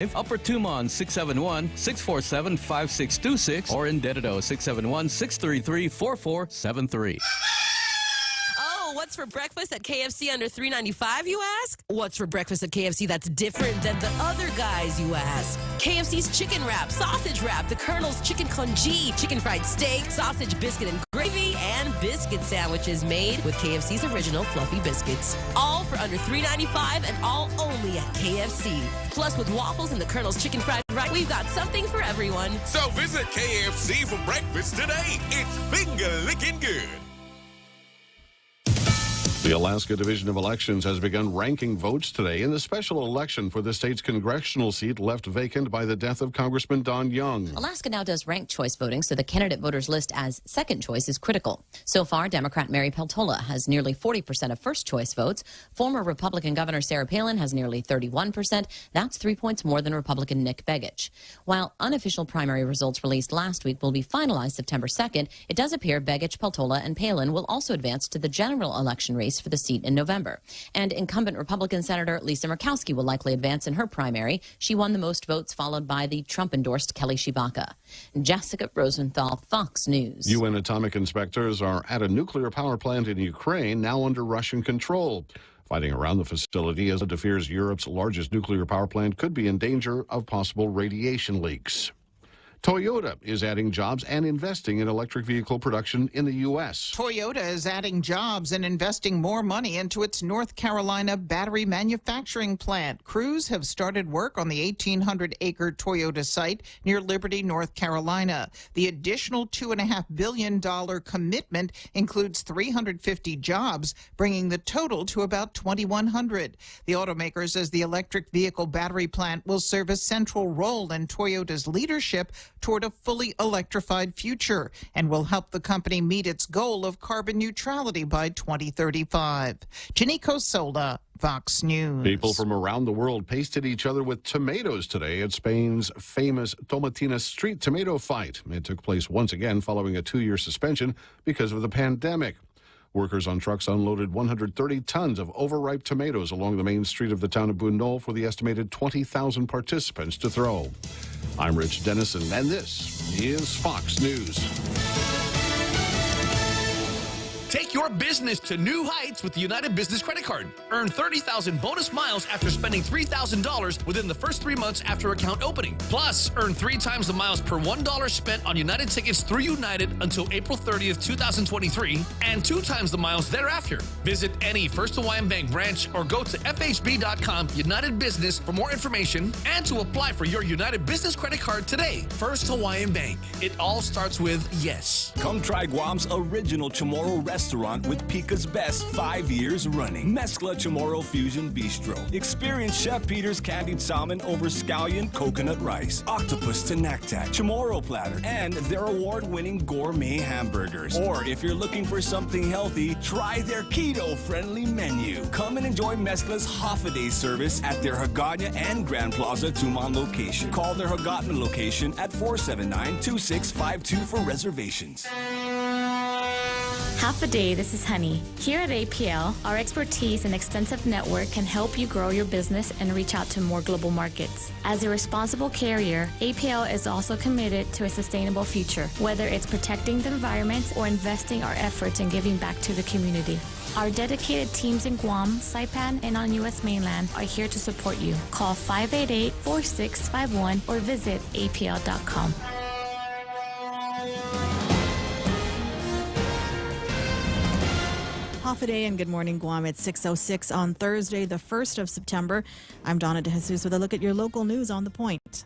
Upper Tumon 671-647-5626 or in Dededo 671-633-4473. What's for breakfast at KFC under $3.95, you ask? What's for breakfast at KFC that's different than the other guys, you ask? KFC's chicken wrap, sausage wrap, the Colonel's chicken congee, chicken fried steak, sausage biscuit and gravy, and biscuit sandwiches made with KFC's original fluffy biscuits. All for under $3.95 and all only at KFC. Plus, with waffles and the Colonel's chicken fried rice, we've got something for everyone. So visit KFC for breakfast today. It's finger-licking good. The Alaska Division of Elections has begun ranking votes today in the special election for the state's congressional seat left vacant by the death of Congressman Don Young. Alaska now does ranked choice voting, so the candidate voters list as second choice is critical. So far, Democrat Mary Peltola has nearly 40% of first choice votes. Former Republican Governor Sarah Palin has nearly 31%. That's 3 points more than Republican Nick Begich. While unofficial primary results released last week will be finalized September 2nd, it does appear Begich, Peltola, and Palin will also advance to the general election race for the seat in November. And incumbent Republican Senator Lisa Murkowski will likely advance in her primary. She won the most votes, followed by the Trump-endorsed Kelly Shibaka. Jessica Rosenthal, Fox News. UN atomic inspectors are at a nuclear power plant in Ukraine, now under Russian control. Fighting around the facility as it fears Europe's largest nuclear power plant could be in danger of possible radiation leaks. Toyota is adding jobs and investing in electric vehicle production in the U.S. Toyota is adding jobs and investing more money into its North Carolina battery manufacturing plant. Crews have started work on the 1,800-acre Toyota site near Liberty, North Carolina. The additional $2.5 billion commitment includes 350 jobs, bringing the total to about 2,100. The automaker says the electric vehicle battery plant will serve a central role in Toyota's leadership toward a fully electrified future and will help the company meet its goal of carbon neutrality by 2035. Janiko Sola, Fox News. People from around the world pasted each other with tomatoes today at Spain's famous Tomatina street tomato fight. It took place once again following a 2-year suspension because of the pandemic. Workers on trucks unloaded 130 tons of overripe tomatoes along the main street of the town of Bunol for the estimated 20,000 participants to throw. I'm Rich Dennison, and this is Fox News. Take your business to new heights with the United Business Credit Card. Earn 30,000 bonus miles after spending $3,000 within the first 3 months after account opening. Plus, earn 3 times the miles per $1 spent on United tickets through United until April 30th, 2023, and 2 times the miles thereafter. Visit any First Hawaiian Bank branch or go to fhb.com United Business for more information and to apply for your United Business Credit Card today. First Hawaiian Bank. It all starts with yes. Come try Guam's original Chamorro restaurant with Pica's best 5 years running. Mezcla Chamorro Fusion Bistro. Experience Chef Peter's candied salmon over scallion coconut rice, octopus to naktak, Chamorro platter, and their award-winning gourmet hamburgers. Or if you're looking for something healthy, try their keto-friendly menu. Come and enjoy Mezcla's half-a-day service at their Hagåtña and Grand Plaza Tumon location. Call their Hagåtña location at 479-2652 for reservations. Half a day, this is Honey. Here at APL, our expertise and extensive network can help you grow your business and reach out to more global markets. As a responsible carrier, APL is also committed to a sustainable future, whether it's protecting the environment or investing our efforts in giving back to the community. Our dedicated teams in Guam, Saipan, and on U.S. mainland are here to support you. Call 588-4651 or visit apl.com. Half a day and good morning, Guam. It's 6:06 on Thursday, the 1st of September. I'm Donna DeJesus with a look at your local news on The Point.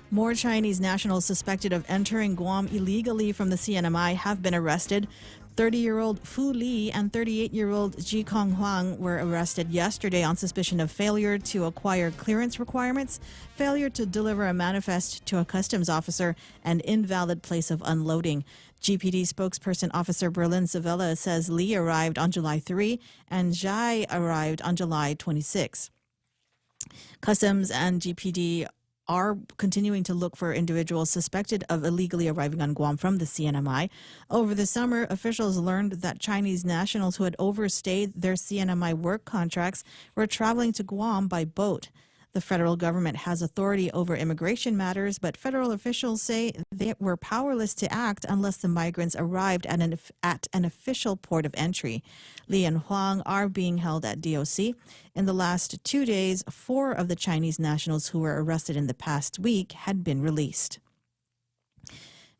More Chinese nationals suspected of entering Guam illegally from the CNMI have been arrested. 30-year-old Fu Li and 38-year-old Ji Kong Huang were arrested yesterday on suspicion of failure to acquire clearance requirements, failure to deliver a manifest to a customs officer, and invalid place of unloading. GPD spokesperson Officer Berlin Savella says Li arrived on July 3 and Zhai arrived on July 26. Customs and GPD are continuing to look for individuals suspected of illegally arriving on Guam from the CNMI. Over the summer, officials learned that Chinese nationals who had overstayed their CNMI work contracts were traveling to Guam by boat. The federal government has authority over immigration matters, but federal officials say they were powerless to act unless the migrants arrived at an official port of entry. Li and Huang are being held at DOC. In the last 2 days, 4 of the Chinese nationals who were arrested in the past week had been released.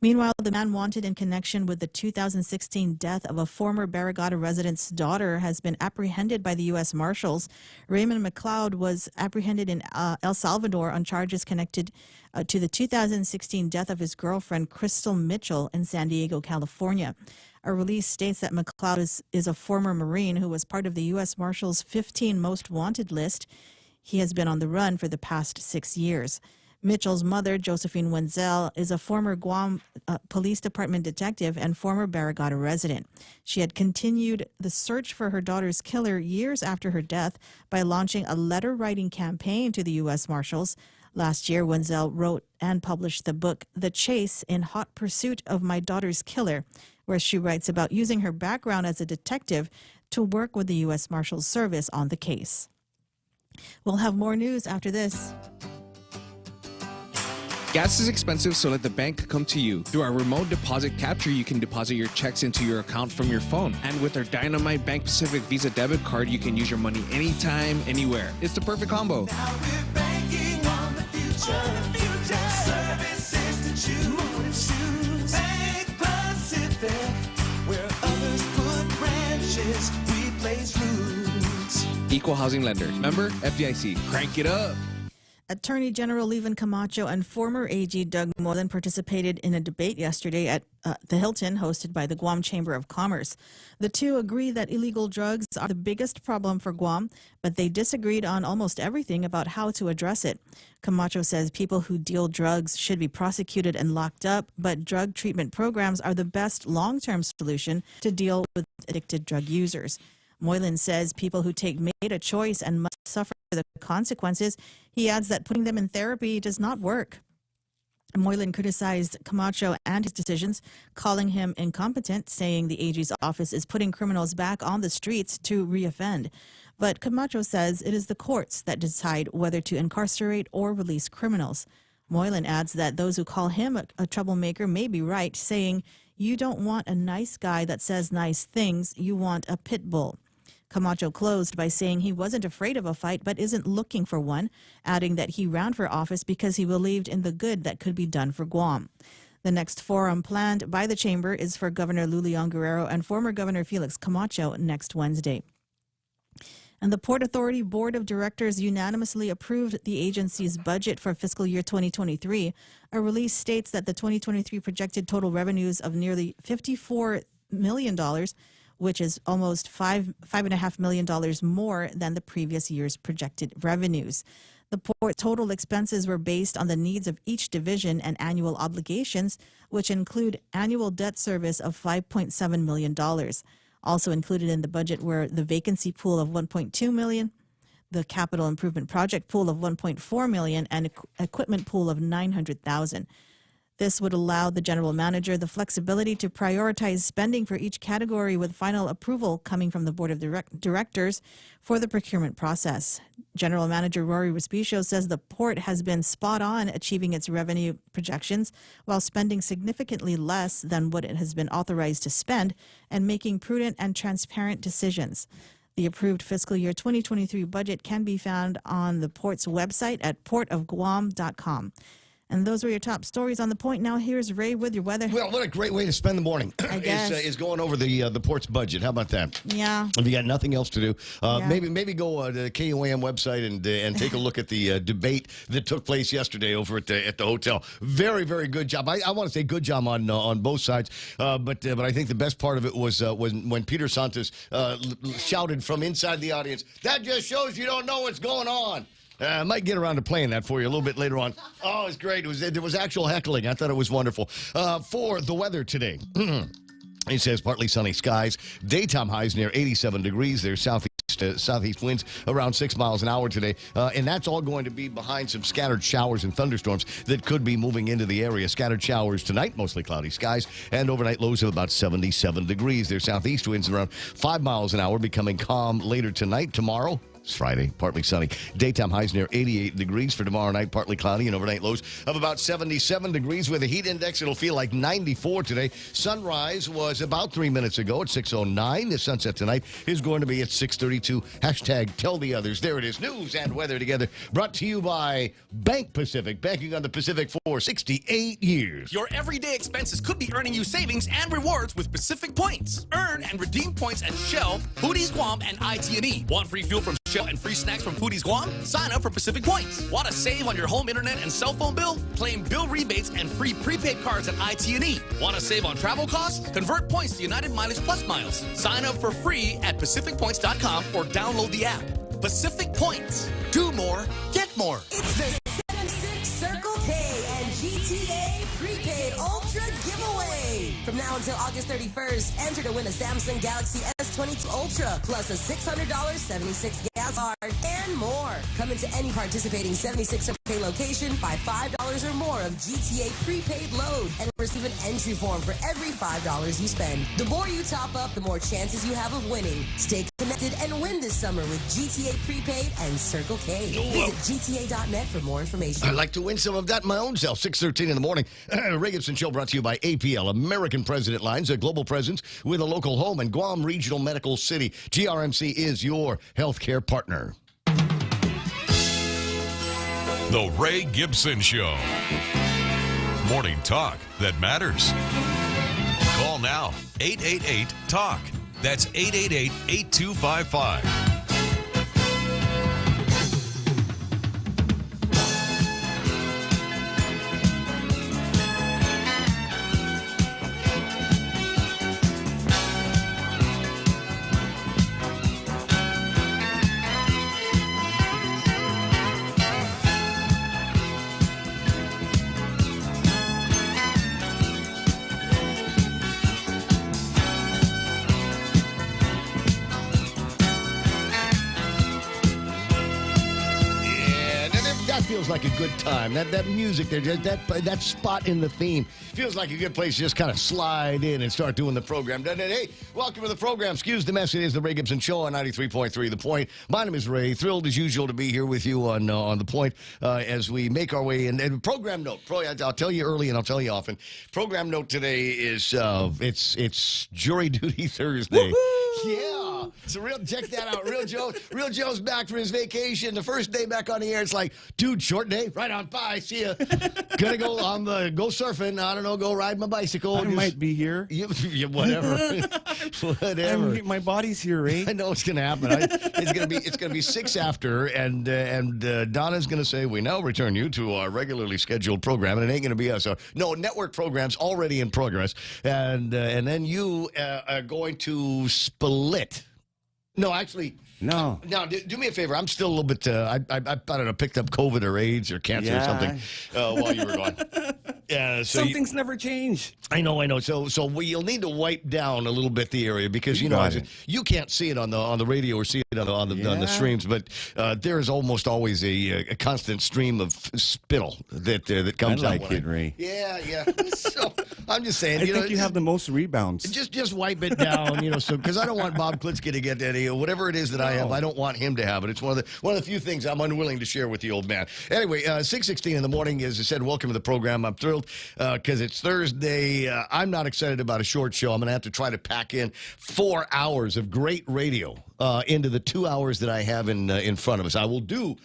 Meanwhile, the man wanted in connection with the 2016 death of a former Barrigada resident's daughter has been apprehended by the U.S. Marshals. Raymond McLeod was apprehended in El Salvador on charges connected to the 2016 death of his girlfriend, Crystal Mitchell, in San Diego, California. A release states that McLeod is a former Marine who was part of the U.S. Marshals' 15 most wanted list. He has been on the run for the past 6 years. Mitchell's mother, Josephine Wenzel, is a former Guam Police Department detective and former Barrigada resident. She had continued the search for her daughter's killer years after her death by launching a letter-writing campaign to the U.S. Marshals. Last year, Wenzel wrote and published the book The Chase in Hot Pursuit of My Daughter's Killer, where she writes about using her background as a detective to work with the U.S. Marshals Service on the case. We'll have more news after this. Gas is expensive, so let the bank come to you. Through our remote deposit capture, you can deposit your checks into your account from your phone. And with our Dynamite Bank Pacific Visa debit card, you can use your money anytime, anywhere. It's the perfect combo. Now we're banking on the future. Services to choose. Bank Pacific, where others put branches, we place roots. Equal housing lender. Member FDIC. Crank it up. Attorney General Levin Camacho and former AG Doug Moylan participated in a debate yesterday at the Hilton, hosted by the Guam Chamber of Commerce. The two agree that illegal drugs are the biggest problem for Guam, but they disagreed on almost everything about how to address it. Camacho says people who deal drugs should be prosecuted and locked up, but drug treatment programs are the best long-term solution to deal with addicted drug users. Moylan says people who take made a choice and must suffer the consequences. He adds that putting them in therapy does not work. Moylan criticized Camacho and his decisions, calling him incompetent, saying the AG's office is putting criminals back on the streets to reoffend. But Camacho says it is the courts that decide whether to incarcerate or release criminals. Moylan adds that those who call him a troublemaker may be right, saying, "You don't want a nice guy that says nice things, you want a pit bull." Camacho closed by saying he wasn't afraid of a fight but isn't looking for one, adding that he ran for office because he believed in the good that could be done for Guam. The next forum planned by the chamber is for Governor Lulian Guerrero and former Governor Felix Camacho next Wednesday. And the Port Authority Board of Directors unanimously approved the agency's budget for fiscal year 2023. A release states that the 2023 projected total revenues of nearly $54 million, which is almost $5.5 million more than the previous year's projected revenues. The port total expenses were based on the needs of each division and annual obligations, which include annual debt service of $5.7 million. Also included in the budget were the vacancy pool of $1.2 million, the capital improvement project pool of $1.4 million, and equipment pool of $900,000. This would allow the general manager the flexibility to prioritize spending for each category, with final approval coming from the board of directors for the procurement process. General Manager Rory Respicio says the port has been spot on achieving its revenue projections while spending significantly less than what it has been authorized to spend and making prudent and transparent decisions. The approved fiscal year 2023 budget can be found on the port's website at portofguam.com. And those were your top stories on The Point. Now here's Ray with your weather. Well, what a great way to spend the morning is going over the port's budget. How about that? Yeah. If you got nothing else to do, Yeah. maybe go to the KUAM website and take a look at the debate that took place yesterday over at the hotel. Very, very good job. I want to say good job on both sides, but I think the best part of it was when Peter Santos shouted from inside the audience, "That just shows you don't know what's going on." I might get around to playing that for you a little bit later on. Oh, it's great. There was actual heckling. I thought it was wonderful. For the weather today, it says partly sunny skies. Daytime highs near 87 degrees. There's southeast winds around 6 miles an hour today. And that's all going to be behind some scattered showers and thunderstorms that could be moving into the area. Scattered showers tonight, mostly cloudy skies, and overnight lows of about 77 degrees. There's southeast winds around 5 miles an hour, becoming calm later tonight. Tomorrow, It's Friday, partly sunny. Daytime highs near 88 degrees for tomorrow night, partly cloudy, and overnight lows of about 77 degrees. With a heat index, it'll feel like 94 today. Sunrise was about 3 minutes ago at 6:09. The sunset tonight is going to be at 6:32. Hashtag tell the others. There it is. News and weather together. Brought to you by Bank Pacific. Banking on the Pacific for 68 years. Your everyday expenses could be earning you savings and rewards with Pacific Points. Earn and redeem points at Shell, Foodies Guam, and IT&E. Want free fuel from Shell and free snacks from Foodies Guam? Sign up for Pacific Points. Want to save on your home internet and cell phone bill? Claim bill rebates and free prepaid cards at IT&E. Want to save on travel costs? Convert points to United Mileage Plus miles. Sign up for free at pacificpoints.com or download the app. Pacific Points. Do more, get more. It's the 7-6 Circle K and GTA Prepaid Ultra Giveaway. From now until August 31st, enter to win a Samsung Galaxy S22 Ultra plus a $600 76 gas card and more. Come into any participating 76 Circle K location, buy $5 or more of GTA Prepaid Load, and receive an entry form for every $5 you spend. The more you top up, the more chances you have of winning. Stay connected and win this summer with GTA Prepaid and Circle K. Visit GTA.net for more information. I'd like to win some of that my own self. 6:13 in the morning. Ray Gibson Show brought to you by APL, American President Lines, a global presence with a local home in Guam Regional Medical City. GRMC is your healthcare partner. The Ray Gibson Show. Morning talk that matters. Call now. 888-TALK. That's 888-8255. Feels like a good time. That music there, that spot in the theme feels like a good place to just kind of slide in and start doing the program, doesn't it? Hey, welcome to the program. Excuse the mess. It is the Ray Gibson Show on 93.3 The Point. My name is Ray. Thrilled as usual to be here with you on The Point as we make our way in. And program note. I'll tell you early and I'll tell you often. Program note today is it's Jury Duty Thursday. Woo-hoo! Yeah. So check that out. Real Joe's back for his vacation. The first day back on the air, it's like, dude, short day. Right on. Bye. See ya. Gonna go go surfing. I don't know. Go ride my bicycle. I might be here. Whatever. Whatever. My body's here, Ray. I know it's gonna happen. It's gonna be 6 after, and Donna's gonna say, we now return you to our regularly scheduled program, and it ain't gonna be us. No, network program's already in progress, and then you are going to split. No, actually. No. Now, do me a favor. I'm still a little bit, I don't know, picked up COVID or AIDS or cancer or something while you were gone. So Something's never changed. I know. So you'll need to wipe down a little bit the area because, you can't see it on the radio or see it on the streams, but there is almost always a constant stream of spittle that comes out. I like it, Ray. Yeah. So I'm just saying. I think you have the most rebounds. Just wipe it down, so because I don't want Bob Klitsky to get any, whatever it is that I have, I don't want him to have it. It's one of the few things I'm unwilling to share with the old man. Anyway, 6:16 in the morning, as I said, welcome to the program. I'm thrilled because it's Thursday. I'm not excited about a short show. I'm going to have to try to pack in 4 hours of great radio into the 2 hours that I have in front of us. I will do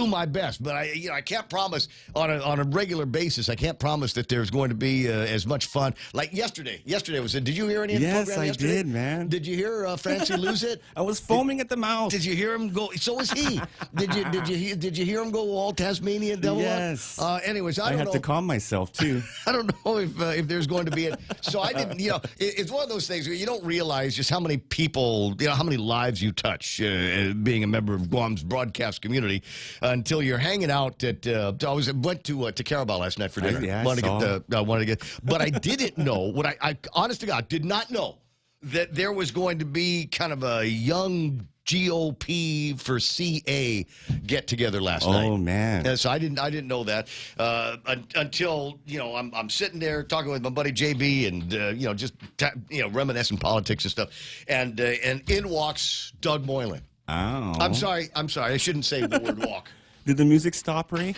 my best, but I can't promise on a regular basis. I can't promise that there's going to be as much fun like yesterday. Yesterday was it? Did you hear any of the program yesterday? Yes, I did, man. Did you hear Francie lose it? I was foaming at the mouth. Did you hear him go? So was he. Did you hear him go all Tasmanian devil? Yes. Anyways, I had to calm myself too. I don't know if there's going to be it. So I didn't. It's one of those things where you don't realize just how many people, how many lives you touch being a member of Guam's broadcast community until you're hanging out at. I went to Carabao last night for dinner. Wanted to get, but I didn't know what I honest to God did not know that there was going to be kind of a young GOP for CA get together last night. Oh man! So I didn't know that until I'm sitting there talking with my buddy JB and just reminiscing politics and stuff, and in walks Doug Moylan. Oh. I'm sorry. I shouldn't say the word walk. Did the music stop, Ray?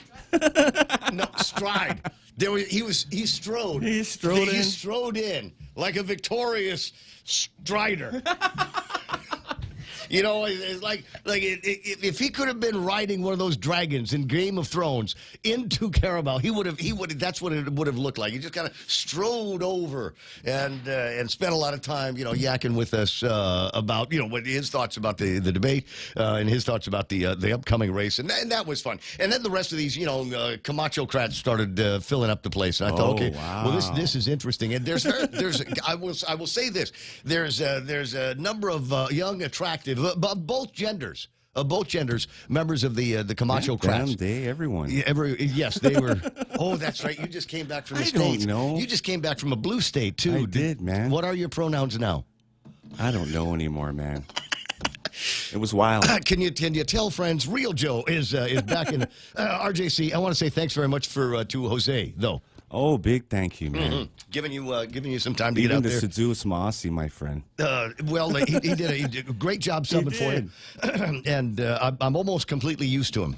No, stride. He strode. He strode in. He strode in like a victorious strider. You know, it's like if he could have been riding one of those dragons in Game of Thrones into Carabao, he would have. That's what it would have looked like. He just kind of strode over and spent a lot of time, yakking with us about what his thoughts about the debate and his thoughts about the upcoming race, and that was fun. And then the rest of these, Camacho-crats started filling up the place, and I thought, okay, wow. well this is interesting. And there's I will say this: there's a number of young, attractive. Both genders, members of the Camacho crafts. Everyone. Yes, they were. Oh, that's right. You just came back from the States. I don't know. You just came back from a blue state too. I did, man. What are your pronouns now? I don't know anymore, man. It was wild. Can you tell friends? Real Joe is back in RJC. I want to say thanks very much to Jose though. Oh, big thank you, man. Mm-hmm. Giving you some time to get out there. Even the Seduce Maasi, my friend. He did a great job subbing for you, and I'm almost completely used to him.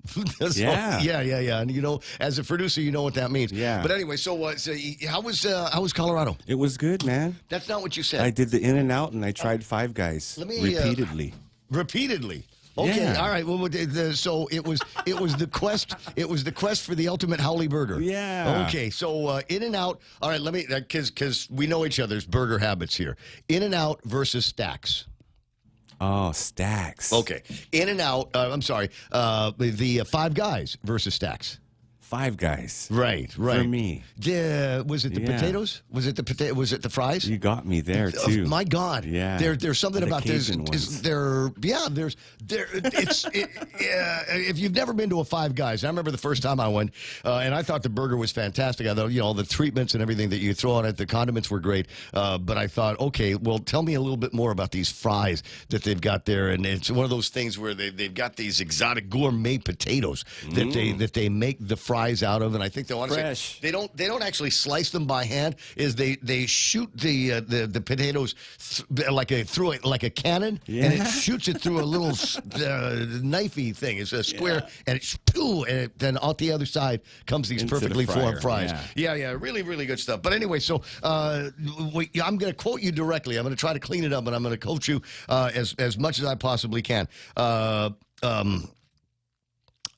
So, yeah. And as a producer, you know what that means. Yeah. But anyway, so how was Colorado? It was good, man. That's not what you said. I did the In and Out, and I tried Five Guys repeatedly. Repeatedly. Okay, Yeah. all right. Well, so it was the quest. It was the quest for the ultimate Howley burger. Yeah. Okay, so In and Out. All right, let me because we know each other's burger habits here. In and Out versus Stacks. Oh, Stacks. Okay, In and Out. I'm sorry. The Five Guys versus Stacks. Five Guys. Right. For me. Was it the potatoes? Was it the potato? Was it the fries? You got me there too. My God. Yeah. There's something about this. If you've never been to a Five Guys, I remember the first time I went, and I thought the burger was fantastic. I thought, the treatments and everything that you throw on it, the condiments were great. But I thought, okay, well, tell me a little bit more about these fries that they've got there. And it's one of those things where they've got these exotic gourmet potatoes that they make the fries out of, and I think they want to say they don't actually slice them by hand. They shoot the potatoes through it like a cannon, and it shoots it through a little knifey thing. It's a square, and then out the other side comes these perfectly formed fries. Yeah, really, really good stuff. But anyway, so I'm going to quote you directly. I'm going to try to clean it up, and I'm going to coach you as much as I possibly can.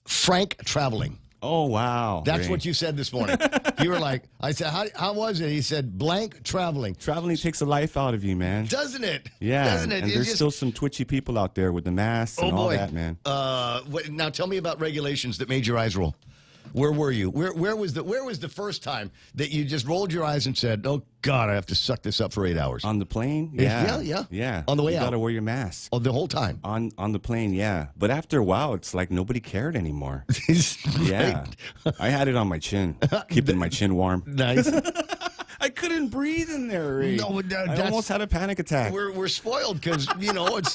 Frank traveling. Oh, wow. That's what you said this morning. You were like, I said, how was it? He said, blank traveling. Traveling takes the life out of you, man. Doesn't it? Yeah. Doesn't it? And there's still some twitchy people out there with the masks and all that, man. Now tell me about regulations that made your eyes roll. Where were you? Where was the first time that you just rolled your eyes and said, "Oh God, I have to suck this up for 8 hours"? On the plane? Yeah. On the way out, you gotta wear your mask. Oh, the whole time. On the plane, yeah. But after a while, it's like nobody cared anymore. Yeah. I had it on my chin, keeping my chin warm. Nice. I couldn't breathe in there, Ray. No, I almost had a panic attack. We're spoiled because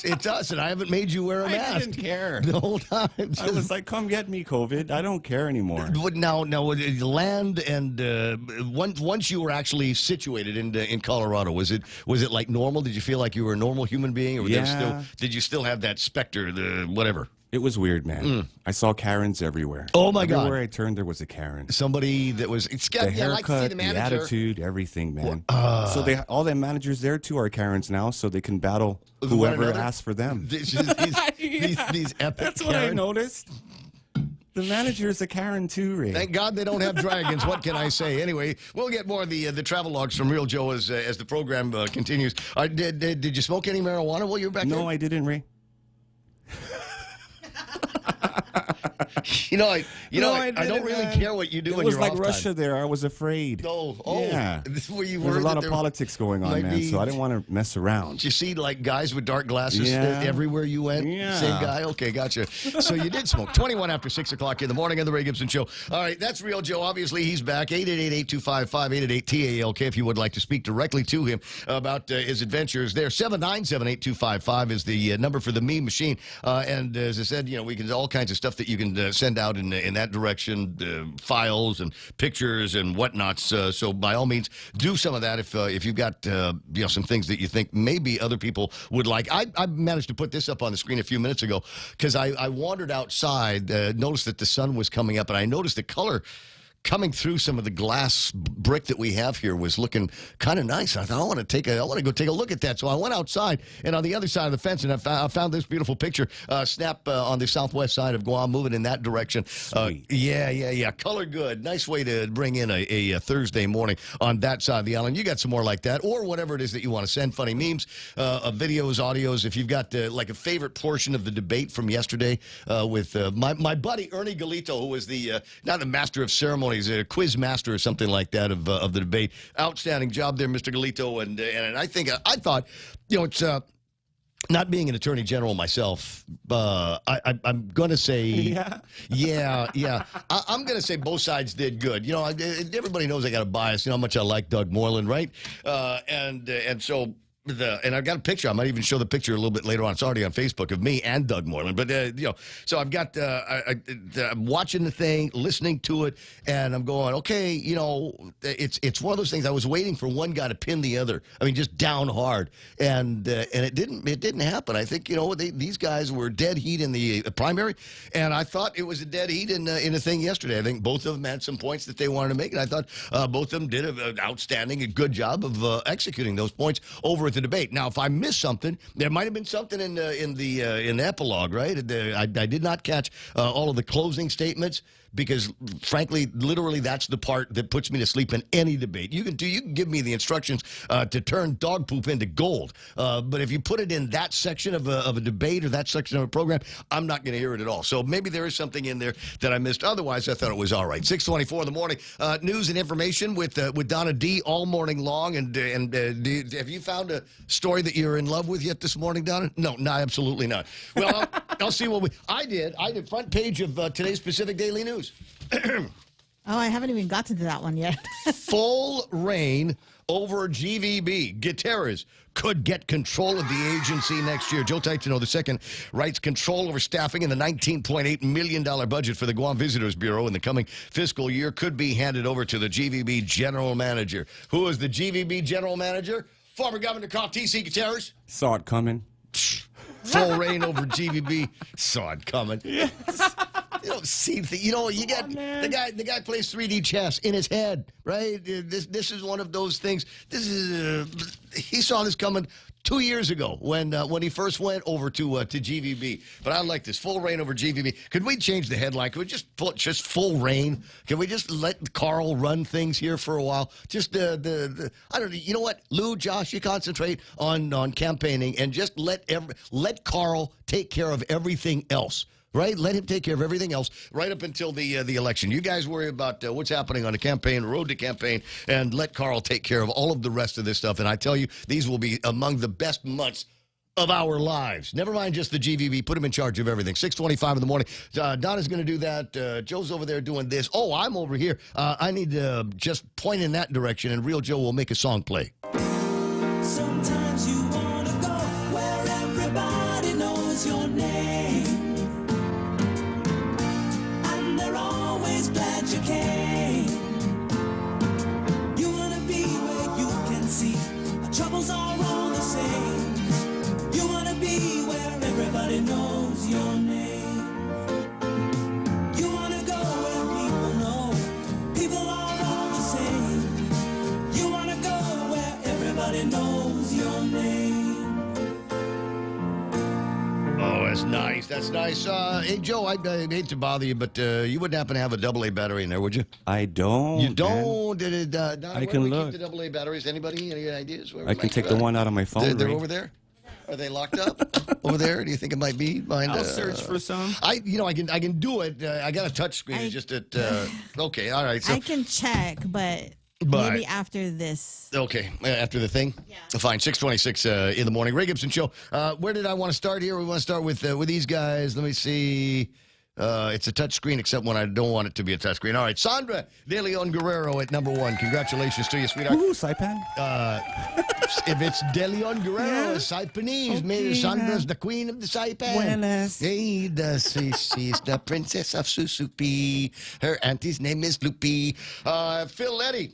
it's us, and I haven't made you wear a mask. I didn't care the whole time. I was like, "Come get me, COVID. I don't care anymore." But now, land and once you were actually situated in Colorado, was it like normal? Did you feel like you were a normal human being, or did you still have that specter, the whatever? It was weird, man. I saw Karens everywhere. Oh, my God. Everywhere I turned, there was a Karen. Somebody that was... The haircut, the attitude, everything, man. So all the managers there, too, are Karens now, so they can battle whoever asks for them. These epic That's what I noticed. The manager is a Karen, too, Ray. Thank God they don't have dragons. What can I say? Anyway, we'll get more of the travel logs from Real Joe as the program continues. Did you smoke any marijuana while you were back there? No, I didn't, Ray. I don't really care what you do when you're off time. It was like Russia there. I was afraid. Oh, yeah. This is where you There's were. a lot of politics going on, man, so I didn't want to mess around. Did you see, like, guys with dark glasses everywhere you went? Yeah. Same guy? Okay, gotcha. So you did smoke. 21 after 6 o'clock in the morning on The Ray Gibson Show. All right, that's Real Joe. Obviously, he's back. 888-825-5888-TALK if you would like to speak directly to him about his adventures there. 797-8255 is the number for the meme machine. And as I said, we can do all kinds of stuff. stuff that you can send out in that direction, files and pictures and whatnots. So by all means, do some of that if you've got some things that you think maybe other people would like. I managed to put this up on the screen a few minutes ago because I wandered outside, noticed that the sun was coming up, and I noticed the color coming through some of the glass brick that we have here was looking kind of nice. I thought I want to go take a look at that. So I went outside, and on the other side of the fence, and I found this beautiful picture. Snap on the southwest side of Guam, moving in that direction. Yeah. Color good. Nice way to bring in a Thursday morning on that side of the island. You got some more like that, or whatever it is that you want to send. Funny memes, videos, audios. If you've got like a favorite portion of the debate from yesterday with my buddy Ernie Galito, who was the not the master of ceremonies. He's a quiz master or something like that of the debate. Outstanding job there, Mr. Galito. And I thought, it's not being an attorney general myself, I'm going to say, I'm going to say both sides did good. Everybody knows I got a bias. You know how much I like Doug Moreland, right? And so. And I've got a picture. I might even show the picture a little bit later on. It's already on Facebook of me and Doug Moreland. But, so I've got, I'm watching the thing, listening to it, and I'm going, okay, it's one of those things. I was waiting for one guy to pin the other. I mean, just down hard. And it didn't happen. I think, these guys were dead heat in the primary, and I thought it was a dead heat in the thing yesterday. I think both of them had some points that they wanted to make, and I thought both of them did an outstanding, a good job of executing those points over at the debate. Now, if I missed something, there might have been something in the epilogue, right? I did not catch all of the closing statements because, frankly, literally, that's the part that puts me to sleep in any debate. You can give me the instructions to turn dog poop into gold, but if you put it in that section of a debate or that section of a program, I'm not going to hear it at all. So maybe there is something in there that I missed. Otherwise, I thought it was all right. 6:24 in the morning, news and information with Donna D all morning long. And have you found a story that you're in love with yet this morning, Donna? No, absolutely not. Well, I'll see what I did front page of today's Pacific Daily News. Oh, I haven't even gotten to that one yet. Full reign over GVB. Gutierrez could get control of the agency next year. Joe Taitano II writes control over staffing in the $19.8 million budget for the Guam Visitors Bureau in the coming fiscal year could be handed over to the GVB general manager. Who is the GVB general manager? Former Governor Carl T.C. Gutierrez. Saw it coming. Full reign over GVB. Saw it coming. Yes. You get the guy plays 3D chess in his head, right? This is one of those things. He saw this coming 2 years ago when he first went over to GVB. But I like this full reign over GVB. Could we change the headline? Could we just put just full reign? Can we just let Carl run things here for a while? Just I don't know. You know what, Lou, Josh, you concentrate on campaigning and just let Carl take care of everything else. Right? Let him take care of everything else right up until the election. You guys worry about what's happening on the campaign, road to campaign, and let Carl take care of all of the rest of this stuff. And I tell you, these will be among the best months of our lives. Never mind just the GVB. Put him in charge of everything. 6:25 in the morning. Donna's going to do that. Joe's over there doing this. Oh, I'm over here. I need to just point in that direction, and Real Joe will make a song play. Sometimes you want to go where everybody knows your name. Glad you came. You wanna be where you can see our troubles are all the same. You wanna be where everybody knows your name. You wanna go where people know people are all the same. You wanna go where everybody knows your name. Oh, that's nice. That's nice. Hey, Joe, I hate to bother you, but you wouldn't happen to have a AA battery in there, would you? I don't. You don't? Donna, I can look. Keep the AA batteries. Anybody? Any ideas? I can take the one out of my phone. They're over there? Are they locked up over there? Do you think it might be behind? I'll search for some. I can do it. I got a touch screen. It's just that. Okay, all right. So I can check, but maybe after this. Okay, after the thing? Yeah. Fine, 6:26 in the morning. Ray Gibson Show. Where did I want to start here? We want to start with these guys. Let me see. It's a touch screen, except when I don't want it to be a touch screen. All right, Sandra De Leon Guerrero at number 1. Congratulations to you, sweetheart. Ooh, Saipan. If it's De Leon Guerrero, Saipanese, maybe Sandra's the queen of the Saipan. Buenas. Hey, she's the princess of Susupi. Her auntie's name is Lupi. Phil Letty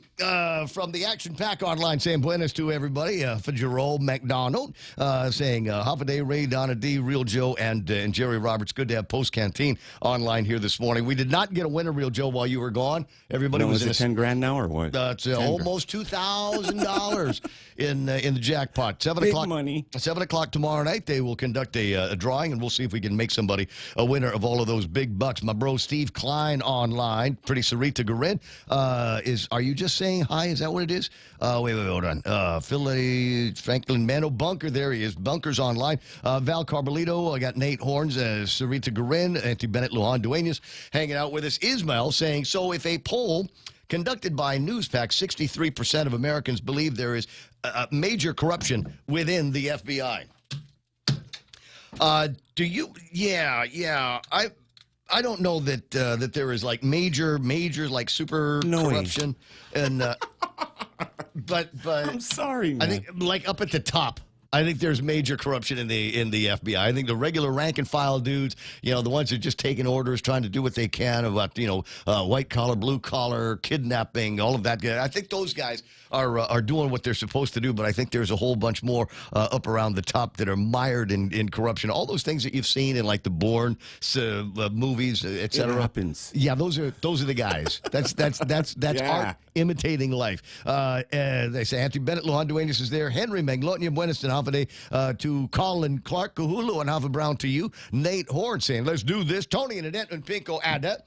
from the Action Pack Online saying buenas to everybody. For Jerome McDonald saying half a day, Ray, Donna D, Real Joe, and Jerry Roberts. Good to have Post Canteen online here this morning. We did not get a winner, Real Joe, while you were gone. Everybody was in it 10 grand now or what? It's almost $2,000 in the jackpot. 7 Big o'clock. money. 7 o'clock tomorrow night. They will conduct a drawing, and we'll see if we can make somebody a winner of all of those big bucks. My bro Steve Klein online. Pretty Sarita Garin. Are you just saying hi? Is that what it is? Wait, hold on. Philly Franklin Mano Bunker. There he is. Bunker's online. Val Carbolito. I got Nate Horns. Sarita Garin. Auntie Bennett Lujan Duenas hanging out with us. Ismail saying, so if a poll conducted by Newspack, 63% of Americans believe there is major corruption within the FBI. Do you? Yeah. I don't know that that there is like major like super corruption, and but I'm sorry, man. I think like up at the top. I think there's major corruption in the FBI. I think the regular rank and file dudes, the ones that are just taking orders, trying to do what they can about, white collar, blue collar, kidnapping, all of that. I think those guys are doing what they're supposed to do, but I think there's a whole bunch more up around the top that are mired in corruption. All those things that you've seen in like the Bourne movies, etc. It happens. Yeah, those are the guys. That's art imitating life. They say Auntie Bennett Lujan Duenas is there. Henry Manglonia Buenas and half a day to Colin Clark Kahulu and half a brown to you. Nate Horn saying, let's do this. Tony and Annette and Pinko Ada.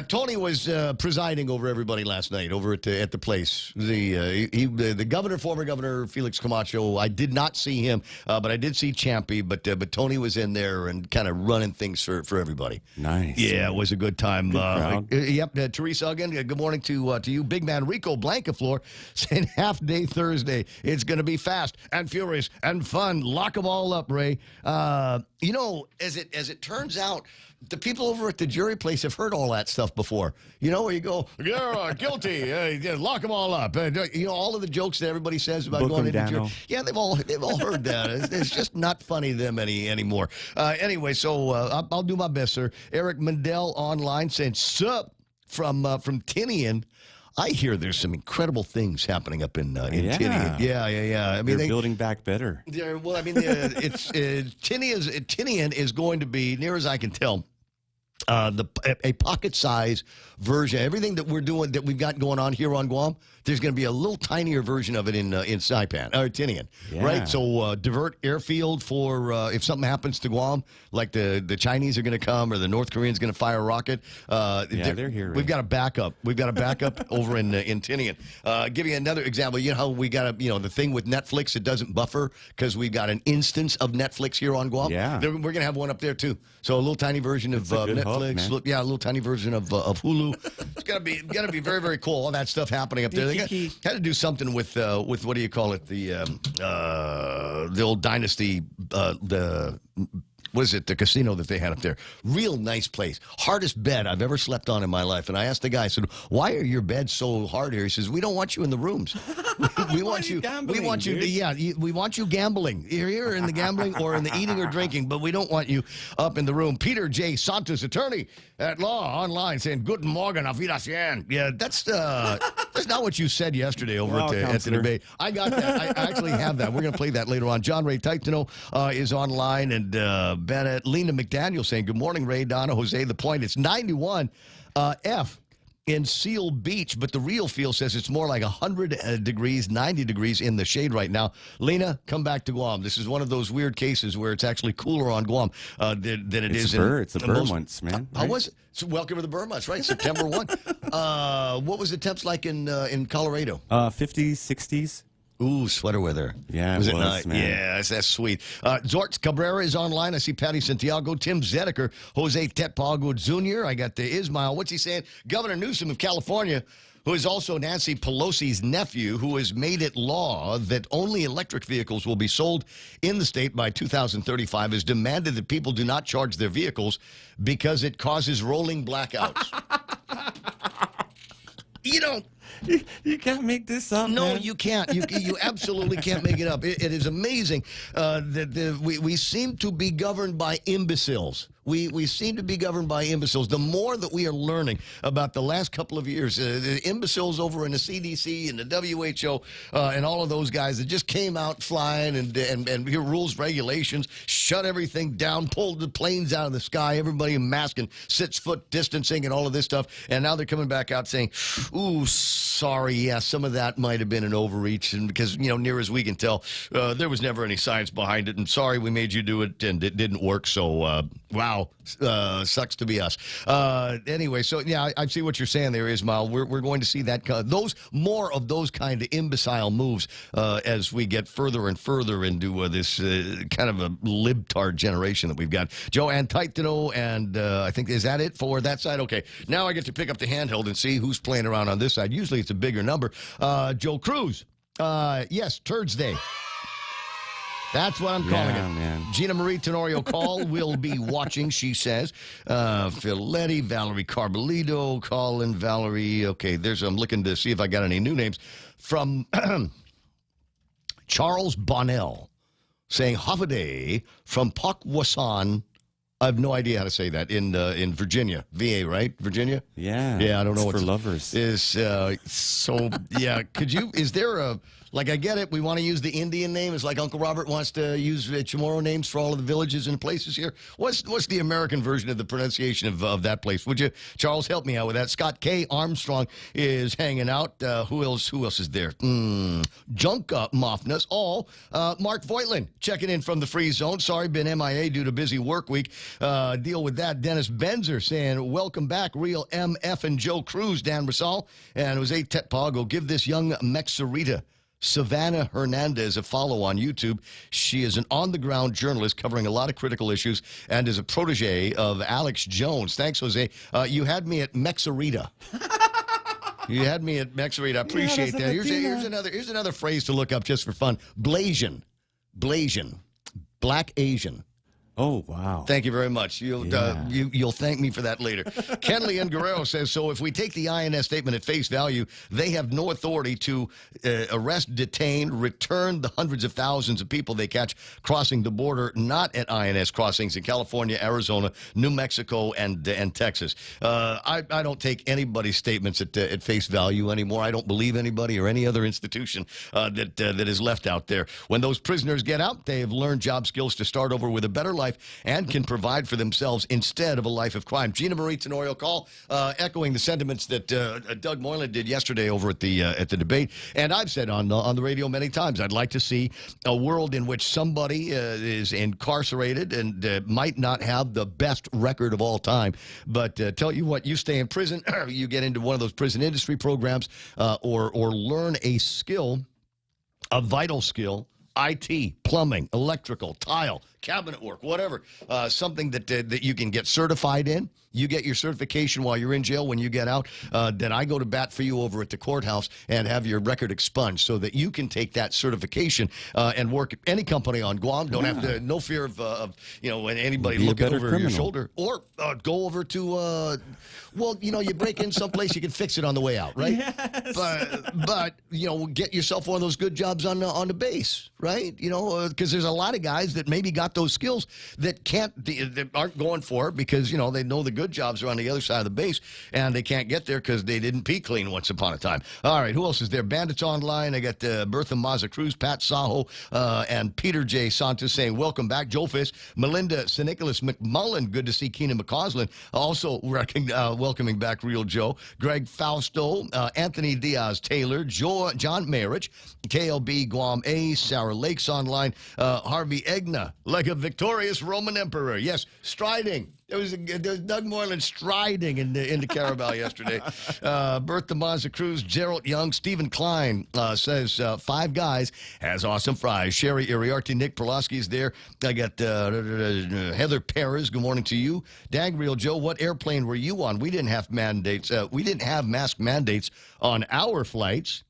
Tony was presiding over everybody last night over at the place. The governor, former governor Felix Camacho. I did not see him, but I did see Champy. But Tony was in there and kind of running things for everybody. Nice. Yeah, it was a good time. Good crowd. Yep. Teresa again. Good morning to you, big man Rico Blancaflor saying half day Thursday. It's going to be fast and furious and fun. Lock them all up, Ray. As it turns out, the people over at the jury place have heard all that stuff before. Where you go, you're guilty, lock them all up. All of the jokes that everybody says about Book going them into jury. down. Yeah, they've all heard that. It's just not funny to them anymore. Anyway, so I'll do my best, sir. Eric Mandel online saying, sup from Tinian. I hear there's some incredible things happening up in Tinian. Yeah. I mean, they're building back better. Tinian is going to be, near as I can tell, a pocket-size version. Everything that we're doing, that we've got going on here on Guam, there's going to be a little tinier version of it in Saipan or Tinian, right? So divert airfield for if something happens to Guam, like the Chinese are going to come or the North Koreans going to fire a rocket. They're here. We've got a backup. We've got a backup over in Tinian. Give you another example. You know how we got the thing with Netflix, it doesn't buffer because we've got an instance of Netflix here on Guam. Yeah, we're going to have one up there too. So a little tiny version of Netflix. Hub, a little tiny version of Hulu. It's gonna be very, very cool. All that stuff happening up there. They had to do something with what do you call it? The old dynasty. What is it? The casino that they had up there. Real nice place. Hardest bed I've ever slept on in my life. And I asked the guy, I said, why are your beds so hard here? He says, we don't want you in the rooms. We want you we want you gambling. You're here in the gambling or in the eating or drinking, but we don't want you up in the room. Peter J. Santos, attorney at law online, saying, Guten Morgen, auf Wiedersehen. Yeah, that's not what you said yesterday over at the debate. I got that. I actually have that. We're going to play that later on. John Ray Titano is online, and Bennett, Lena McDaniel saying, good morning, Ray, Donna, Jose, the point. It's 91 F in Seal Beach, but the real feel says it's more like 100 degrees, 90 degrees in the shade right now. Lena, come back to Guam. This is one of those weird cases where it's actually cooler on Guam than it is in It's the Burr months, man. How was it? So welcome to the Burr months, right? September 1. What was the temps like in Colorado? 50s, 60s. Ooh, sweater weather. Yeah, was it it was, nice? man. Yeah, that's sweet. Zortz Cabrera is online. I see Patty Santiago, Tim Zedeker, Jose Tetpago Jr. I got the Ismail. What's he saying? Governor Newsom of California, who is also Nancy Pelosi's nephew, who has made it law that only electric vehicles will be sold in the state by 2035, has demanded that people do not charge their vehicles because it causes rolling blackouts. You don't. You can't make this up. No, man. you can't. You absolutely can't make it up. It is amazing that we seem to be governed by imbeciles. We seem to be governed by imbeciles. The more that we are learning about the last couple of years, the imbeciles over in the CDC and the WHO and all of those guys that just came out flying and your rules, regulations, shut everything down, pulled the planes out of the sky, everybody in mask and 6 foot distancing and all of this stuff. And now they're coming back out saying, ooh, sorry, yeah, some of that might have been an overreach. And because, near as we can tell, there was never any science behind it. And sorry, we made you do it and it didn't work. So, wow. Sucks to be us. Anyway, so yeah, I see what you're saying there, Ismail. We're going to see that more of those kind of imbecile moves as we get further and further into this kind of a libtard generation that we've got. Joanne Titano, and I think, is that it for that side? Okay, now I get to pick up the handheld and see who's playing around on this side. Usually it's a bigger number. Joe Cruz. Yes, Turds Day. That's what I'm calling it. Man. Gina Marie Tenorio Call will be watching, she says. Filetti, Valerie Carbolito, Colin, Valerie. Okay, I'm looking to see if I got any new names. From Charles Bonnell saying, Holiday from Pocwasan. I have no idea how to say that in Virginia, VA, right? Virginia? Yeah. Yeah, I don't know it's what for lovers. Yeah, is there a, I get it, we want to use the Indian name. It's like Uncle Robert wants to use Chamorro names for all of the villages and places here. What's the American version of the pronunciation of that place? Would you, Charles, help me out with that? Scott K. Armstrong is hanging out. Who else is there? Junk Moffness. Mark Voigtland checking in from the free zone. Sorry, been MIA due to busy work week. Deal with that. Dennis Benzer saying, welcome back, real MF and Joe Cruz, Dan Rasal, and Jose Tetpago. Give this young Mexerita Savannah Hernandez a follow on YouTube. She is an on-the-ground journalist covering a lot of critical issues and is a protege of Alex Jones. Thanks, Jose. You had me at Mexerita. You had me at Mexerita. I appreciate that. Here's another phrase to look up just for fun. Blasian. Black Asian. Oh, wow. Thank you very much. You'll thank me for that later. Kenley and Guerrero says, so if we take the INS statement at face value, they have no authority to arrest, detain, return the hundreds of thousands of people they catch crossing the border, not at INS crossings in California, Arizona, New Mexico, and Texas. I don't take anybody's statements at face value anymore. I don't believe anybody or any other institution that is left out there. When those prisoners get out, they have learned job skills to start over with a better life and can provide for themselves instead of a life of crime. Gina Marie Tenorio Call, echoing the sentiments that Doug Moylan did yesterday over at the debate. And I've said on the radio many times, I'd like to see a world in which somebody is incarcerated and might not have the best record of all time. But tell you what, you stay in prison, you get into one of those prison industry programs, or learn a skill, a vital skill, IT, plumbing, electrical, tile, cabinet work, whatever, something that you can get certified in. You get your certification while you're in jail. When you get out, then I go to bat for you over at the courthouse and have your record expunged so that you can take that certification and work at any company on Guam. Don't have to, no fear of anybody looking over your shoulder. Or go over to, you break in someplace, you can fix it on the way out, right? Yes. But get yourself one of those good jobs on the base, right? Because there's a lot of guys that maybe got those skills that that aren't going for it because, they know the good jobs are on the other side of the base and they can't get there because they didn't pee clean once upon a time. All right, who else is there? Bandits Online. I got Bertha Maza Cruz, Pat Saho, and Peter J. Santos saying, welcome back. Joe Fisk, Melinda St. Nicholas McMullen. Good to see Keenan McCausland. Also welcoming back Real Joe. Greg Fausto, Anthony Diaz Taylor, John Marich, KLB Guam A, Sarah Lakes Online, Harvey Egna. like a victorious Roman emperor. Yes, striding. There was Doug Moreland striding into Carabao yesterday. Bertha Mazza Cruz, Gerald Young, Stephen Klein says 5 guys has awesome fries. Sherry Iriarte, Nick Perlowski's there. I got Heather Perez. Good morning to you. Dagreal Joe, what airplane were you on? We didn't have mandates. We didn't have mask mandates on our flights.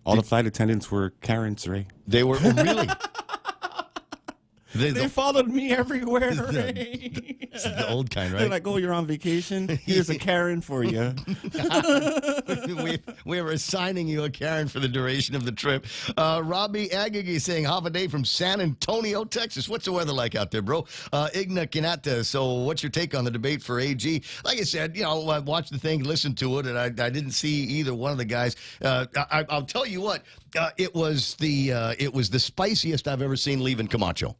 All the flight attendants were Karens, Ray. They were really. They followed me everywhere. It's the old kind, right? They're like, oh, you're on vacation? Here's a Karen for you. we were assigning you a Karen for the duration of the trip. Robbie Agagi saying, half a day from San Antonio, Texas. What's the weather like out there, bro? Igna Kinata, so what's your take on the debate for AG? Like I said, I watched the thing, listened to it, and I didn't see either one of the guys. I'll tell you what, it was the spiciest I've ever seen leaving Camacho.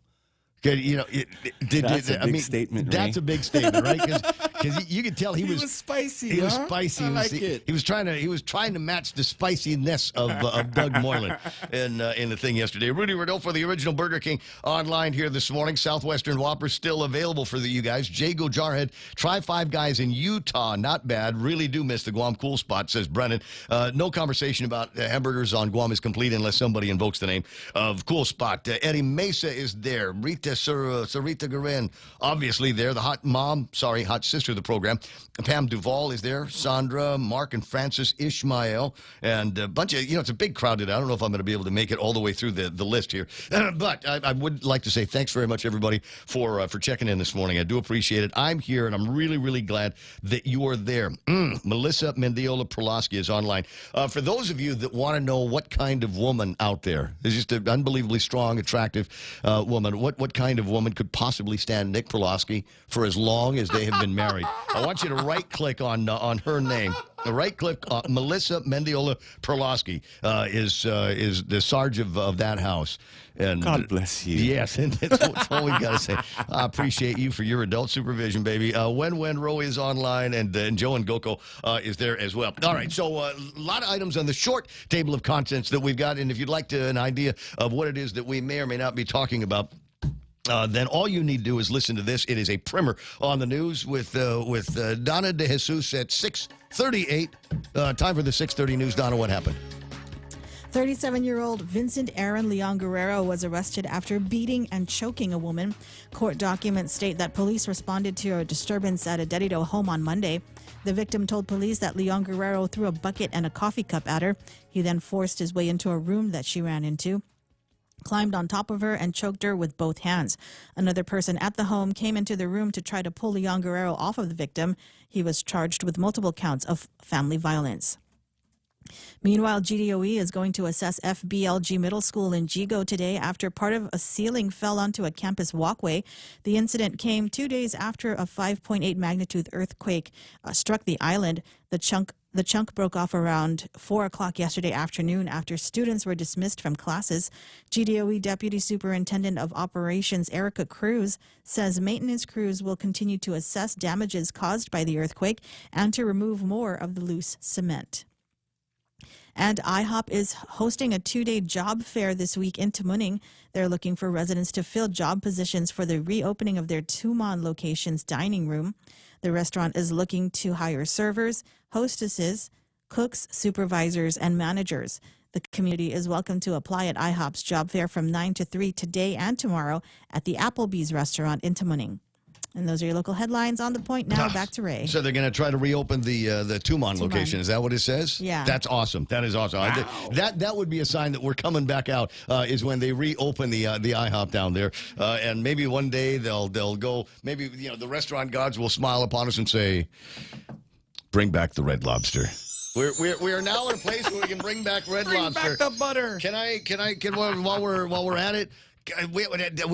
That's a big statement. That's a big statement, right? Because you could tell he was spicy. He was spicy. I like it. He was trying to match the spiciness of Doug Moreland in the thing yesterday. Rudy Rodolfo, the original Burger King, online here this morning. Southwestern Whopper still available for you guys. Jago Jarhead, try 5 Guys in Utah. Not bad. Really do miss the Guam Cool Spot, says Brennan. No conversation about hamburgers on Guam is complete unless somebody invokes the name of Cool Spot. Eddie Mesa is there. Rita Sarita Guerin, obviously there. The hot sister of the program. Pam Duvall is there. Sandra, Mark, and Francis Ishmael. And a bunch of, it's a big crowd today. I don't know if I'm going to be able to make it all the way through the list here. But I would like to say thanks very much, everybody, for checking in this morning. I do appreciate it. I'm here, and I'm really, really glad that you are there. Melissa Mendiola Perlowski is online. For those of you that want to know what kind of woman out there is just an unbelievably strong, attractive woman, what kind of woman could possibly stand Nick Perlowski for as long as they have been married? I want you to right-click on her name. Right-click Melissa Mendiola Perlowski is the Sarge of that house. And God bless you. Yes, and that's all we got to say. I appreciate you for your adult supervision, baby. When Roe is online, and Joe and Goko is there as well. All right, so a lot of items on the short table of contents that we've got, and if you'd like an idea of what it is that we may or may not be talking about, then all you need to do is listen to this. It is a primer on the news with Donna De Jesus at 6:38. Time for the 6:30 news. Donna, what happened? 37-year-old Vincent Aaron Leon Guerrero was arrested after beating and choking a woman. Court documents state that police responded to a disturbance at a Dedido home on Monday. The victim told police that Leon Guerrero threw a bucket and a coffee cup at her. He then forced his way into a room that she ran into, climbed on top of her, and choked her with both hands. Another person at the home came into the room to try to pull Leon Guerrero off of the victim. He was charged with multiple counts of family violence. Meanwhile, GDOE is going to assess FBLG Middle School in Jigo today after part of a ceiling fell onto a campus walkway. The incident came 2 days after a 5.8 magnitude earthquake struck the island. The chunk broke off around 4 o'clock yesterday afternoon after students were dismissed from classes. GDOE Deputy Superintendent of Operations Erica Cruz says maintenance crews will continue to assess damages caused by the earthquake and to remove more of the loose cement. And IHOP is hosting a 2-day job fair this week in Tamuning. They're looking for residents to fill job positions for the reopening of their Tumon location's dining room. The restaurant is looking to hire servers, hostesses, cooks, supervisors, and managers. The community is welcome to apply at IHOP's job fair from 9 to 3 today and tomorrow at the Applebee's restaurant in Tamuning. And those are your local headlines on The Point. Now back to Ray. So they're going to try to reopen the Tumon location. Is that what it says? Yeah. That's awesome. That is awesome. Wow. That would be a sign that we're coming back out is when they reopen the IHOP down there. And maybe one day they'll go, maybe the restaurant gods will smile upon us and say, bring back the Red Lobster. We are now in a place where we can bring back Red Lobster. Bring back the butter. Can while we're at it, we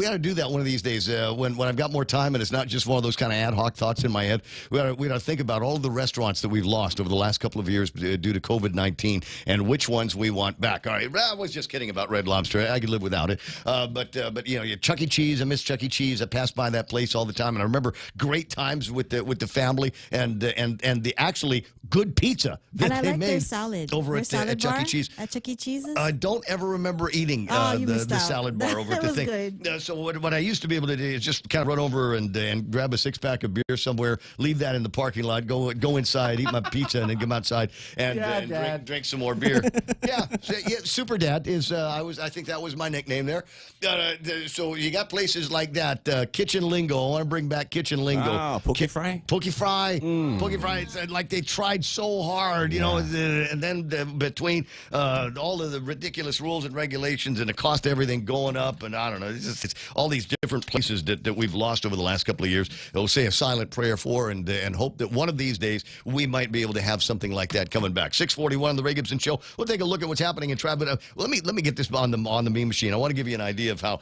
got to do that one of these days when I've got more time and it's not just one of those kind of ad hoc thoughts in my head. We got to think about all the restaurants that we've lost over the last couple of years due to COVID-19 and which ones we want back. All right, I was just kidding about Red Lobster. I could live without it. But Chuck E. Cheese. I miss Chuck E. Cheese. I pass by that place all the time, and I remember great times with the family and the actually good pizza that and I they like made their salad. over their at salad Chuck E. bar Cheese. At Chuck E. Cheese's? I don't ever remember eating the salad bar over like That to was think. good. So what I used to be able to do is just kind of run over and grab a 6-pack of beer somewhere, leave that in the parking lot, go inside, eat my pizza, and then come outside and drink some more beer. Yeah, Super Dad is. I think that was my nickname there. So you got places like that. Kitchen lingo. I want to bring back kitchen lingo. Ah, Poke Fry. Poke Fry. Poke Fry. It's like they tried so hard, you know, and then between all of the ridiculous rules and regulations and the cost of everything going up, and I don't know, it's all these different places that we've lost over the last couple of years. We'll say a silent prayer for and hope that one of these days we might be able to have something like that coming back. 641 on the Ray Gibson Show. We'll take a look at what's happening in traffic. Let me get this on the meme machine. I want to give you an idea of how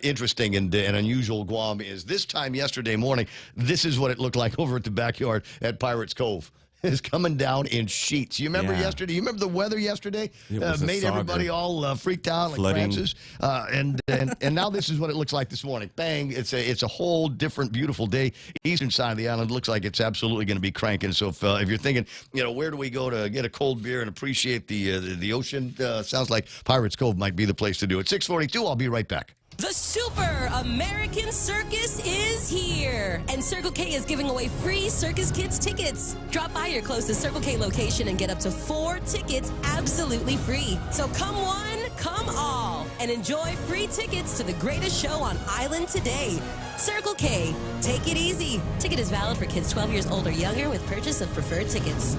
interesting and unusual Guam is. This time yesterday morning, this is what it looked like over at the backyard at Pirates Cove. It's coming down in sheets. You remember yesterday? You remember the weather yesterday? Made everybody all freaked out like Francis. And now this is what it looks like this morning. Bang! It's a whole different beautiful day. Eastern side of the island looks like it's absolutely going to be cranking. So if you're thinking, you know, where do we go to get a cold beer and appreciate the ocean? Sounds like Pirates Cove might be the place to do it. 642. I'll be right back. The Super American Circus is here, and Circle K is giving away free Circus Kids tickets. Drop by your closest Circle K location and get up to 4 tickets absolutely free. So come one, come all, and enjoy free tickets to the greatest show on island today. Circle K, take it easy. Ticket is valid for kids 12 years old or younger with purchase of preferred tickets.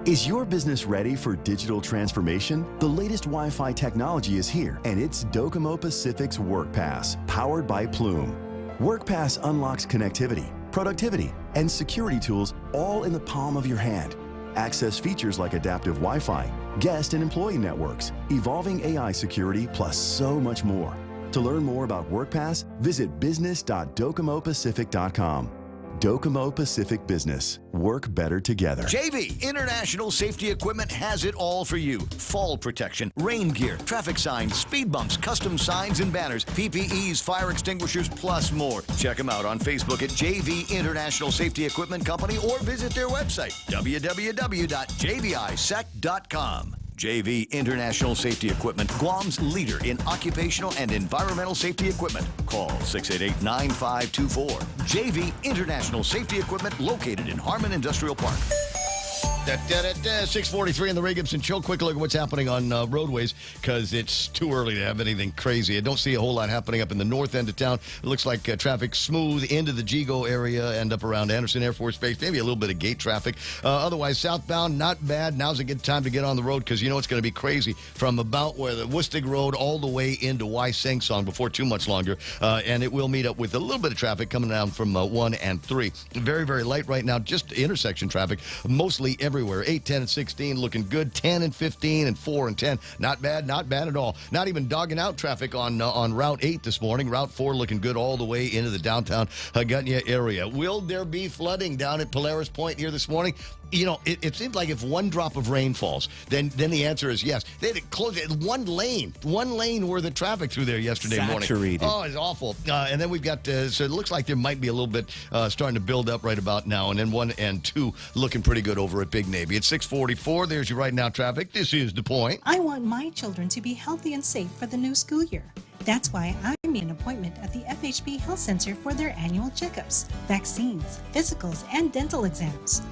Is your business ready for digital transformation? The latest Wi-Fi technology is here, and it's Docomo Pacific's WorkPass, powered by Plume. WorkPass unlocks connectivity, productivity, and security tools all in the palm of your hand. Access features like adaptive Wi-Fi, guest and employee networks, evolving AI security, plus so much more. To learn more about WorkPass, visit business.docomopacific.com. Docomo Pacific Business. Work better together. JV International Safety Equipment has it all for you. Fall protection, rain gear, traffic signs, speed bumps, custom signs and banners, PPEs, fire extinguishers, plus more. Check them out on Facebook at JV International Safety Equipment Company or visit their website, www.jvisec.com. JV International Safety Equipment, Guam's leader in occupational and environmental safety equipment. Call 688-9524. JV International Safety Equipment, located in Harmon Industrial Park. 643 on the Ray Gibson Show. Quick look at what's happening on roadways because it's too early to have anything crazy. I don't see a whole lot happening up in the north end of town. It looks like traffic smooth into the Jigo area and up around Anderson Air Force Base. Maybe a little bit of gate traffic. Otherwise, southbound, not bad. Now's a good time to get on the road because you know it's going to be crazy from about where the Woostig Road all the way into Y Sing Song before too much longer. And it will meet up with a little bit of traffic coming down from 1 and 3. Very, very light right now. Just intersection traffic, mostly everywhere. 8, 10, and 16 looking good. 10 and 15 and 4 and 10. Not bad at all. Not even dogging out traffic on Route 8 this morning. Route 4 looking good all the way into the downtown Hagutnya area. Will there be flooding down at Polaris Point here this morning? You know, it seems like if one drop of rain falls, then the answer is yes. They had to close it. One lane worth of traffic through there yesterday morning. Oh, it's awful. And then we've got, so it looks like there might be a little bit starting to build up right about now. And then 1 and 2 looking pretty good over at Big Navy. It's 644. There's your right now traffic. This is The Point. I want my children to be healthy and safe for the new school year. That's why I made an appointment at the FHB Health Center for their annual checkups, vaccines, physicals, and dental exams.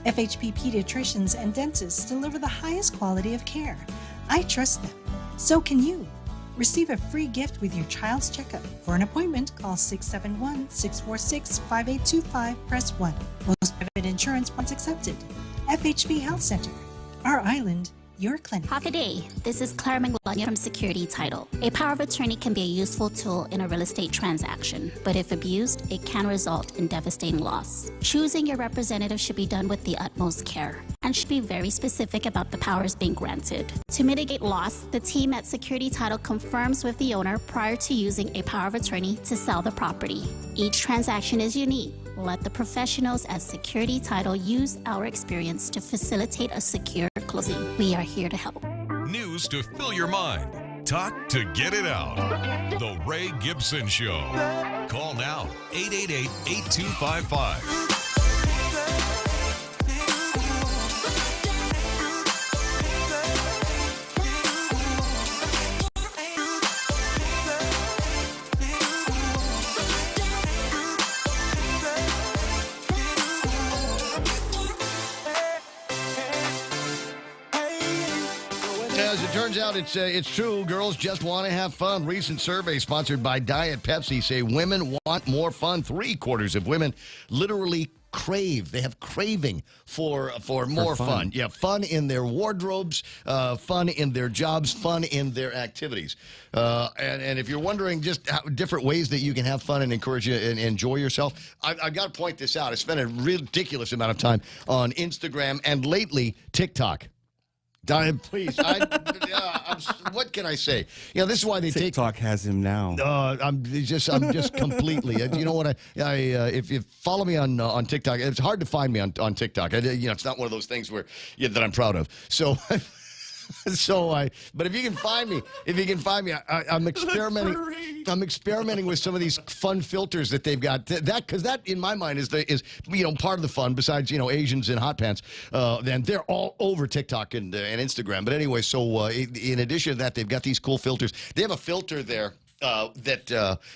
FHP pediatricians and dentists deliver the highest quality of care. I trust them. So can you. Receive a free gift with your child's checkup. For an appointment, call 671-646-5825, press 1. Most private insurance plans accepted. FHB Health Center. Our island, your clinic. Hockaday, this is Clara Manglania from Security Title. A power of attorney can be a useful tool in a real estate transaction, but if abused, it can result in devastating loss. Choosing your representative should be done with the utmost care and should be very specific about the powers being granted. To mitigate loss, the team at Security Title confirms with the owner prior to using a power of attorney to sell the property. Each transaction is unique. Let the professionals at Security Title use our experience to facilitate a secure closing. We are here to help. News to fill your mind. Talk to get it out. The Ray Gibson Show. Call now, 888-8255. because it turns out it's true. Girls just want to have fun. Recent survey sponsored by Diet Pepsi say women want more fun. 3/4 of women literally crave. They have craving for more fun. Yeah, fun in their wardrobes, fun in their jobs, fun in their activities. And if you're wondering just how different ways that you can have fun and encourage you and enjoy yourself, I've got to point this out. I spent a ridiculous amount of time on Instagram and lately TikTok. Diane, please. What can I say? You know, this is why they TikTok has him now. I'm just completely. You know what? If you follow me on TikTok, it's hard to find me on TikTok. It's not one of those things that I'm proud of. So. But if you can find me, I'm experimenting. I'm experimenting with some of these fun filters that they've got. Because that in my mind is part of the fun. Besides Asians in hot pants, then they're all over TikTok and Instagram. But anyway, so in addition to that, they've got these cool filters. They have a filter there.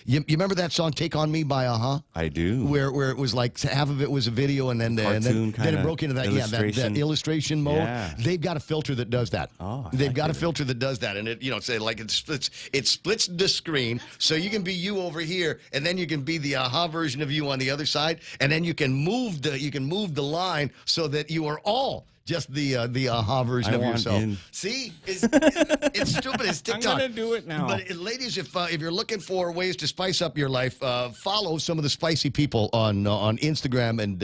You remember that song "Take on Me" by A-ha? I do. Where it was like half of it was a video and then it broke into that that illustration mode. Yeah. They've got a filter that does that. Oh, they've got a filter that does that, and it splits the screen so you can be you over here, and then you can be the A-ha version of you on the other side, and then you can move the line so that you are all just the A-ha version of yourself. See, it's stupid. It's TikTok. I'm gonna do it now. But ladies, if you're looking for ways to spice up your life, follow some of the spicy people on Instagram and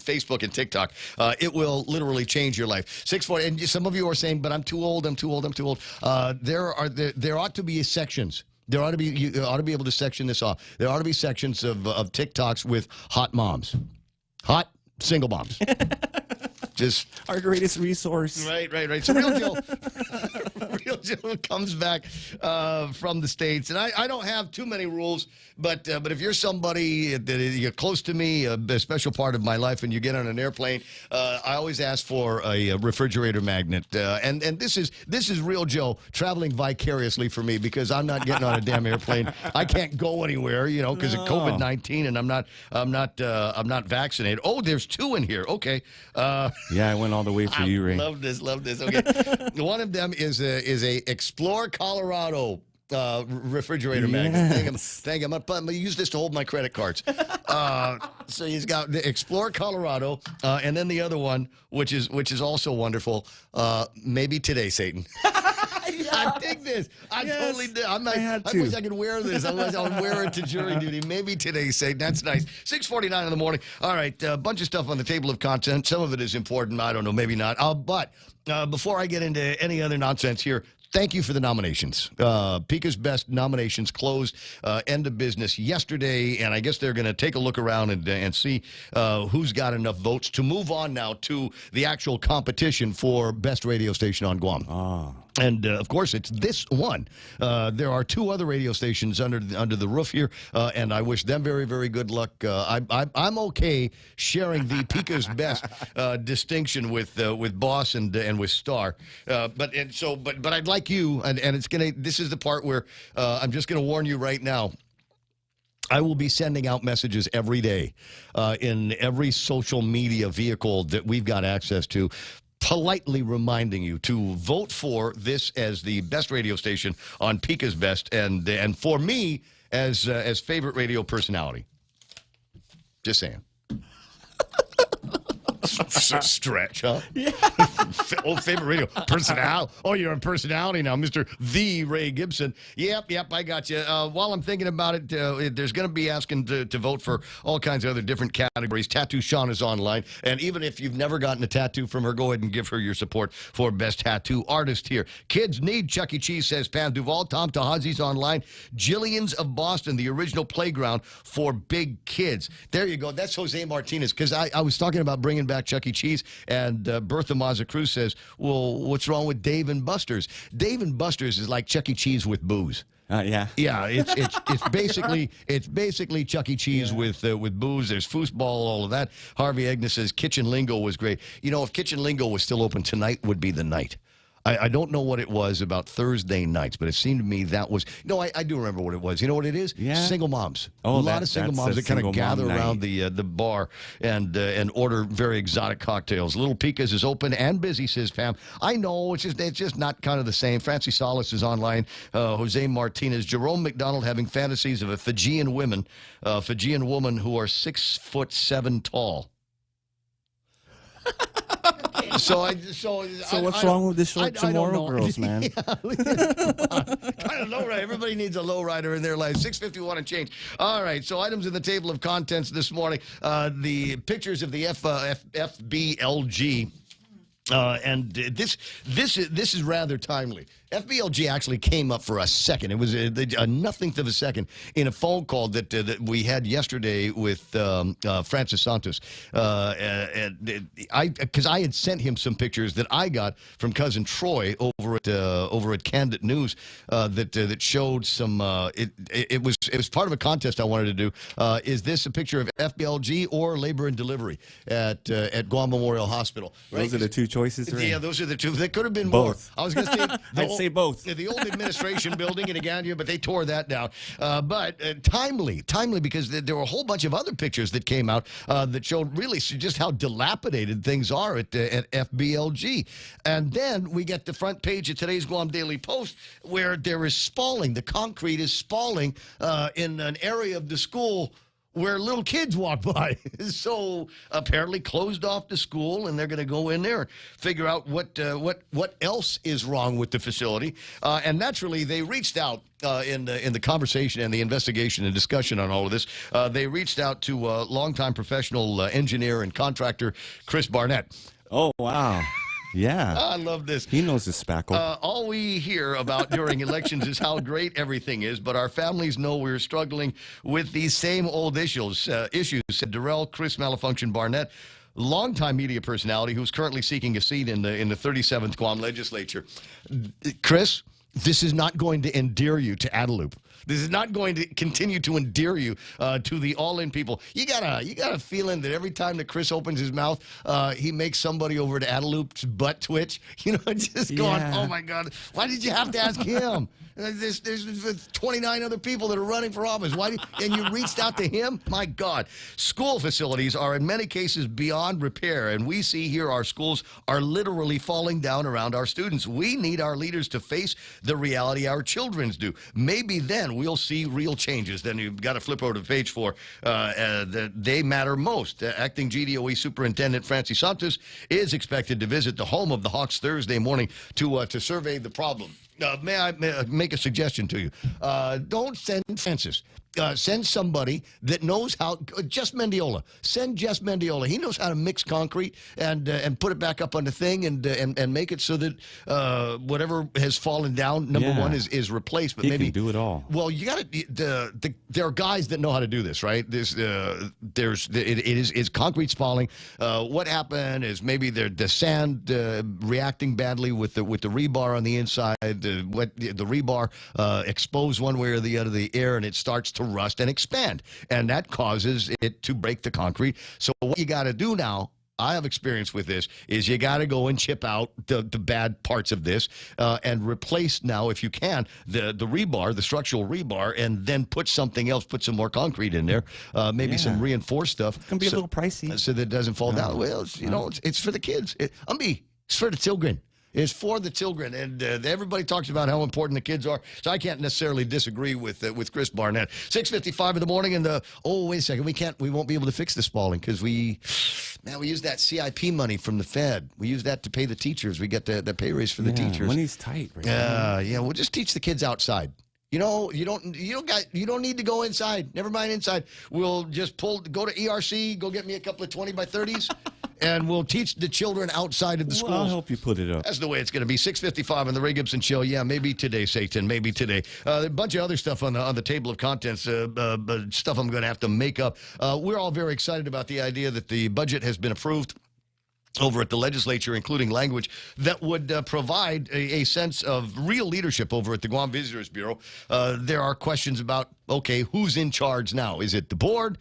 Facebook and TikTok. It will literally change your life. 640. And some of you are saying, "But I'm too old. I'm too old. I'm too old." There ought to be sections. You ought to be able to section this off. There ought to be sections of TikToks with hot moms, hot single moms. Just our greatest resource. Right. So Real Joe comes back from the States, and I don't have too many rules, but if you're somebody that you're close to me, a special part of my life, and you get on an airplane, I always ask for a refrigerator magnet, and this is Real Joe traveling vicariously for me because I'm not getting on a damn airplane. I can't go anywhere, because of COVID-19, and I'm not vaccinated. Oh, there's 2 in here. Okay. Yeah, I went all the way for you, Ray. Love this. Okay. One of them is a Explore Colorado refrigerator magnet. Thank you. I'm gonna use this to hold my credit cards. So he's got the Explore Colorado, and then the other one, which is also wonderful. Maybe today, Satan. I dig this. I totally do. I wish I could wear this. I'll wear it to jury duty. Maybe today, Satan. That's nice. 6:49 in the morning. All right, a bunch of stuff on the table of content. Some of it is important. I don't know, maybe not. But before I get into any other nonsense here, thank you for the nominations. Pika's Best nominations closed end of business yesterday, and I guess they're going to take a look around and see who's got enough votes to move on now to the actual competition for Best Radio Station on Guam. And, of course, it's this one. There are 2 other radio stations under the roof here, and I wish them very, very good luck. I'm okay sharing the Pika's Best distinction with Boss and with Star. But I'd like you, and it's going to, this is the part where I'm just going to warn you right now. I will be sending out messages every day in every social media vehicle that we've got access to, politely reminding you to vote for this as the best radio station on Pika's Best, and for me as favorite radio personality. Just saying. Stretch, huh? Yeah. Favorite radio personality. Oh, you're a personality now, Mr. The Ray Gibson. Yep, I got you. While I'm thinking about it, there's going to be asking to vote for all kinds of other different categories. Tattoo Sean is online, and even if you've never gotten a tattoo from her, go ahead and give her your support for Best Tattoo Artist here. Kids need Chuck E. Cheese, says Pam Duval. Tom Tahazi's online. Jillian's of Boston, the original playground for big kids. There you go. That's Jose Martinez, because I was talking about bringing back Chuck E. Cheese, and Bertha Maza Cruz says, well, what's wrong with Dave and Buster's? Dave and Buster's is like Chuck E. Cheese with booze. Yeah. Yeah, it's basically Chuck E. Cheese with booze. There's foosball, all of that. Harvey Agnes says Kitchen Lingo was great. If Kitchen Lingo was still open, tonight would be the night. I don't know what it was about Thursday nights, but it seemed to me that was... No, I do remember what it was. You know what it is? Yeah. Single moms. Oh, a lot of single moms that kind of gather around the bar and order very exotic cocktails. Little Pica's is open and busy, says Pam. I know, it's just not kind of the same. Francie Salas is online. Jose Martinez. Jerome McDonald having fantasies of a Fijian woman who are 6'7" tall. So what's wrong with the short tomorrow girls, man? Kind of low rider. Everybody needs a low rider in their life. 651 and change. All right. So items in the table of contents this morning. The pictures of the FBLG. And this is rather timely. FBLG actually came up for a second. It was a nothingth of a second in a phone call that we had yesterday with Francis Santos. Because I had sent him some pictures that I got from cousin Troy over at Candid News that showed some. It was part of a contest I wanted to do. Is this a picture of FBLG or labor and delivery at Guam Memorial Hospital? Right? Those are the two choices, right? Yeah, those are the two. There could have been both. More. I was going to say I'd say both. The old administration building in Agadia, but they tore that down. But timely because there were a whole bunch of other pictures that came out that showed really just how dilapidated things are at FBLG. And then we get the front page of today's Guam Daily Post where there is spalling. The concrete is spalling in an area of the school where little kids walk by. So apparently closed off the school, and they're going to go in there and figure out what else is wrong with the facility. And naturally, they reached out in the conversation and the investigation and discussion on all of this. They reached out to longtime professional engineer and contractor Chris Barnett. Oh, wow. Yeah. I love this. He knows his spackle. All we hear about during elections is how great everything is, but our families know we're struggling with these same old issues, said Darrell Chris Malfunction Barnett, longtime media personality who's currently seeking a seat in the 37th Guam legislature. Chris, this is not going to endear you to Adelup. This is not going to continue to endear you to the all-in people. You got a feeling that every time that Chris opens his mouth, he makes somebody over to Adelup's butt twitch. You know, just going, oh my God, why did you have to ask him? There's 29 other people that are running for office. And you reached out to him? My God. School facilities are in many cases beyond repair, and we see here our schools are literally falling down around our students. We need our leaders to face the reality our children's do. Maybe then we'll see real changes. Then you've got to flip over to page 4. They matter most. Acting GDOE Superintendent Francie Santos is expected to visit the home of the Hawks Thursday morning to survey the problem. May I make a suggestion to you? Don't send Francis. Send somebody that knows how. Jess Mendiola. Send Jess Mendiola. He knows how to mix concrete and put it back up on the thing and make it so that whatever has fallen down, number one, is replaced. But he maybe can do it all. Well, you got to. There are guys that know how to do this, right? It's concrete falling. What happened is maybe the sand reacting badly with the rebar on the inside. The rebar exposed one way or the other the air, and it starts to rust and expand, and that causes it to break the concrete. So what you got to do now, I have experience with this, is you got to go and chip out the bad parts of this and replace now, if you can, the rebar, the structural rebar, and then put something else, put some more concrete in there, maybe some reinforced stuff. It's going to be a little pricey. So that it doesn't fall down. Well, it's for the kids. It's for the children. It's for the children, and everybody talks about how important the kids are. So I can't necessarily disagree with Chris Barnett. 6:55 in the morning, and wait a second, we won't be able to fix the spalling because we use that CIP money from the Fed. We use that to pay the teachers. We get the pay raise for the teachers. Money's tight right now. Yeah. We'll just teach the kids outside. You don't need to go inside. Never mind inside. We'll just go to ERC, go get me a couple of 20 by 30s. And we'll teach the children outside of the schools. I'll help you put it up. That's the way it's going to be. 6:55 on the Ray Gibson Show. Yeah, maybe today, Satan. Maybe today. A bunch of other stuff on the table of contents. Stuff I'm going to have to make up. We're all very excited about the idea that the budget has been approved over at the legislature, including language that would provide a sense of real leadership over at the Guam Visitors Bureau. There are questions about okay, who's in charge now? Is it the board?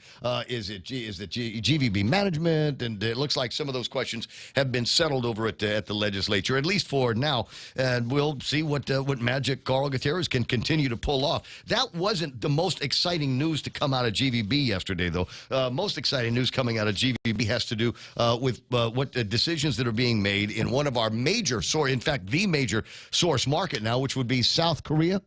Is it GVB management? And it looks like some of those questions have been settled over at the legislature, at least for now. And we'll see what magic Carl Gutierrez can continue to pull off. That wasn't the most exciting news to come out of GVB yesterday, though. Most exciting news coming out of GVB has to do with what decisions that are being made in one of our major source, in fact, the major source market now, which would be South Korea.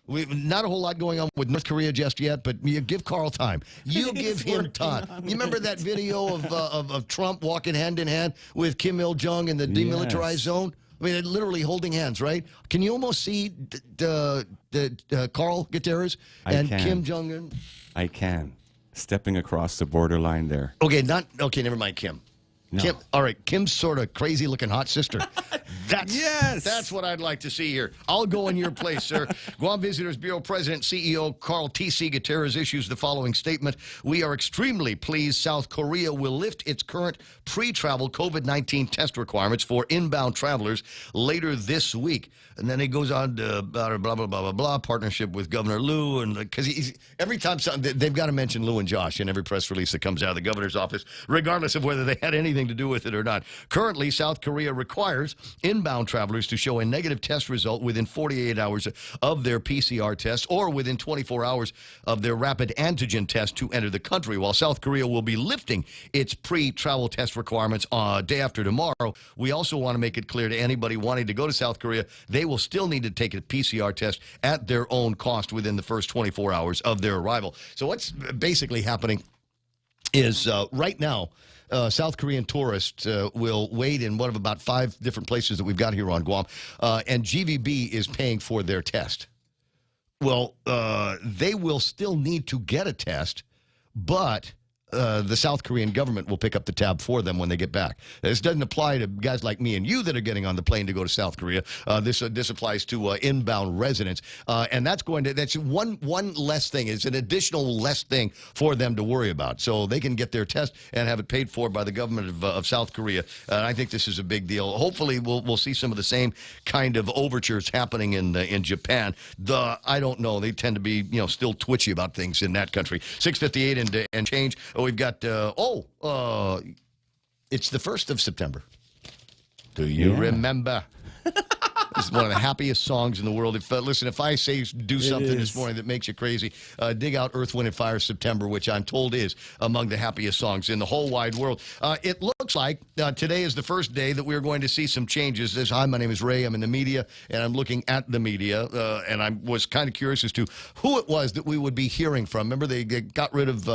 Not a whole lot going on with North Korea just yet, but you give Carl time. You give him time. You remember that video of Trump walking hand in hand with Kim Il-jung in the demilitarized zone? I mean, literally holding hands, right? Can you almost see Carl Gutierrez and Kim Jong-un? I can. Stepping across the borderline there. Okay, never mind Kim. No. Kim, all right, Kim's sort of crazy-looking hot sister. That's what I'd like to see here. I'll go in your place, sir. Guam Visitors Bureau President CEO Carl T.C. Gutierrez issues the following statement. We are extremely pleased South Korea will lift its current pre-travel COVID-19 test requirements for inbound travelers later this week. And then he goes on to blah, blah, blah, blah, blah, partnership with Governor Liu. And because every time they've got to mention Liu and Josh in every press release that comes out of the governor's office, regardless of whether they had anything to do with it or not. Currently, South Korea requires inbound travelers to show a negative test result within 48 hours of their PCR test or within 24 hours of their rapid antigen test to enter the country. While South Korea will be lifting its pre-travel test requirements day after tomorrow, we also want to make it clear to anybody wanting to go to South Korea, they will still need to take a PCR test at their own cost within the first 24 hours of their arrival. So what's basically happening is right now, South Korean tourists will wait in one of about 5 different places that we've got here on Guam, and GVB is paying for their test. Well, they will still need to get a test, but the South Korean government will pick up the tab for them when they get back. This doesn't apply to guys like me and you that are getting on the plane to go to South Korea. This applies to inbound residents, and that's one less thing. It's an additional less thing for them to worry about. So they can get their test and have it paid for by the government of South Korea. And I think this is a big deal. Hopefully, we'll see some of the same kind of overtures happening in Japan. I don't know. They tend to be still twitchy about things in that country. 6:58 and change. We've got, it's the 1st of September. Do you remember? This is one of the happiest songs in the world. Listen, if I say do something this morning that makes you crazy, dig out Earth, Wind & Fire September, which I'm told is among the happiest songs in the whole wide world. It looks like today is the first day that we're going to see some changes. Hi, my name is Ray. I'm in the media, and I'm looking at the media, and I was kind of curious as to who it was that we would be hearing from. Remember, they got rid of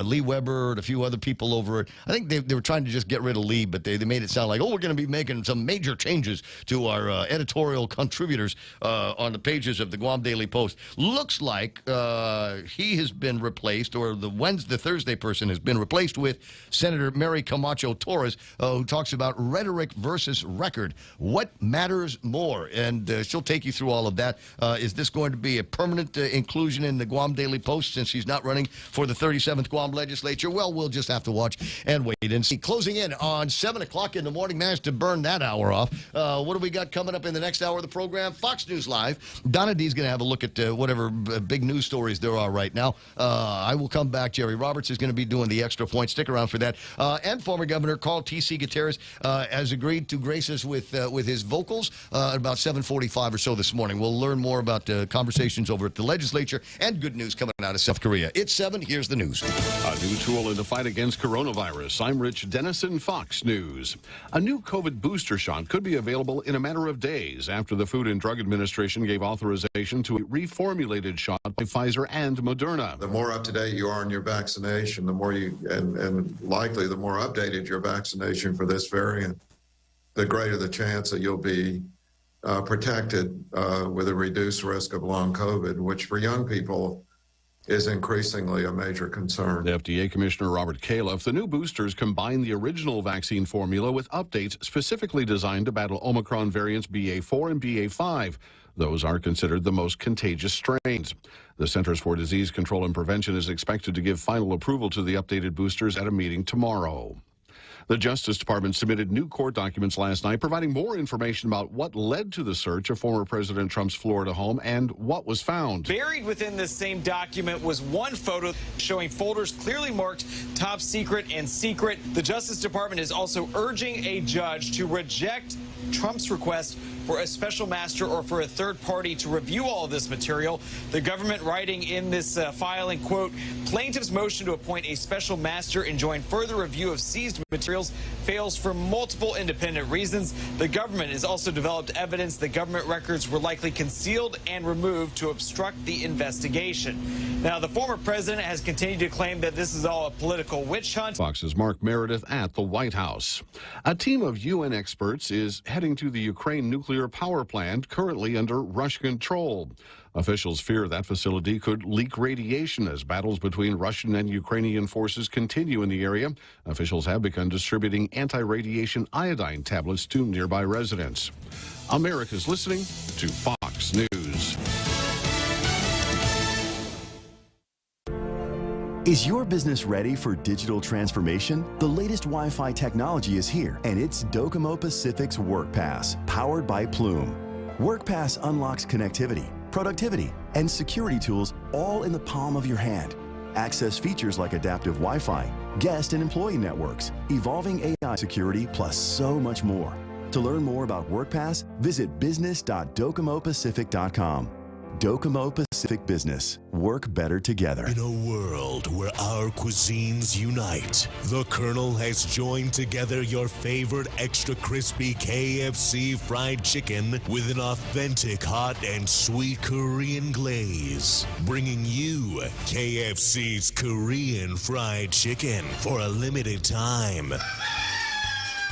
Lee Weber and a few other people over it. I think they were trying to just get rid of Lee, but they made it sound like, we're going to be making some major changes to our editorial contributors on the pages of the Guam Daily Post. Looks like he has been replaced, or the Thursday person has been replaced with Senator Mary Camacho Torres, who talks about rhetoric versus record. What matters more? And she'll take you through all of that. Is this going to be a permanent inclusion in the Guam Daily Post since she's not running for the 37th Guam legislature? Well, we'll just have to watch and wait and see. Closing in on 7 o'clock in the morning, managed to burn that hour off. What do we got coming up in the next hour of the program? Fox News Live. Donna D's going to have a look at whatever big news stories there are right now. I will come back. Jerry Roberts is going to be doing the extra point. Stick around for that. And former Governor Carl T.C. Gutierrez has agreed to grace us with his vocals at about 7:45 or so this morning. We'll learn more about conversations over at the legislature and good news coming out of South Korea. It's 7. Here's the news. A new tool in the fight against coronavirus. I'm Rich Dennison, Fox News. A new COVID booster shot could be available in a matter of days after the Food and Drug Administration gave authorization to a reformulated shot by Pfizer and Moderna. The more up to date you are in your vaccination, the more and likely the more updated your vaccination for this variant, the greater the chance that you'll be protected with a reduced risk of long COVID, which for young people is increasingly a major concern. The FDA Commissioner Robert Califf, the new boosters combine the original vaccine formula with updates specifically designed to battle Omicron variants BA4 and BA5. Those are considered the most contagious strains. The Centers for Disease Control and Prevention is expected to give final approval to the updated boosters at a meeting tomorrow. The Justice Department submitted new court documents last night, providing more information about what led to the search of former President Trump's Florida home and what was found. Buried within this same document was one photo showing folders clearly marked top secret and secret. The Justice Department is also urging a judge to reject Trump's request for a special master or for a third party to review all of this material. The government writing in this filing, quote, plaintiff's motion to appoint a special master and join further review of seized materials fails for multiple independent reasons. The government has also developed evidence that government records were likely concealed and removed to obstruct the investigation. Now, the former president has continued to claim that this is all a political witch hunt. Fox's Mark Meredith at the White House. A team of UN experts is heading to the Ukraine nuclear power plant currently under Russian control. Officials fear that facility could leak radiation as battles between Russian and Ukrainian forces continue in the area. Officials have begun distributing anti-radiation iodine tablets to nearby residents. America's listening to Fox News. Is your business ready for digital transformation? The latest Wi-Fi technology is here, and it's Docomo Pacific's WorkPass, powered by Plume. WorkPass unlocks connectivity, productivity, and security tools all in the palm of your hand. Access features like adaptive Wi-Fi, guest and employee networks, evolving AI security, plus so much more. To learn more about WorkPass, visit business.docomopacific.com. Docomo Pacific Business. Work better together. In a world where our cuisines unite, the Colonel has joined together your favorite extra crispy KFC fried chicken with an authentic hot and sweet Korean glaze, bringing you KFC's Korean fried chicken for a limited time.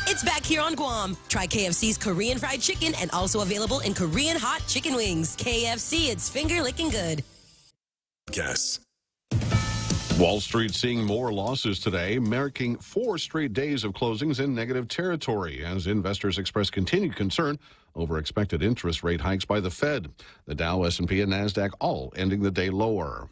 It's back here on Guam. Try KFC's Korean fried chicken and also available in Korean hot chicken wings. KFC, it's finger-licking good. Yes. Wall Street seeing more losses today, marking 4 straight days of closings in negative territory as investors express continued concern over expected interest rate hikes by the Fed. The Dow, S&P, and NASDAQ all ending the day lower.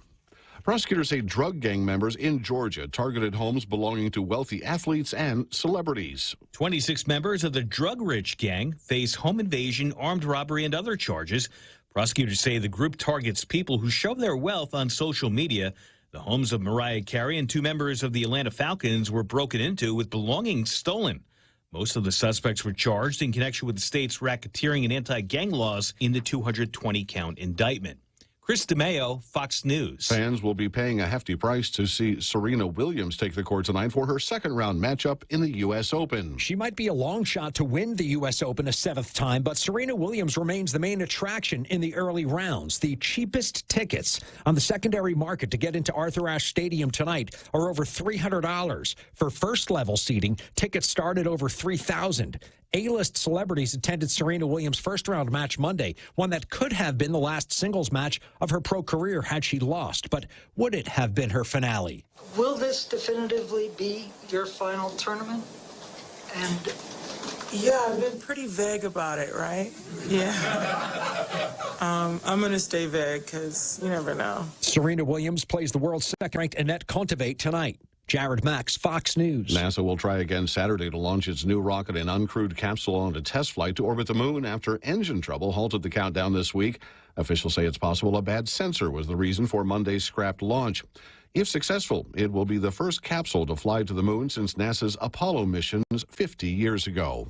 Prosecutors say drug gang members in Georgia targeted homes belonging to wealthy athletes and celebrities. 26 members of the drug-rich gang face home invasion, armed robbery, and other charges. Prosecutors say the group targets people who show their wealth on social media. The homes of Mariah Carey and 2 members of the Atlanta Falcons were broken into with belongings stolen. Most of the suspects were charged in connection with the state's racketeering and anti-gang laws in the 220-count indictment. Chris DeMeo, Fox News. Fans will be paying a hefty price to see Serena Williams take the court tonight for her second-round matchup in the U.S. Open. She might be a long shot to win the U.S. Open a 7th time, but Serena Williams remains the main attraction in the early rounds. The cheapest tickets on the secondary market to get into Arthur Ashe Stadium tonight are over $300. For first-level seating, tickets start at over $3,000. A-list celebrities attended Serena Williams' first-round match Monday, one that could have been the last singles match of her pro career had she lost. But would it have been her finale? Will this definitively be your final tournament? And yeah, I've been pretty vague about it, right? Yeah. I'm going to stay vague because you never know. Serena Williams plays the world's second-ranked Annette Kontaveit tonight. Jared Max, Fox News. NASA will try again Saturday to launch its new rocket and uncrewed capsule on a test flight to orbit the moon after engine trouble halted the countdown this week. Officials say it's possible a bad sensor was the reason for Monday's scrapped launch. If successful, it will be the first capsule to fly to the moon since NASA's Apollo missions 50 years ago.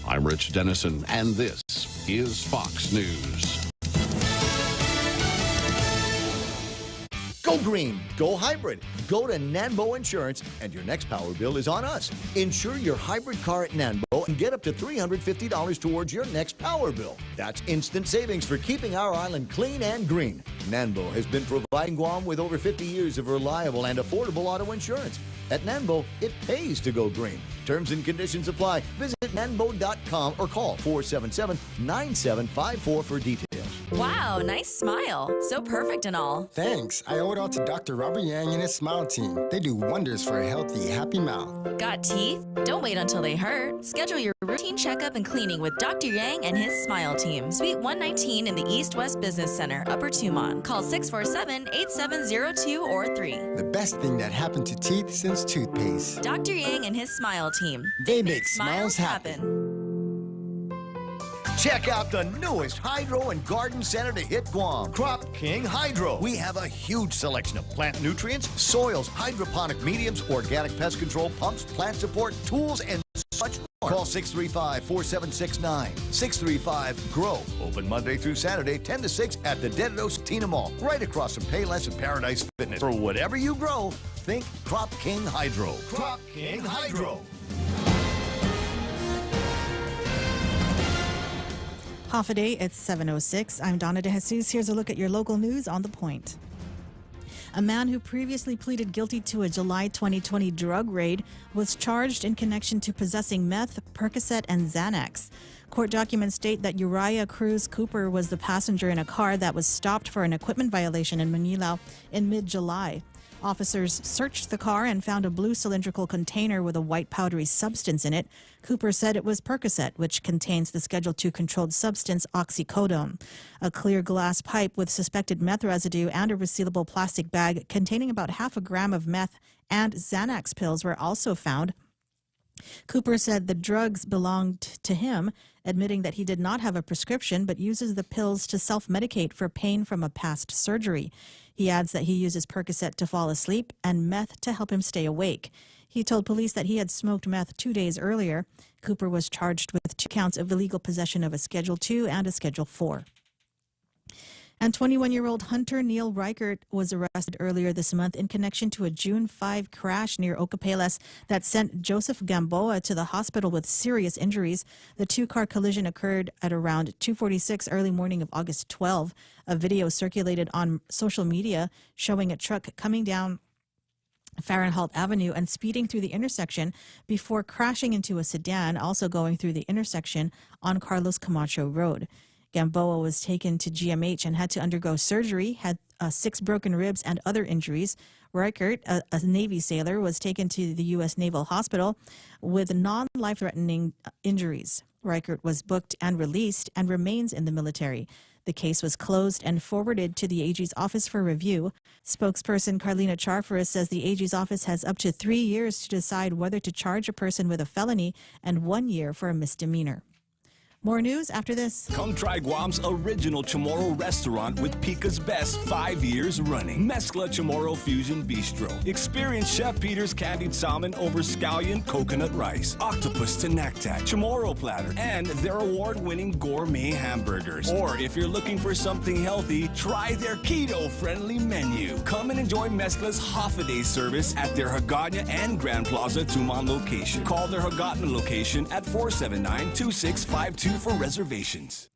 I'm Rich Dennison, and this is Fox News. Go green, go hybrid. Go to Nanbo Insurance, and your next power bill is on us. Insure your hybrid car at Nanbo and get up to $350 towards your next power bill. That's instant savings for keeping our island clean and green. Nanbo has been providing Guam with over 50 years of reliable and affordable auto insurance. At Nanbo, it pays to go green. Terms and conditions apply. Visit nanbo.com or call 477-9754 for details. Wow, nice smile. So perfect and all. Thanks. I owe it all to Dr. Robert Yang and his smile team. They do wonders for a healthy, happy mouth. Got teeth? Don't wait until they hurt. Schedule your routine checkup and cleaning with Dr. Yang and his smile team. Suite 119 in the East West Business Center, Upper Tumon. Call 647-8702 or 3. The best thing that happened to teeth since toothpaste. Dr. Yang and his smile team. They make smiles happen. Check out the newest hydro and garden center to hit Guam, Crop King Hydro. We have a huge selection of plant nutrients, soils, hydroponic mediums, organic pest control pumps, plant support, tools, and much more. Call 635-4769. 635-GROW. Open Monday through Saturday, 10 to 6 at the Deditos Tina Mall, right across from Payless and Paradise Fitness. For whatever you grow, think Crop King Hydro. Crop King Hydro. Half a day, it's 7:06. I'm Donna DeJesus. Here's a look at your local news on The Point. A man who previously pleaded guilty to a July 2020 drug raid was charged in connection to possessing meth, Percocet, and Xanax. Court documents state that Uriah Cruz Cooper was the passenger in a car that was stopped for an equipment violation in Manila in mid-July. Officers searched the car and found a blue cylindrical container with a white powdery substance in it. Cooper said it was Percocet, which contains the Schedule II controlled substance oxycodone. A clear glass pipe with suspected meth residue and a resealable plastic bag containing about half a gram of meth and Xanax pills were also found. Cooper said the drugs belonged to him, admitting that he did not have a prescription but uses the pills to self-medicate for pain from a past surgery. He adds that he uses Percocet to fall asleep and meth to help him stay awake. He told police that he had smoked meth 2 days earlier. Cooper was charged with 2 counts of illegal possession of a Schedule II and a Schedule IV. And 21-year-old Hunter Neil Reichert was arrested earlier this month in connection to a June 5 crash near Ocopelas that sent Joseph Gamboa to the hospital with serious injuries. The 2-car collision occurred at around 2:46 early morning of August 12. A video circulated on social media showing a truck coming down Fahrenheit Avenue and speeding through the intersection before crashing into a sedan, also going through the intersection on Carlos Camacho Road. Gamboa was taken to GMH and had to undergo surgery, had 6 broken ribs and other injuries. Reichert, a Navy sailor, was taken to the U.S. Naval Hospital with non-life-threatening injuries. Reichert was booked and released and remains in the military. The case was closed and forwarded to the AG's office for review. Spokesperson Carlina Charfaris says the AG's office has up to 3 years to decide whether to charge a person with a felony and 1 year for a misdemeanor. More news after this. Come try Guam's original Chamorro restaurant with Pica's Best 5 years running. Mezcla Chamorro Fusion Bistro. Experience Chef Peter's candied salmon over scallion coconut rice, octopus to naktak, Chamorro platter, and their award-winning gourmet hamburgers. Or if you're looking for something healthy, try their keto-friendly menu. Come and enjoy Mezcla's half-a-day service at their Hagåtña and Grand Plaza Tumon location. Call their Hagåtña location at 479-2652 for reservations.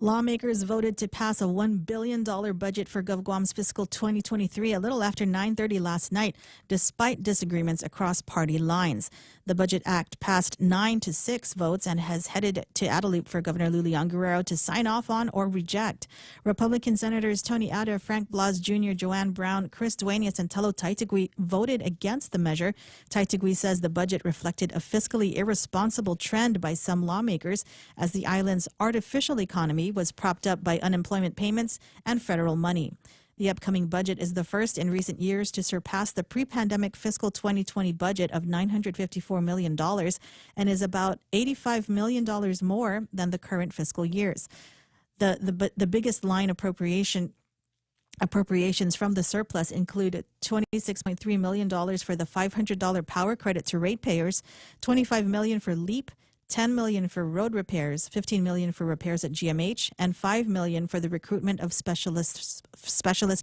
Lawmakers voted to pass a $1 billion budget for GovGuam's fiscal 2023 a little after 9:30 last night, despite disagreements across party lines. The Budget Act passed 9-6 votes and has headed to Adelup for Governor Lulian Guerrero to sign off on or reject. Republican Senators Tony Ada, Frank Blas Jr., Joanne Brown, Chris Dueñas, and Telo Taitigui voted against the measure. Taitigui says the budget reflected a fiscally irresponsible trend by some lawmakers as the island's artificial economy was propped up by unemployment payments and federal money. The upcoming budget is the first in recent years to surpass the pre-pandemic fiscal 2020 budget of $954 million and is about $85 million more than the current fiscal years. The biggest line appropriations from the surplus include $26.3 million for the $500 power credit to ratepayers, $25 million for LEAP, $10 million for road repairs, $15 million for repairs at GMH, and $5 million for the recruitment of specialist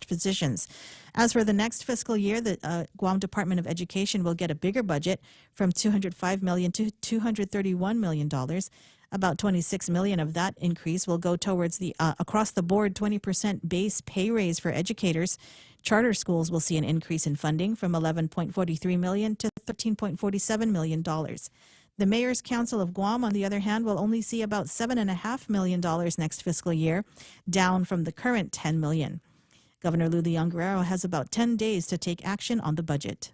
physicians. As for the next fiscal year, the Guam Department of Education will get a bigger budget from $205 million to $231 million. About $26 million of that increase will go towards the across-the-board 20% base pay raise for educators. Charter schools will see an increase in funding from $11.43 million to $13.47 million. The Mayor's Council of Guam, on the other hand, will only see about $7.5 million next fiscal year, down from the current $10 million. Governor Lou Leon Guerrero has about 10 days to take action on the budget.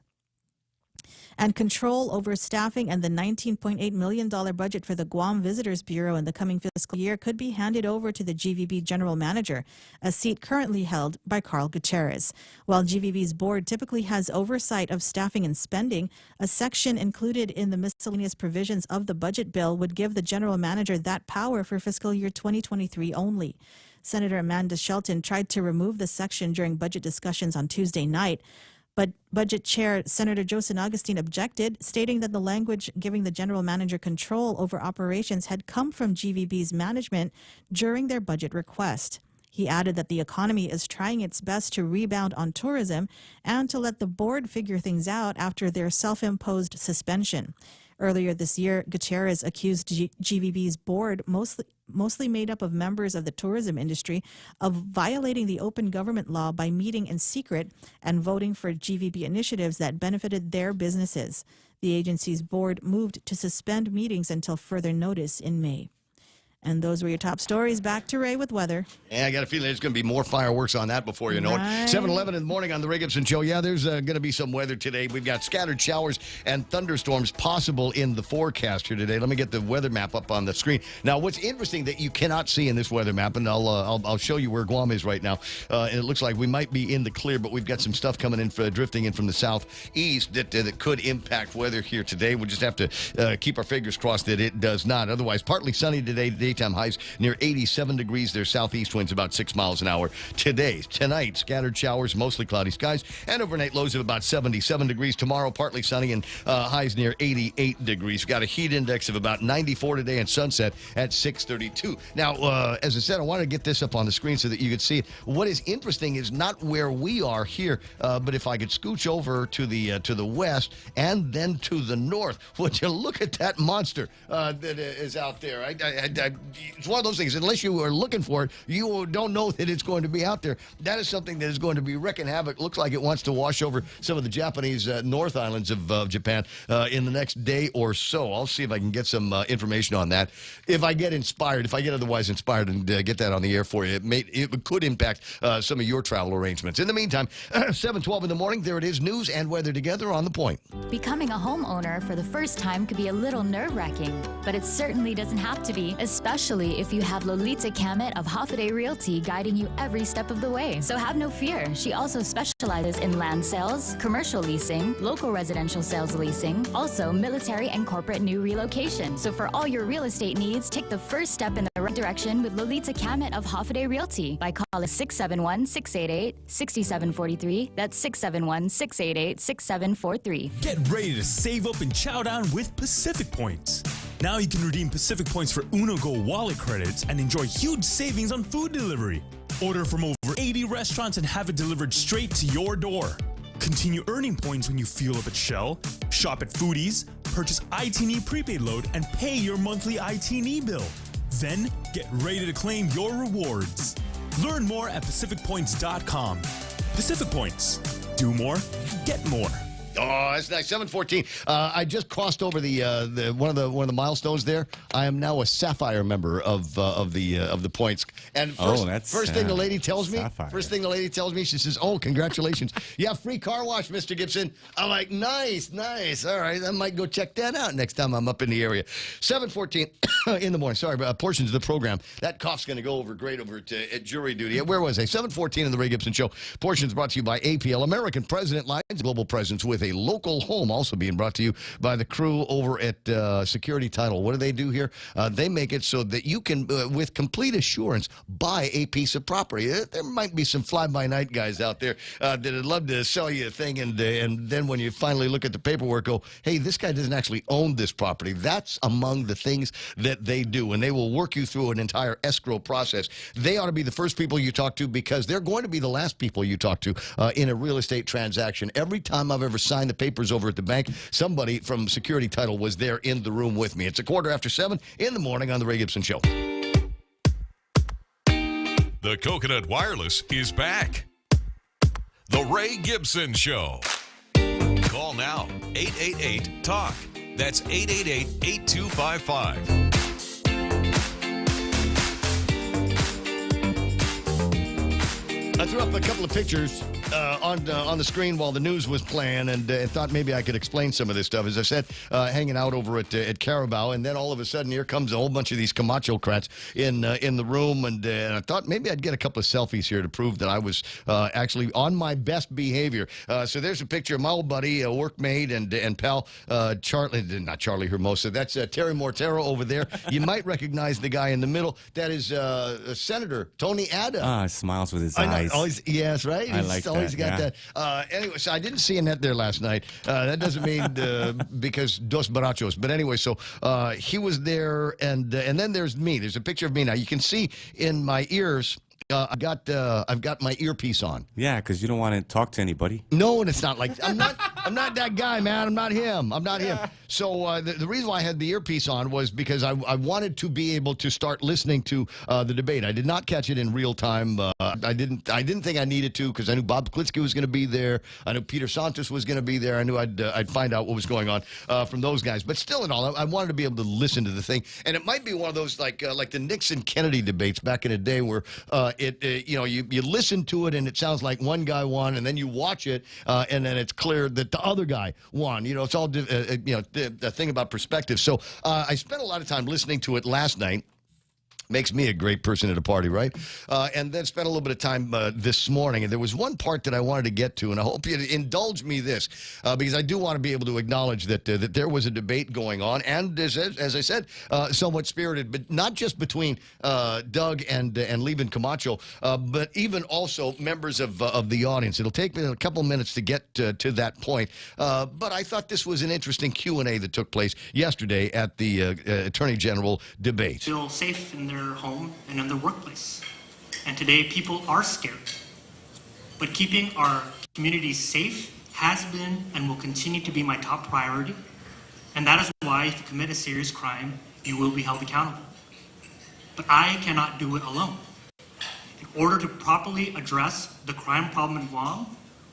And control over staffing and the $19.8 million budget for the Guam Visitors Bureau in the coming fiscal year could be handed over to the GVB General Manager, a seat currently held by Carl Gutierrez. While GVB's board typically has oversight of staffing and spending, a section included in the miscellaneous provisions of the budget bill would give the General Manager that power for fiscal year 2023 only. Senator Amanda Shelton tried to remove the section during budget discussions on Tuesday night, but Budget Chair Senator Jocelyn Augustine objected, stating that the language giving the general manager control over operations had come from GVB's management during their budget request. He added that the economy is trying its best to rebound on tourism and to let the board figure things out after their self-imposed suspension. Earlier this year, Gutierrez accused GVB's board, mostly made up of members of the tourism industry, of violating the open government law by meeting in secret and voting for GVB initiatives that benefited their businesses. The agency's board moved to suspend meetings until further notice in May. And those were your top stories. Back to Ray with weather. Yeah, I got a feeling there's going to be more fireworks on that before you know it. 7:11 in the morning on the Ray Gibson Show. Yeah, there's going to be some weather today. We've got scattered showers and thunderstorms possible in the forecast here today. Let me get the weather map up on the screen. Now, what's interesting that you cannot see in this weather map, and I'll show you where Guam is right now. And it looks like we might be in the clear, but we've got some stuff coming in, drifting in from the southeast that could impact weather here today. We'll just have to keep our fingers crossed that it does not. Otherwise, partly sunny today. Daytime highs near 87 degrees. Their southeast winds about 6 miles an hour. Tonight, scattered showers, mostly cloudy skies, and overnight lows of about 77 degrees. Tomorrow, partly sunny and highs near 88 degrees. We've got a heat index of about 94 today and sunset at 6:32. Now, as I said, I wanted to get this up on the screen so that you could see it. What is interesting is not where we are here, but if I could scooch over to the west and then to the north, would you look at that monster that is out there? It's one of those things, unless you are looking for it, you don't know that it's going to be out there. That is something that is going to be wreaking havoc. Looks like it wants to wash over some of the Japanese North Islands of Japan in the next day or so. I'll see if I can get some information on that. If I get otherwise inspired and get that on the air for you, it could impact some of your travel arrangements. In the meantime, 7:12 in the morning, there it is, news and weather together on The Point. Becoming a homeowner for the first time could be a little nerve-wracking, but it certainly doesn't have to be, especially if you have Lolita Kamet of Hoffaday Realty guiding you every step of the way. So have no fear. She also specializes in land sales, commercial leasing, local residential sales leasing, also military and corporate new relocation. So for all your real estate needs, take the first step in the right direction with Lolita Kamet of Hoffaday Realty by calling 671-688-6743. That's 671-688-6743. Get ready to save up and chow down with Pacific Points. Now you can redeem Pacific Points for UnoGo wallet credits and enjoy huge savings on food delivery. Order from over 80 restaurants and have it delivered straight to your door. Continue earning points when you fuel up at Shell, shop at Foodies, purchase ITNE prepaid load, and pay your monthly ITNE bill. Then get ready to claim your rewards. Learn more at PacificPoints.com. Pacific Points. Do more, get more. Oh, that's nice. 7:14. I just crossed over the one of the milestones there. I am now a Sapphire member of the points. And first thing the lady tells me, she says, "Oh, congratulations! You have free car wash, Mr. Gibson." I'm like, nice. All right, I might go check that out next time I'm up in the area. 7:14 in the morning. Sorry, but portions of the program. That cough's going to go over great over at jury duty. Where was I? 7:14 in the Ray Gibson Show. Portions brought to you by APL, American President Lines, global presence with a local home, also being brought to you by the crew over at Security Title. What do they do here? They make it so that you can, with complete assurance, buy a piece of property. There might be some fly-by-night guys out there that'd love to sell you a thing, and then when you finally look at the paperwork, go, hey, this guy doesn't actually own this property. That's among the things that they do, and they will work you through an entire escrow process. They ought to be the first people you talk to, because they're going to be the last people you talk to in a real estate transaction. Every time I've ever signed the papers over at the bank, somebody from Security Title was there in the room with me. It's 7:15 in the morning on the Ray Gibson Show. The Coconut Wireless is back. The Ray Gibson Show. Call now, 888-TALK. That's 888-8255. I threw up a couple of pictures on the screen while the news was playing, and thought maybe I could explain some of this stuff. As I said, hanging out over at Carabao, and then all of a sudden here comes a whole bunch of these Camacho-crats in the room, and I thought maybe I'd get a couple of selfies here to prove that I was actually on my best behavior. So there's a picture of my old buddy, a workmate and pal, Charlie, not Charlie Hermosa. That's Terry Mortero over there. You might recognize the guy in the middle. That is Senator Tony Ada. Smiles with his eyes. Always, yes, right? I like always that, got yeah. that. Anyway, so I didn't see Annette there last night. That doesn't mean because dos barachos. But anyway, so he was there, and then there's me. There's a picture of me now. You can see in my ears. I've got my earpiece on. Yeah, because you don't want to talk to anybody. No, and it's not like I'm not that guy, man. I'm not him. So the reason why I had the earpiece on was because I wanted to be able to start listening to the debate. I did not catch it in real time. I didn't think I needed to because I knew Bob Klitsky was going to be there. I knew Peter Santos was going to be there. I knew I'd find out what was going on from those guys. But still, in all, I wanted to be able to listen to the thing. And it might be one of those like the Nixon Kennedy debates back in the day where you listen to it and it sounds like one guy won, and then you watch it and then it's clear that the other guy won. It's all the thing about perspective. So I spent a lot of time listening to it last night. Makes me a great person at a party, right? And then spent a little bit of time this morning. And there was one part that I wanted to get to, and I hope you indulge me this, because I do want to be able to acknowledge that there was a debate going on, and as I said, somewhat spirited, but not just between Doug and Levin Camacho, but even also members of the audience. It'll take me a couple minutes to get to that point, but I thought this was an interesting Q&A that took place yesterday at the Attorney General debate. Feel safe in their home and in their workplace. And today people are scared. But keeping our communities safe has been and will continue to be my top priority. And that is why if you commit a serious crime, you will be held accountable. But I cannot do it alone. In order to properly address the crime problem in Guam,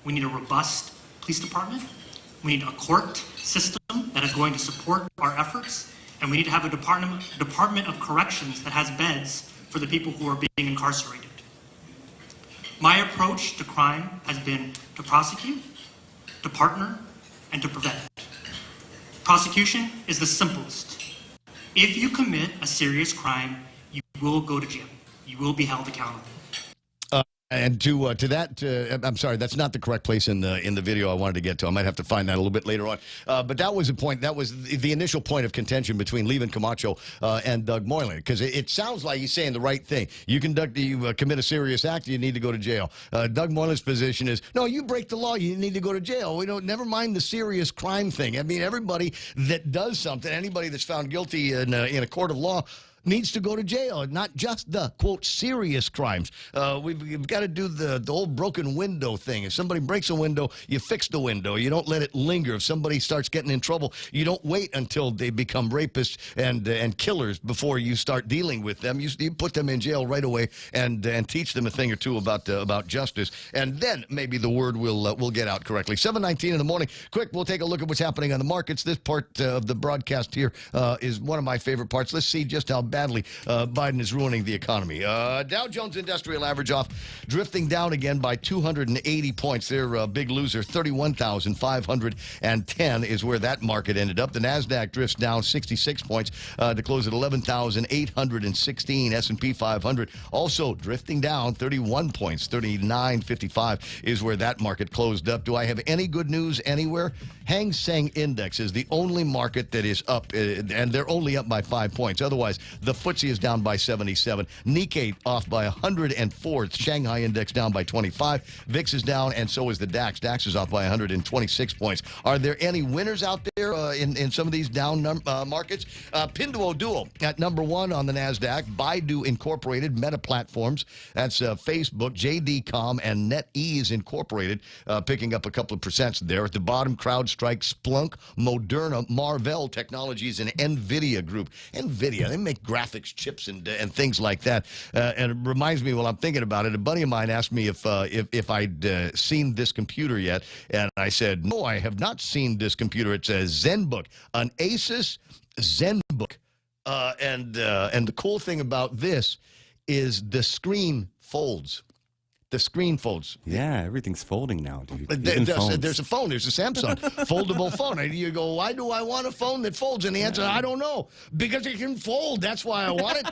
we need a robust police department. We need a court system that is going to support our efforts. And we need to have a Department of Corrections that has beds for the people who are being incarcerated. My approach to crime has been to prosecute, to partner, and to prevent. Prosecution is the simplest. If you commit a serious crime, you will go to jail. You will be held accountable. And to that, I'm sorry, that's not the correct place in the video I wanted to get to. I might have to find that a little bit later on. But that was the point. That was the initial point of contention between Levin Camacho and Doug Moylan, because it sounds like he's saying the right thing. You commit a serious act, you need to go to jail. Doug Moylan's position is, no, you break the law, you need to go to jail. Never mind the serious crime thing. I mean, everybody that does something, anybody that's found guilty in a court of law, needs to go to jail, not just the, quote, serious crimes. We've got to do the old broken window thing. If somebody breaks a window, you fix the window. You don't let it linger. If somebody starts getting in trouble, you don't wait until they become rapists and killers before you start dealing with them. You put them in jail right away and teach them a thing or two about justice, and then maybe the word will get out correctly. 7:19 in the morning. Quick, we'll take a look at what's happening on the markets. This part of the broadcast here is one of my favorite parts. Let's see just how badly Biden is ruining the economy. Dow Jones Industrial Average off, drifting down again by 280 points. They're a big loser. 31,510 is where that market ended up. The NASDAQ drifts down 66 points to close at 11,816. S&P 500 also drifting down 31 points. 39.55 is where that market closed up. Do I have any good news anywhere? Hang Seng Index is the only market that is up, and they're only up by 5 points. Otherwise, the FTSE is down by 77. Nikkei off by 104. Shanghai Index down by 25. VIX is down, and so is the DAX. DAX is off by 126 points. Are there any winners out there in some of these down markets? Pinduoduo at number one on the NASDAQ. Baidu Incorporated, Meta Platforms. That's Facebook, JD.com, and NetEase Incorporated picking up a couple of percents there. At the bottom, CrowdStrike, Splunk, Moderna, Marvell Technologies, and NVIDIA Group. NVIDIA, they make graphics chips and things like that. And it reminds me, while I'm thinking about it, a buddy of mine asked me if I'd seen this computer yet, and I said, no, I have not seen this computer. It's a ZenBook, an Asus ZenBook. And the cool thing about this is the screen folds. The screen folds. Yeah, everything's folding now, dude. There's a phone. There's a Samsung foldable phone. And you go, why do I want a phone that folds? And the answer, I don't know. Because it can fold. That's why I want it.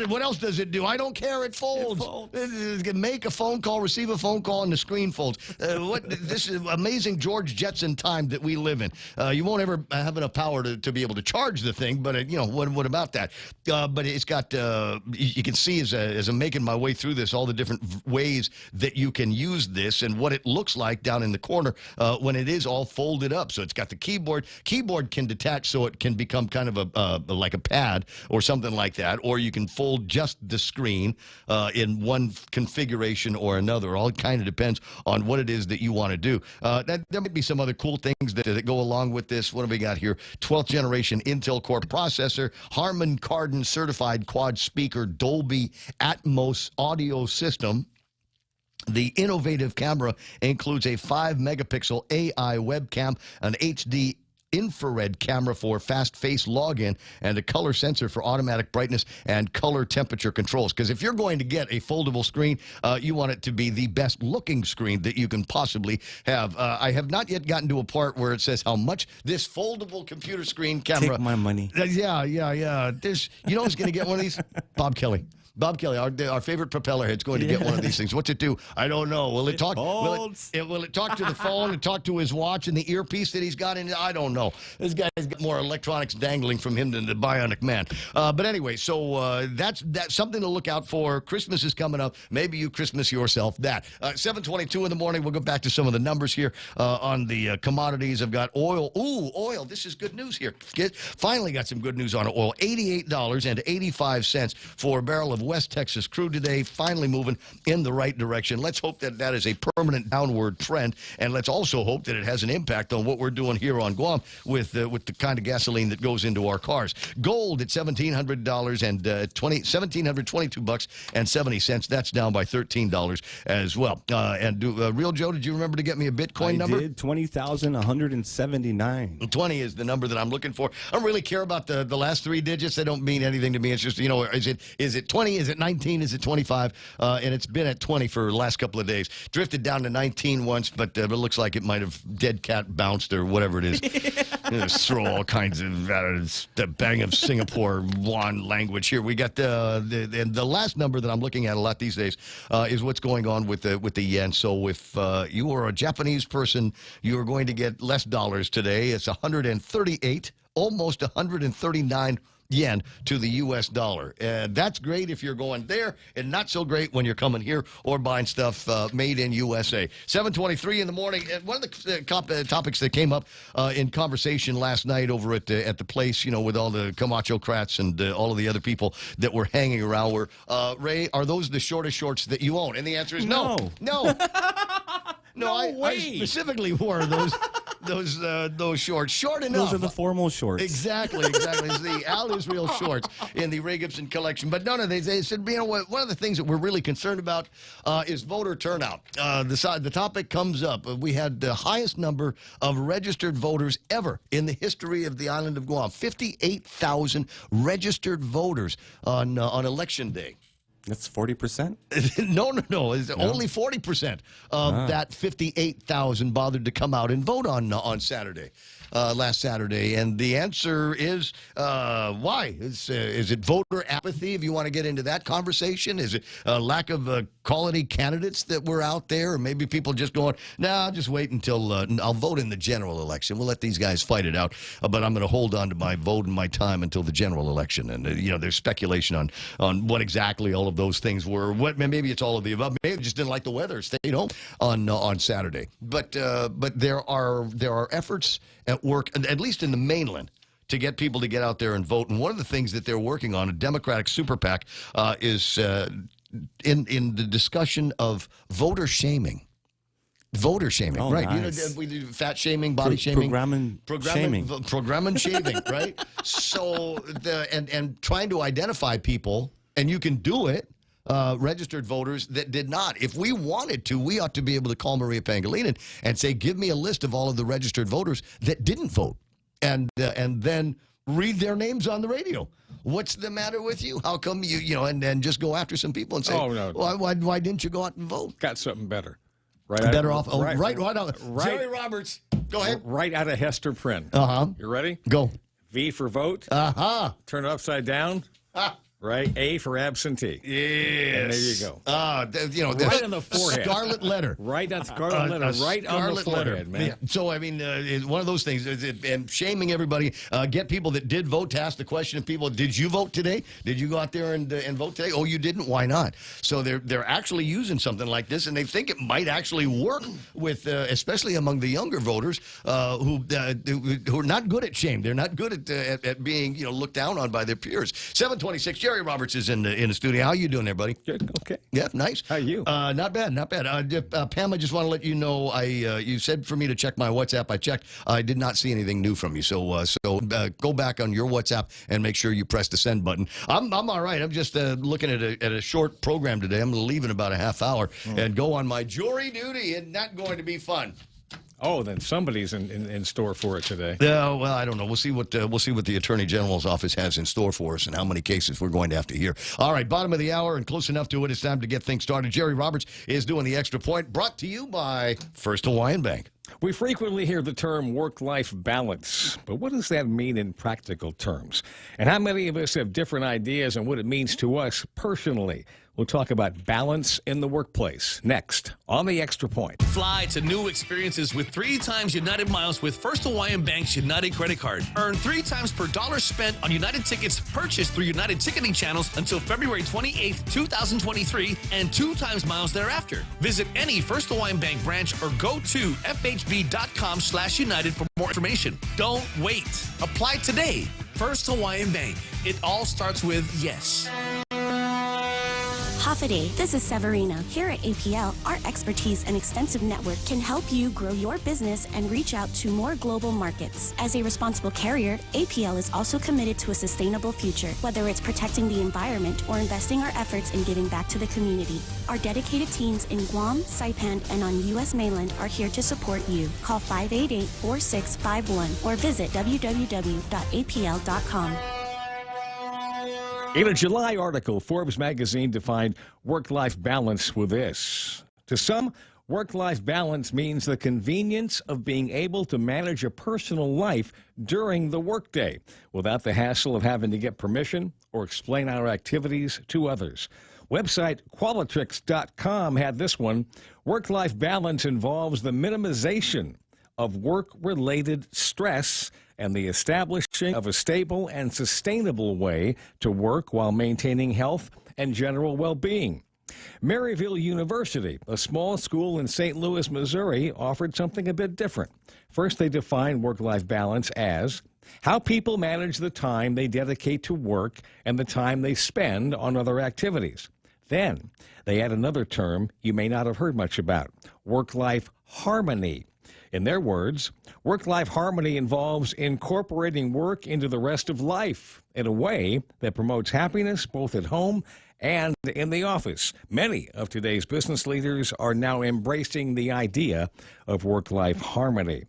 What else does it do? I don't care. It folds. It can make a phone call, receive a phone call, and the screen folds. This is amazing George Jetson time that we live in. You won't ever have enough power to be able to charge the thing, but what about that? But it's got, you can see as I'm making my way through this, all the different ways that you can use this and what it looks like down in the corner when it is all folded up. So it's got the keyboard. Keyboard can detach so it can become kind of like a pad or something like that, or you can fold just the screen in one configuration or another. All kind of depends on what it is that you want to do. There might be some other cool things that go along with this. What have we got here? 12th generation Intel Core processor, Harman Kardon certified quad speaker, Dolby Atmos audio system. The innovative camera includes a 5-megapixel AI webcam, an HD infrared camera for fast face login, and a color sensor for automatic brightness and color temperature controls. Because if you're going to get a foldable screen, you want it to be the best looking screen that you can possibly have. I have not yet gotten to a part where it says how much this foldable computer screen camera. Take my money. Yeah. You know who's going to get one of these? Bob Kelly. Bob Kelly, our favorite propeller head's going to get one of these things. What's it do? I don't know. Will it talk? Will it talk to the phone and talk to his watch and the earpiece that he's got in it? I don't know. This guy's got more electronics dangling from him than the Bionic Man. But anyway, so that's something to look out for. Christmas is coming up. Maybe you Christmas yourself that. 7:22 in the morning. We'll go back to some of the numbers here on the commodities. I've got oil. Ooh, oil. This is good news here. Finally got some good news on oil. $88.85 for a barrel of West Texas crude today, finally moving in the right direction. Let's hope that is a permanent downward trend, and let's also hope that it has an impact on what we're doing here on Guam with the kind of gasoline that goes into our cars. Gold at $1,722.70. That's down by $13 as well. Real Joe, did you remember to get me a Bitcoin number? I did. 20,179. 20 is the number that I'm looking for. I don't really care about the last three digits. They don't mean anything to me. It's just, is it 20? Is it 19? Is it 25? And it's been at 20 for the last couple of days. Drifted down to 19 once, but it looks like it might have dead cat bounced or whatever it is. Just throw all kinds of the bang of Singapore Yuan language here. We got the last number that I'm looking at a lot these days is what's going on with the yen. So if you are a Japanese person, you are going to get less dollars today. It's 138, almost 139 yen to the U.S. dollar. And that's great if you're going there, and not so great when you're coming here or buying stuff made in USA. 7:23 in the morning. And one of the topics that came up in conversation last night over at the place, with all the Camacho-crats and all of the other people that were hanging around were, Ray, are those the shortest shorts that you own? And the answer is no. No. No, I specifically wore those shorts. Short enough. Those are the formal shorts. Exactly. It's the Al Israel shorts in the Ray Gibson collection. But no, they said, one of the things that we're really concerned about is voter turnout. The topic comes up. We had the highest number of registered voters ever in the history of the island of Guam. 58,000 registered voters on Election Day. That's 40%? No. It's only 40% of that 58,000 bothered to come out and vote on Saturday, last Saturday. And the answer is why? Is it voter apathy, if you want to get into that conversation? Is it a lack of quality candidates that were out there? Or maybe people just going, I'll just wait until I'll vote in the general election. We'll let these guys fight it out. But I'm going to hold on to my vote and my time until the general election. And, there's speculation on what exactly all of those things were. Maybe it's all of the above. Maybe they just didn't like the weather, stayed home on Saturday. But there are efforts at work, at least in the mainland, to get people to get out there and vote. And one of the things that they're working on, a Democratic super PAC, is in the discussion of voter shaming. Voter shaming, Oh, right? nice. You know, we do fat shaming, body shaming, Programming shaming. programming shaming, right? So and trying to identify people, and you can do it. Registered voters that did not. If we wanted to, we ought to be able to call Maria Pangilinan and say, "Give me a list of all of the registered voters that didn't vote," and then read their names on the radio. What's the matter with you? How come and then just go after some people and say, "Oh no, why didn't you go out and vote?" Got something better. Better off. Oh, right. Jerry Roberts, go ahead. Right out of Hester Prynne. You ready? Go. V for vote. Turn it upside down. Right? A for absentee. Yes. And there you go. Right on the forehead. Scarlet letter. Right on the scarlet letter. Right on the forehead, man. Yeah. So, I mean, it's one of those things. And shaming everybody. Get people that did vote to ask the question of people, did you vote today? Did you go out there and vote today? Oh, you didn't? Why not? So they're actually using something like this, and they think it might actually work with, especially among the younger voters who are not good at shame. They're not good at being looked down on by their peers. 726. Jerry Roberts is in the studio. How you doing there, buddy? Good. Okay. Yeah, nice. How are you? Not bad. Pam, I just want to let you know, you said for me to check my WhatsApp. I checked. I did not see anything new from you. So go back on your WhatsApp and make sure you press the send button. I'm all right. I'm just looking at a short program today. I'm going to leave in about a half hour and go on my jury duty, and not going to be fun. Oh, then somebody's in store for it today. Yeah, well, I don't know. We'll see what the Attorney General's office has in store for us and how many cases we're going to have to hear. All right, bottom of the hour and close enough to it. It's time to get things started. Jerry Roberts is doing the Extra Point, brought to you by First Hawaiian Bank. We frequently hear the term work-life balance, but what does that mean in practical terms? And how many of us have different ideas on what it means to us personally? We'll talk about balance in the workplace next on the Extra Point. Fly to new experiences with 3 times United miles with First Hawaiian Bank's United credit card. Earn 3 times per dollar spent on United tickets purchased through United ticketing channels until February 28th, 2023, and 2 times miles thereafter. Visit any First Hawaiian Bank branch or go to fhb.com/United for more information. Don't wait. Apply today. First Hawaiian Bank. It all starts with yes. Hafaday, this is Severina. Here at APL, our expertise and extensive network can help you grow your business and reach out to more global markets. As a responsible carrier, APL is also committed to a sustainable future, whether it's protecting the environment or investing our efforts in giving back to the community. Our dedicated teams in Guam, Saipan, and on U.S. mainland are here to support you. Call 588-4651 or visit www.apl.com. In a July article, Forbes magazine defined work-life balance with this. To some, work-life balance means the convenience of being able to manage a personal life during the workday without the hassle of having to get permission or explain our activities to others. Website Qualitrix.com had this one. Work-life balance involves the minimization of work-related stress and the establishing of a stable and sustainable way to work while maintaining health and general well-being. Maryville University, a small school in St. Louis, Missouri, offered something a bit different. First, they defined work-life balance as how people manage the time they dedicate to work and the time they spend on other activities. Then, they add another term you may not have heard much about, work-life harmony. In their words, work-life harmony involves incorporating work into the rest of life in a way that promotes happiness both at home and in the office. Many of today's business leaders are now embracing the idea of work-life harmony.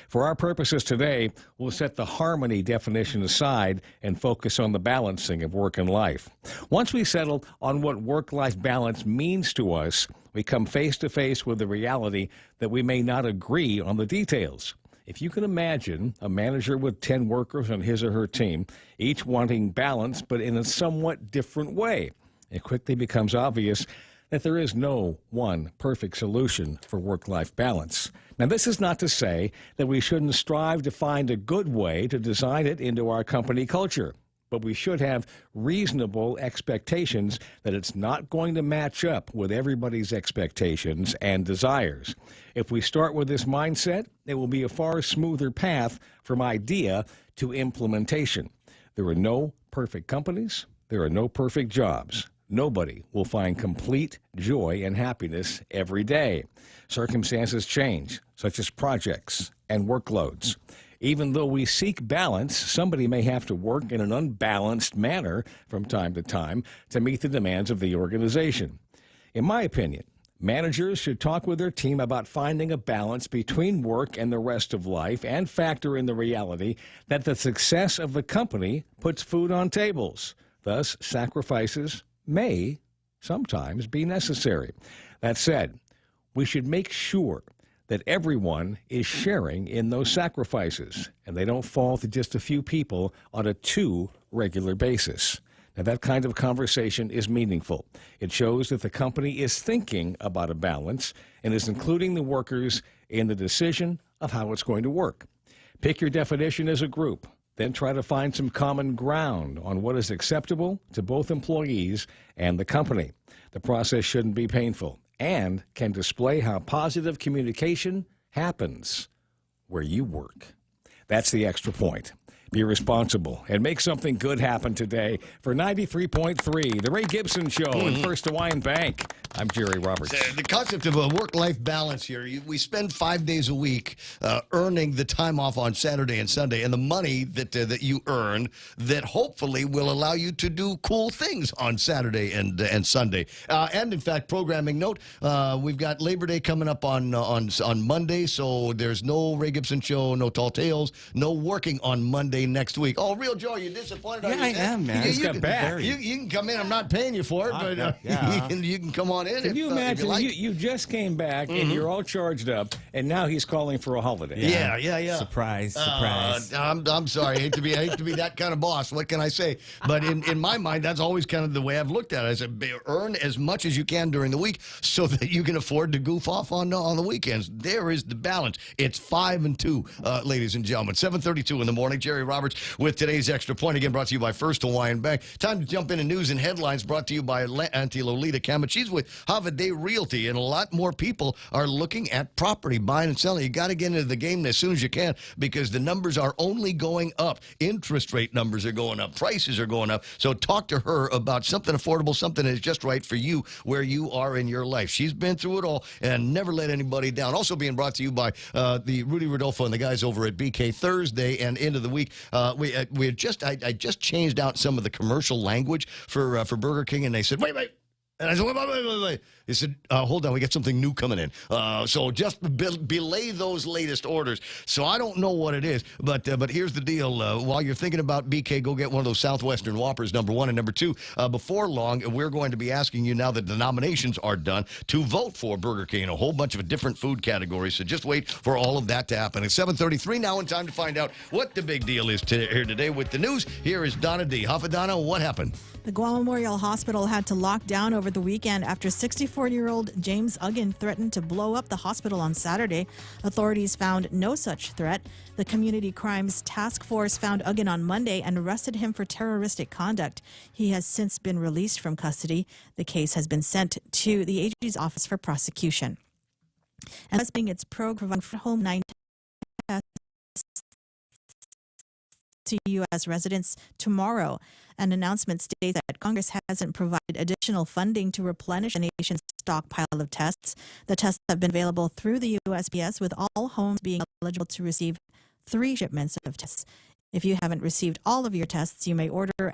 For our purposes today, we'll set the harmony definition aside and focus on the balancing of work and life. Once we settle on what work-life balance means to us, we come face to face with the reality that we may not agree on the details. If you can imagine a manager with 10 workers on his or her team, each wanting balance but in a somewhat different way, it quickly becomes obvious that there is no one perfect solution for work-life balance. Now, this is not to say that we shouldn't strive to find a good way to design it into our company culture, but we should have reasonable expectations that it's not going to match up with everybody's expectations and desires. If we start with this mindset, it will be a far smoother path from idea to implementation. There are no perfect companies. There are no perfect jobs. Nobody will find complete joy and happiness every day. Circumstances change, such as projects and workloads. Even though we seek balance, somebody may have to work in an unbalanced manner from time to time to meet the demands of the organization. In my opinion, managers should talk with their team about finding a balance between work and the rest of life and factor in the reality that the success of the company puts food on tables. Thus, sacrifices may sometimes be necessary. That said, we should make sure that everyone is sharing in those sacrifices and they don't fall to just a few people on a too regular basis. Now, that kind of conversation is meaningful. It shows that the company is thinking about a balance and is including the workers in the decision of how it's going to work. Pick your definition as a group, then try to find some common ground on what is acceptable to both employees and the company. The process shouldn't be painful and can display how positive communication happens where you work. That's the extra point. Be responsible and make something good happen today. For 93.3, The Ray Gibson Show and First Hawaiian Bank, I'm Jerry Roberts. The concept of a work-life balance here, we spend 5 days a week earning the time off on Saturday and Sunday, and the money that you earn that hopefully will allow you to do cool things on Saturday and Sunday. And, in fact, programming note, we've got Labor Day coming up on Monday, so there's no Ray Gibson Show, no Tall Tales, no working on Monday next week. Oh, Real Joe, you disappointed? Yeah, I am, man. You can come in. I'm not paying you for it, but you can come on in. Can you imagine? You just came back and you're all charged up, and now he's calling for a holiday. Yeah. Surprise. I'm sorry. I hate to be that kind of boss. What can I say? But in my mind, that's always kind of the way I've looked at it. I said, earn as much as you can during the week so that you can afford to goof off on the weekends. There is the balance. It's 5 and 2, ladies and gentlemen. 7:32 in the morning. Jerry Roberts with today's Extra Point, again brought to you by First Hawaiian Bank. Time to jump into news and headlines brought to you by Auntie Lolita Kamet. She's with Holiday Realty, and a lot more people are looking at property, buying and selling. You got to get into the game as soon as you can because the numbers are only going up. Interest rate numbers are going up. Prices are going up. So talk to her about something affordable, something that is just right for you where you are in your life. She's been through it all and never let anybody down. Also being brought to you by the Rudy Rodolfo and the guys over at BK. Thursday and into the week. I just changed out some of the commercial language for Burger King, and they said, wait. And I said, wait. They said, hold on, we got something new coming in. So just belay those latest orders. So I don't know what it is, but here's the deal. While you're thinking about BK, go get one of those Southwestern Whoppers, number 1. And number 2, before long, we're going to be asking you, now that the nominations are done, to vote for Burger King in a whole bunch of different food categories. So just wait for all of that to happen. It's 7:33 now, and time to find out what the big deal is here today with the news. Here is Donna D. Donna, what happened? The Guam Memorial Hospital had to lock down over the weekend after 64-year-old James Uggan threatened to blow up the hospital on Saturday. Authorities found no such threat. The Community Crimes Task Force found Uggan on Monday and arrested him for terroristic conduct. He has since been released from custody. The case has been sent to the AG's office for prosecution. And that's being its program for home 9 tests to U.S. residents tomorrow. An announcement states that Congress hasn't provided additional funding to replenish the nation's stockpile of tests. The tests have been available through the USPS, with all homes being eligible to receive 3 shipments of tests. If you haven't received all of your tests, you may order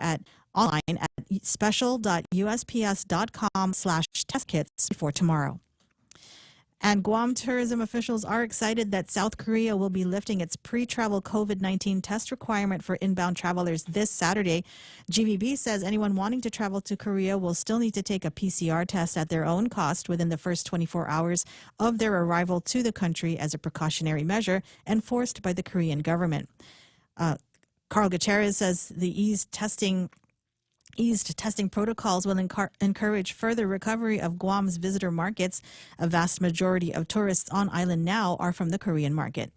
online at special.usps.com/test kits before tomorrow. And Guam tourism officials are excited that South Korea will be lifting its pre-travel COVID-19 test requirement for inbound travelers this Saturday. GVB says anyone wanting to travel to Korea will still need to take a PCR test at their own cost within the first 24 hours of their arrival to the country as a precautionary measure enforced by the Korean government. Carl Gutierrez says the eased testing protocols will encourage further recovery of Guam's visitor markets. A vast majority of tourists on island now are from the Korean market.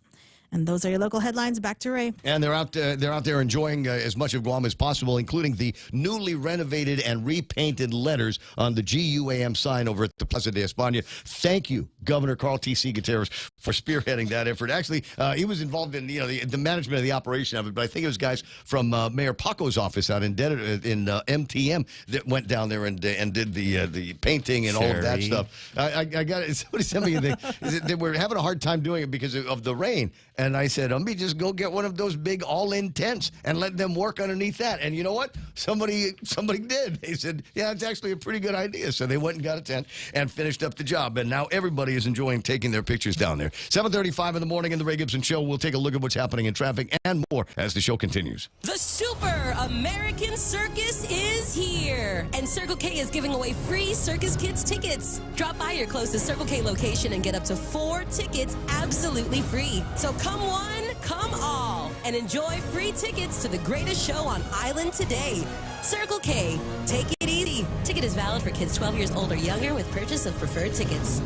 And those are your local headlines. Back to Ray. And they're out there enjoying as much of Guam as possible, including the newly renovated and repainted letters on the GUAM sign over at the Plaza de España. Thank you, Governor Carl T.C. Gutierrez, for spearheading that effort. Actually, he was involved in the management of the operation of it, but I think it was guys from Mayor Paco's office out in MTM that went down there and did the painting and all of that stuff. I got it. Somebody sent me a thing. They were having a hard time doing it because of the rain. And I said, let me just go get one of those big all-in tents and let them work underneath that. And you know what? Somebody did. They said, yeah, it's actually a pretty good idea. So they went and got a tent and finished up the job. And now everybody is enjoying taking their pictures down there. 7:35 in the morning in the Ray Gibson Show. We'll take a look at what's happening in traffic and more as the show continues. The Super American Circus is here. And Circle K is giving away free Circus Kids tickets. Drop by your closest Circle K location and get up to 4 tickets absolutely free. So come one, come all, and enjoy free tickets to the greatest show on Island today. Circle K, take it easy. Ticket is valid for kids 12 years old or younger with purchase of preferred tickets.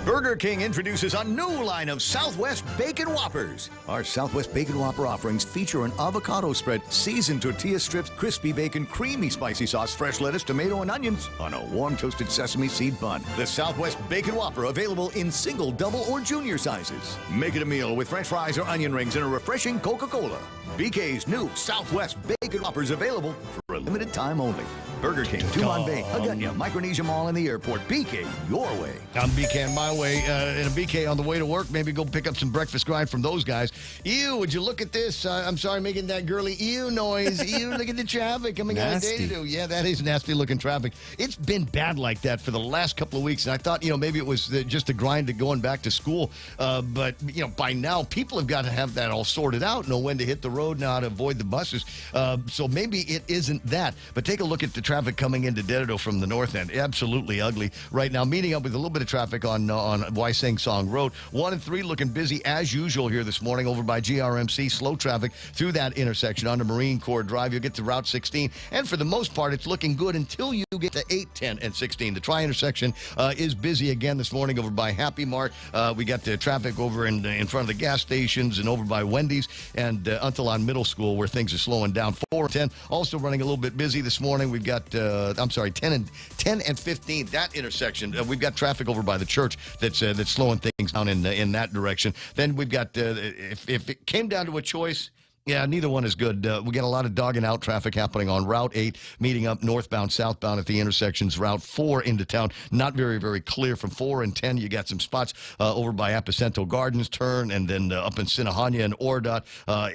Burger King introduces a new line of Southwest Bacon Whoppers. Our Southwest Bacon Whopper offerings feature an avocado spread, seasoned tortilla strips, crispy bacon, creamy spicy sauce, fresh lettuce, tomato, and onions on a warm toasted sesame seed bun. The Southwest Bacon Whopper available in single, double, or junior sizes. Make it a meal with French fries or onion rings and a refreshing Coca-Cola. BK's new Southwest Bacon Whoppers available for a limited time only. Burger King, Tumon Bay, Hagutnya, Micronesia Mall, and the airport. BK, your way. I'm BK on my way, and a BK on the way to work. Maybe go pick up some breakfast grind from those guys. Ew, would you look at this? I'm sorry, making that girly ew noise. Ew, look at the traffic coming out of Data. Yeah, that is nasty looking traffic. It's been bad like that for the last couple of weeks, and I thought, maybe it was just a grind to going back to school. But, by now, people have got to have that all sorted out, know when to hit the road, know how to avoid the buses. So maybe it isn't that. But take a look at the traffic coming into Dededo from the north end. Absolutely ugly right now. Meeting up with a little bit of traffic on Waiseng Song Road. 1 and 3 looking busy as usual here this morning over by GRMC. Slow traffic through that intersection onto Marine Corps Drive. You'll get to Route 16. And for the most part, it's looking good until you get to 8, 10, and 16. The tri-intersection is busy again this morning over by Happy Mart. We got the traffic over in front of the gas stations and over by Wendy's and until on Middle School where things are slowing down. 4 and 10 also running a little bit busy this morning. We've got 10 and 15, that intersection. We've got traffic over by the church that's slowing things down in that direction. Then we've got, if it came down to a choice, yeah, neither one is good. We got a lot of dogging out traffic happening on Route 8, meeting up northbound, southbound at the intersections. Route 4 into town, not very, very clear. From 4 and 10, you got some spots over by Apicento Gardens turn, and then up in Sinahanya and Ordot.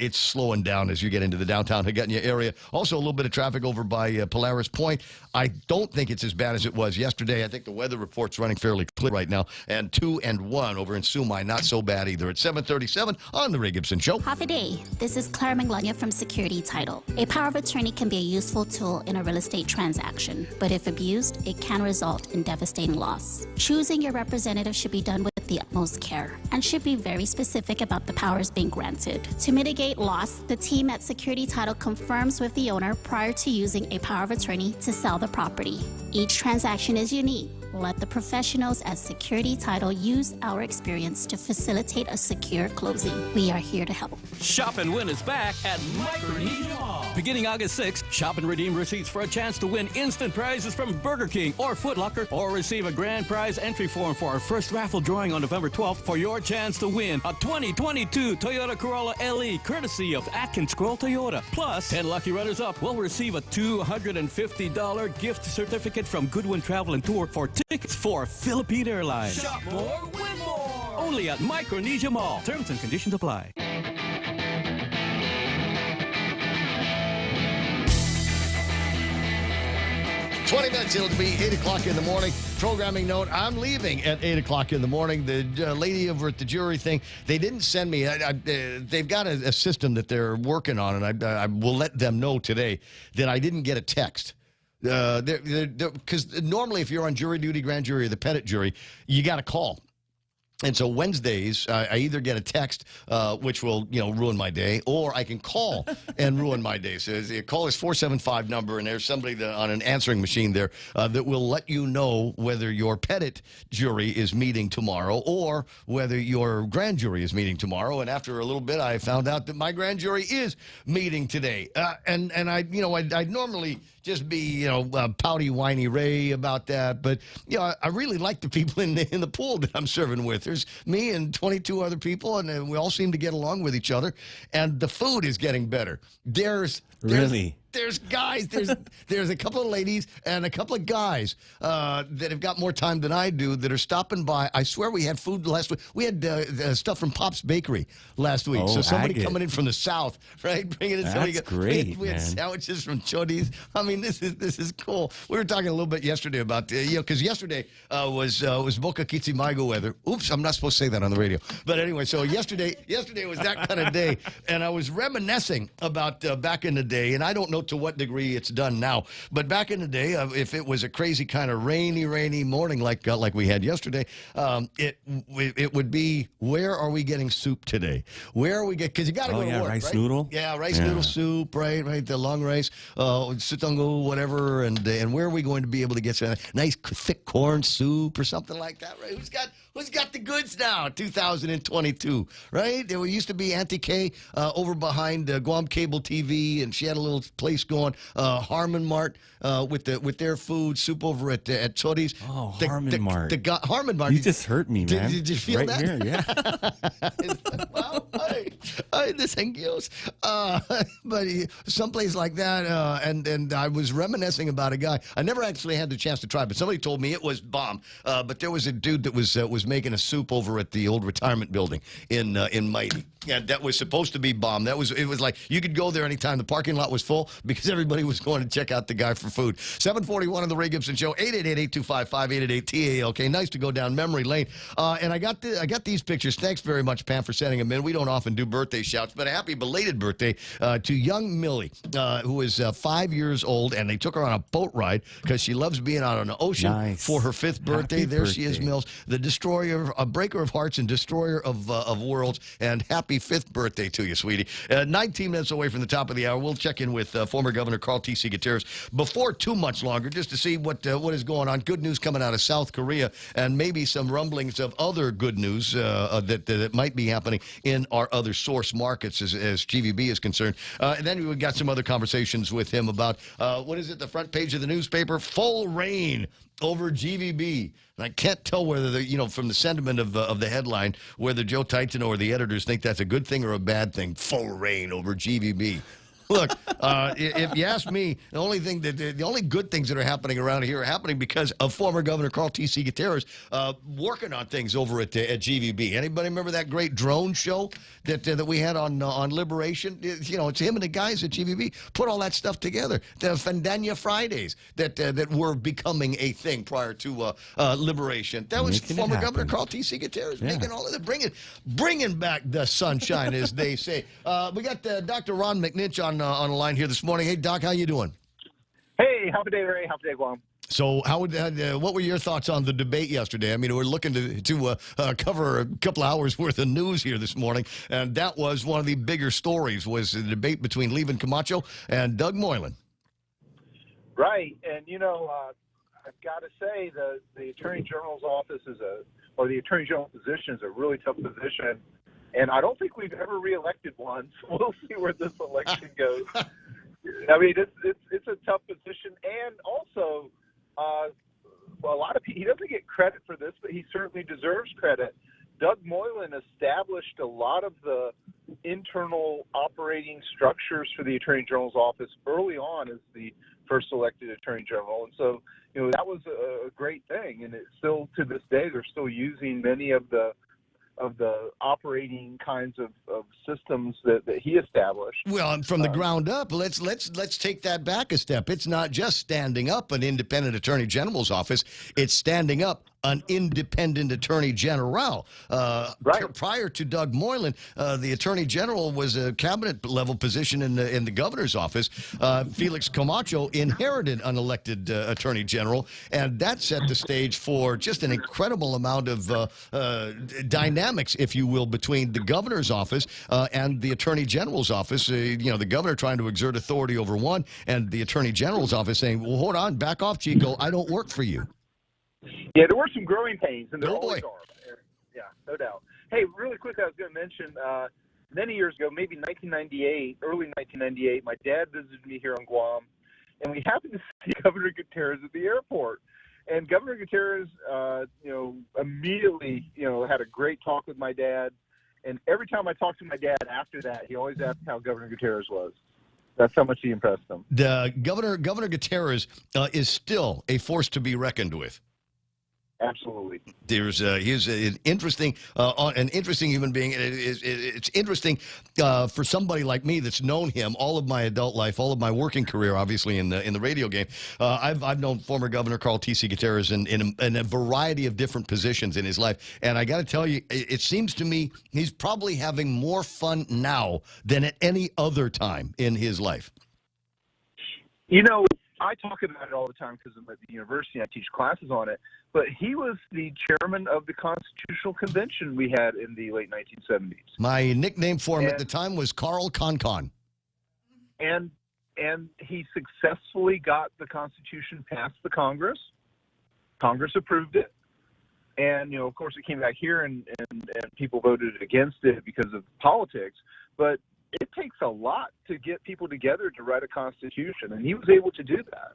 It's slowing down as you get into the downtown Hagutnya area. Also, a little bit of traffic over by Polaris Point. I don't think it's as bad as it was yesterday. I think the weather report's running fairly clear right now. And 2 and 1 over in Sumai, not so bad either. At 7:37 on the Ray Gibson Show. Half a day. This is Clara Manglona from Security Title. A power of attorney can be a useful tool in a real estate transaction, but if abused, it can result in devastating loss. Choosing your representative should be done with the utmost care and should be very specific about the powers being granted. To mitigate loss, the team at Security Title confirms with the owner prior to using a power of attorney to sell the property. Each transaction is unique. Let the professionals at Security Title use our experience to facilitate a secure closing. We are here to help. Shop and Win is back at Micronesia Mall. Beginning August 6th, shop and redeem receipts for a chance to win instant prizes from Burger King or Foot Locker, or receive a grand prize entry form for our first raffle drawing on November 12th for your chance to win a 2022 Toyota Corolla LE courtesy of Atkins Scroll Toyota. Plus, 10 lucky runners-up will receive a $250 gift certificate from Goodwin Travel and Tour for tickets for Philippine Airlines. Shop more, win more. Only at Micronesia Mall. Terms and conditions apply. Twenty minutes, it'll be 8 o'clock in the morning. Programming note, I'm leaving at 8 o'clock in the morning. The lady over at the jury thing, they didn't send me. They've got a system that they're working on, and I will let them know today that I didn't get a text. Because normally if you're on jury duty, grand jury, or the pettit jury, you got to call. And so Wednesdays, I either get a text, which will, ruin my day, or I can call and ruin my day. So call this 475 number, and there's somebody on an answering machine there that will let you know whether your petit jury is meeting tomorrow or whether your grand jury is meeting tomorrow. And after a little bit, I found out that my grand jury is meeting today. And I'd normally just be, pouty, whiny Ray about that. But, I really like the people in the pool that I'm serving with. There's me and 22 other people, and we all seem to get along with each other. And the food is getting better. There's guys, there's a couple of ladies and a couple of guys that have got more time than I do that are stopping by. I swear we had food last week. We had stuff from Pop's Bakery last week. So somebody coming in from the South, right? Bringing in somebody. That's great, we had man. sandwiches from Chodi's. I mean, this is cool. We were talking a little bit yesterday about, because yesterday was Boca Kitsimaigo weather. Oops, I'm not supposed to say that on the radio. But anyway, so yesterday was that kind of day. And I was reminiscing about back in the day, and I don't know to what degree it's done now. But back in the day, if it was a crazy kind of rainy morning like we had yesterday, it would be, where are we getting soup today? Where are we get? Because you got to go to work, rice right? noodle. Yeah, rice noodle soup, right, the long rice, sutango, whatever, and where are we going to be able to get some nice thick corn soup or something like that, right? Who's got the goods now? 2022, right? There used to be Auntie Kay over behind Guam Cable TV, and she had a little place going. Harmon Mart with their food, soup over at Chodi's. Oh, Harmon Mart. Harmon Mart. You just hurt me, man. Did you feel right that? Here, yeah. Well, ay, this Dios. But someplace like that, and I was reminiscing about a guy. I never actually had the chance to try, but somebody told me it was bomb. But there was a dude that was making a soup over at the old retirement building in Mighty. Yeah, that was supposed to be bomb. It was like you could go there anytime the parking lot was full because everybody was going to check out the guy for food. 741 on the Ray Gibson Show, 888-825-5888-TALK. Nice to go down memory lane. And I got these pictures. Thanks very much, Pam, for sending them in. We don't often do birthday shouts, but a happy belated birthday to young Millie, who is 5 years old, and they took her on a boat ride because she loves being out on the ocean for her 5th birthday. Happy There she is, birthday. Mills, the destroyer, a breaker of hearts and destroyer of worlds, and happy 5th birthday to you, sweetie. 19 minutes away from the top of the hour, we'll check in with former Governor Carl T.C. Gutierrez before too much longer, just to see what is going on. Good news coming out of South Korea, and maybe some rumblings of other good news that might be happening in our other source markets as GVB is concerned. And then we got some other conversations with him about, the front page of the newspaper? Full rain over GVB. And I can't tell whether, from the sentiment of the headline, whether Joe Titan or the editors think that's a good thing or a bad thing. Full rain over GVB. Look, if you ask me, the only good things that are happening around here are happening because of former Governor Carl T.C. Gutierrez working on things over at GVB. Anybody remember that great drone show that we had on Liberation? It's him and the guys at GVB put all that stuff together. The Fandania Fridays that were becoming a thing prior to Liberation. That was Making it former happen. Governor Carl T.C. Gutierrez making all of it, bringing back the sunshine, as they say. We got Dr. Ron McNinch on the line here this morning. Hey, Doc, how you doing? Hey, happy day, Ray. Happy day, Guam. So, what were your thoughts on the debate yesterday? I mean, we're looking to cover a couple hours worth of news here this morning, and that was one of the bigger stories, was the debate between Levin Camacho and Doug Moylan. Right, and I've got to say the Attorney General's office or the Attorney General position is a really tough position. And I don't think we've ever reelected one, so we'll see where this election goes. I mean, it's a tough position, and also, a lot of people, he doesn't get credit for this, but he certainly deserves credit. Doug Moylan established a lot of the internal operating structures for the Attorney General's office early on as the first elected Attorney General, and so that was a great thing. And it's still, to this day, they're still using many of the operating kinds of systems that he established. Well, and from the ground up, let's take that back a step. It's not just standing up an independent attorney general's office. It's standing up an independent attorney general. Prior to Doug Moylan, the attorney general was a cabinet level position in the governor's office. Felix Camacho inherited an elected attorney general, and that set the stage for just an incredible amount of dynamics, if you will, between the governor's office and the attorney general's office. The governor trying to exert authority over one, and the attorney general's office saying, well, hold on, back off, Chico, I don't work for you. Yeah, there were some growing pains, and there always are. Yeah, no doubt. Hey, really quick, I was going to mention, many years ago, maybe 1998, early 1998, my dad visited me here on Guam, and we happened to see Governor Gutierrez at the airport. And Governor Gutierrez, immediately, had a great talk with my dad. And every time I talked to my dad after that, he always asked how Governor Gutierrez was. That's how much he impressed him. The Governor Gutierrez is still a force to be reckoned with. Absolutely. He's an interesting human being. It's interesting for somebody like me that's known him all of my adult life, all of my working career, obviously in the radio game. I've known former Governor Carl T.C. Gutierrez in a variety of different positions in his life, and I got to tell you, it seems to me he's probably having more fun now than at any other time in his life. I talk about it all the time because I'm at the university. I teach classes on it. But he was the chairman of the Constitutional Convention we had in the late 1970s. My nickname for him at the time was Carl Con. And he successfully got the Constitution past the Congress. Congress approved it. And, of course, it came back here and people voted against it because of politics. But it takes a lot to get people together to write a constitution, and he was able to do that.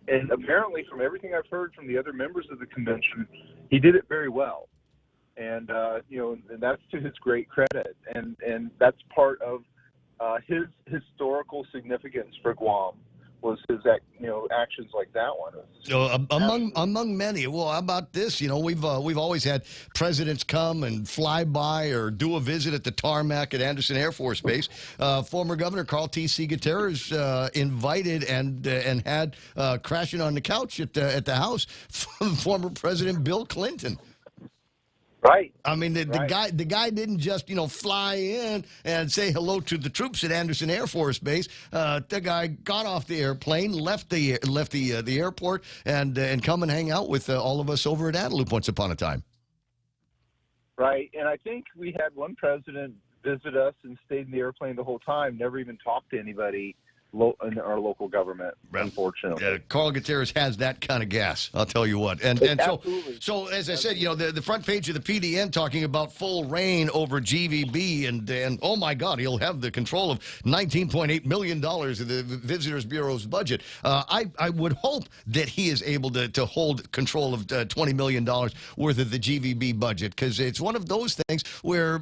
And apparently, from everything I've heard from the other members of the convention, he did it very well. And and that's to his great credit. And that's part of his historical significance for Guam was his actions like that one. So among many. Well, how about this? We've always had presidents come and fly by or do a visit at the tarmac at Anderson Air Force Base. Former Governor Carl T.C. Gutierrez invited and had crashing on the couch at the house former President Bill Clinton. Right. I mean, the guy didn't just fly in and say hello to the troops at Anderson Air Force Base. The guy got off the airplane, left the airport, and come and hang out with all of us over at Adelup once upon a time. Right, and I think we had one president visit us and stayed in the airplane the whole time, never even talked to anybody in our local government, unfortunately. Carl Gutierrez has that kind of gas, I'll tell you what. And so as I said, the front page of the PDN talking about full reign over GVB, and oh my God, he'll have the control of $19.8 million of the Visitors Bureau's budget. I would hope that he is able to hold control of $20 million worth of the GVB budget, because it's one of those things where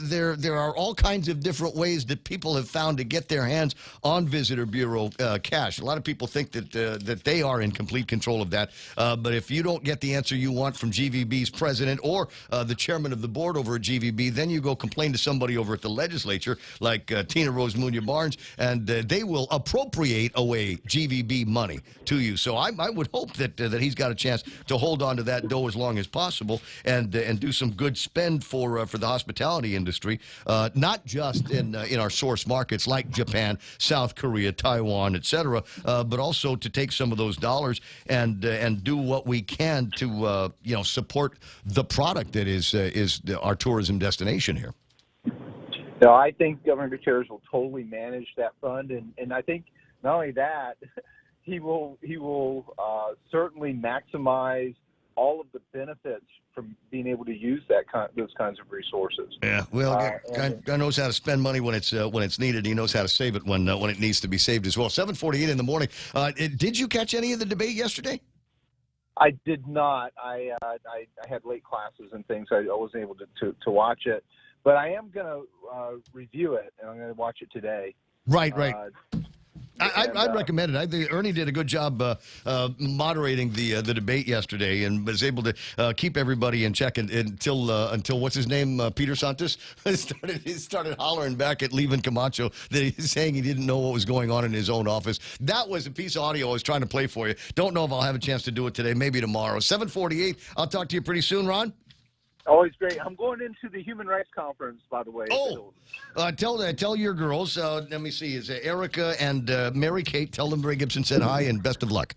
there are all kinds of different ways that people have found to get their hands on Visitor Bureau cash. A lot of people think that they are in complete control of that. But if you don't get the answer you want from GVB's president or the chairman of the board over at GVB, then you go complain to somebody over at the legislature like Tina Rose Munoz Barnes, and they will appropriate away GVB money to you. So I would hope that he's got a chance to hold on to that dough as long as possible and do some good spend for the hospitality industry, not just in our source markets like Japan, South Korea, Taiwan, etc., but also to take some of those dollars and do what we can to support the product that is our tourism destination here. No, I think Governor Gutierrez will totally manage that fund, and I think not only that, he will certainly maximize all of the benefits from being able to use those kinds of resources. Yeah, well, guy knows how to spend money when it's needed. He knows how to save it when it needs to be saved as well. 7:48 in the morning. Did you catch any of the debate yesterday? I did not. I had late classes and things. I wasn't able to watch it, but I am going to review it, and I'm going to watch it today. Right. I'd recommend it. I think Ernie did a good job moderating the debate yesterday and was able to keep everybody in check until what's his name, Peter Santos started hollering back at Levin Camacho that he's saying he didn't know what was going on in his own office. That was a piece of audio I was trying to play for you. Don't know if I'll have a chance to do it today. Maybe tomorrow. 7:48. I'll talk to you pretty soon, Ron. Always great. I'm going into the Human Rights Conference, by the way. Oh, tell your girls. Let me see. Is Erica and Mary Kate? Tell them Ray Gibson said hi and best of luck.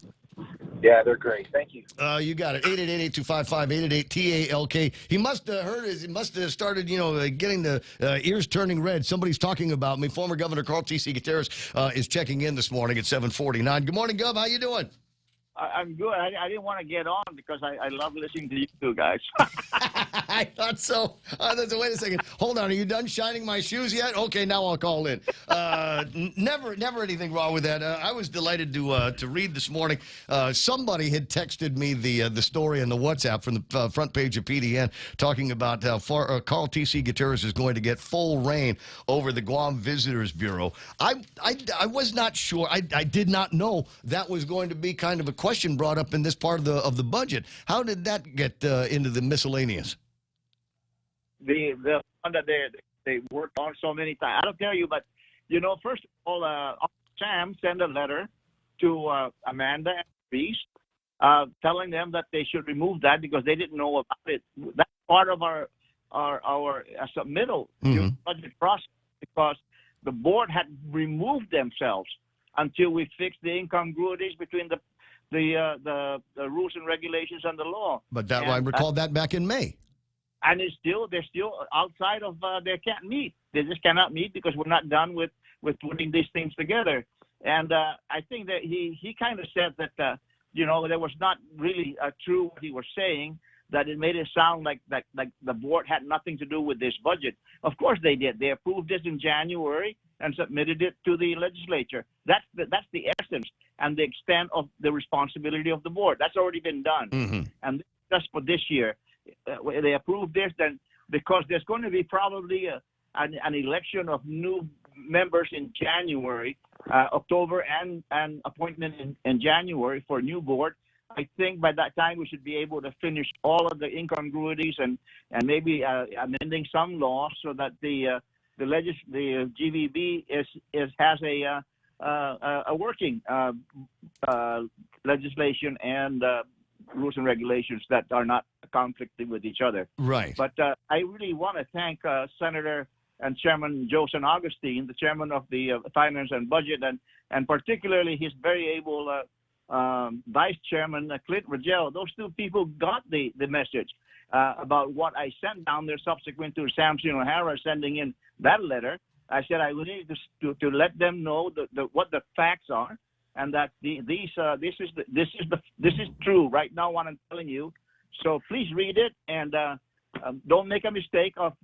Yeah, they're great. Thank you. You got it. 888-825-5888-TALK. He must have heard it. He must have started, getting the ears turning red. Somebody's talking about me. Former Governor Carl T.C. Gutierrez is checking in this morning at 7:49. Good morning, Gov. How you doing? I'm good. I didn't want to get on because I love listening to you two guys. I thought so. Wait a second. Hold on. Are you done shining my shoes yet? Okay, now I'll call in. Never anything wrong with that. I was delighted to read this morning. Somebody had texted me the story in the WhatsApp from the front page of PDN talking about how Carl T.C. Gutierrez is going to get full reign over the Guam Visitors Bureau. I was not sure. I did not know that was going to be kind of a question brought up in this part of the budget. How did that get into the miscellaneous? The one that they worked on so many times. I don't tell you, but first of all, Sam sent a letter to Amanda and Reese, telling them that they should remove that because they didn't know about it. That's part of our submittal budget process because the board had removed themselves until we fixed the incongruities between the rules and regulations and the law. But I recall that back in May. And they're still outside of they can't meet. They just cannot meet because we're not done with putting these things together. And I think that he kind of said that there was not really true what he was saying. That it made it sound like the board had nothing to do with this budget. Of course they did. They approved this in January and submitted it to the legislature. That's the essence and the extent of the responsibility of the board. That's already been done. Mm-hmm. And just for this year, they approved this. Then because there's going to be probably an election of new members in January, October, and appointment in January for a new board. I think by that time we should be able to finish all of the incongruities and maybe amending some laws so that the GVB has a working legislation and rules and regulations that are not conflicting with each other. Right. But I really want to thank Senator and Chairman Joe San Agustin, the chairman of the Finance and Budget, and particularly his very able Vice Chairman Clint Rigel. Those two people got the message about what I sent down there subsequent to Samson O'Hara sending in that letter. I said I would need to let them know what the facts are, and that this is true right now. What I'm telling you. So please read it and don't make a mistake of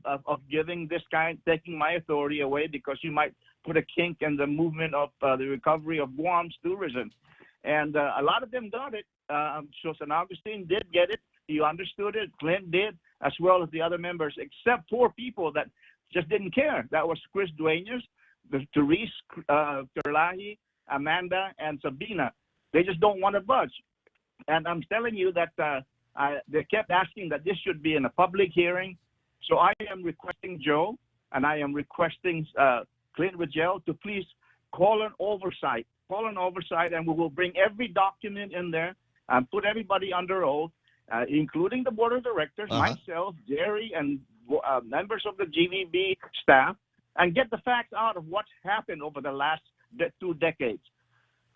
giving this guy taking my authority away because you might put a kink in the movement of the recovery of Guam's tourism. And a lot of them got it. So San Agustin did get it. He understood it. Clint did, as well as the other members, except 4 people that just didn't care. That was Chris Duenas, Therese Terlahi, Amanda, and Sabina. They just don't want to budge. And I'm telling you that they kept asking that this should be in a public hearing. So I am requesting Joe, and I am requesting Clint Rigel to please call an oversight, and we will bring every document in there and put everybody under oath, including the board of directors, myself, Jerry, and members of the GVB staff, and get the facts out of what's happened over the last 2 decades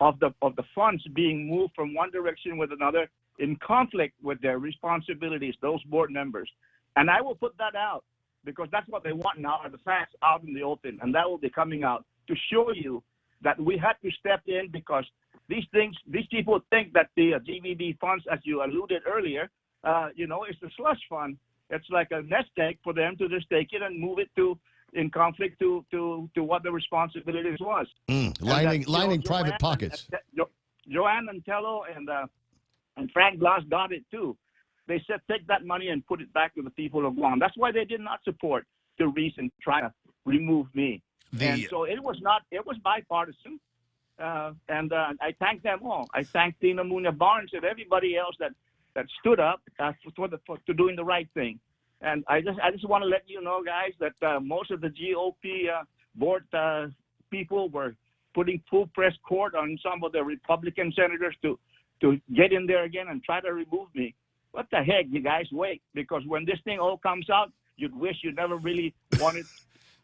of the funds being moved from one direction with another in conflict with their responsibilities, those board members. And I will put that out because that's what they want now, are the facts out in the open, and that will be coming out to show you that we had to step in because these people think that the GVB funds, as you alluded earlier, it's a slush fund. It's like a nest egg for them to just take it and move it in conflict to what the responsibilities was. Lining private pockets. Joanne Antello and Frank Blas got it too. They said take that money and put it back to the people of Guam. That's why they did not support the reason trying to remove me. And so it was bipartisan. And I thank them all. I thank Tina Muñoz Barnes and everybody else that stood up to doing the right thing. And I just want to let you know, guys, that most of the GOP board people were putting full press court on some of the Republican senators to get in there again and try to remove me. What the heck, you guys? Wait, because when this thing all comes out, you'd wish you never really wanted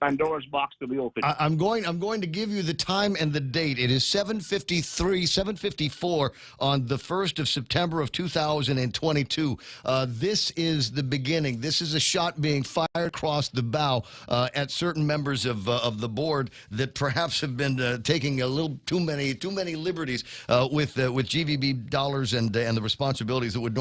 Pandora's box to be open. I'm going to give you the time and the date. It is 7:54 on the 1st of September of 2022. This is the beginning. This is a shot being fired across the bow at certain members of the board that perhaps have been taking a little too many liberties with GVB dollars and the responsibilities that would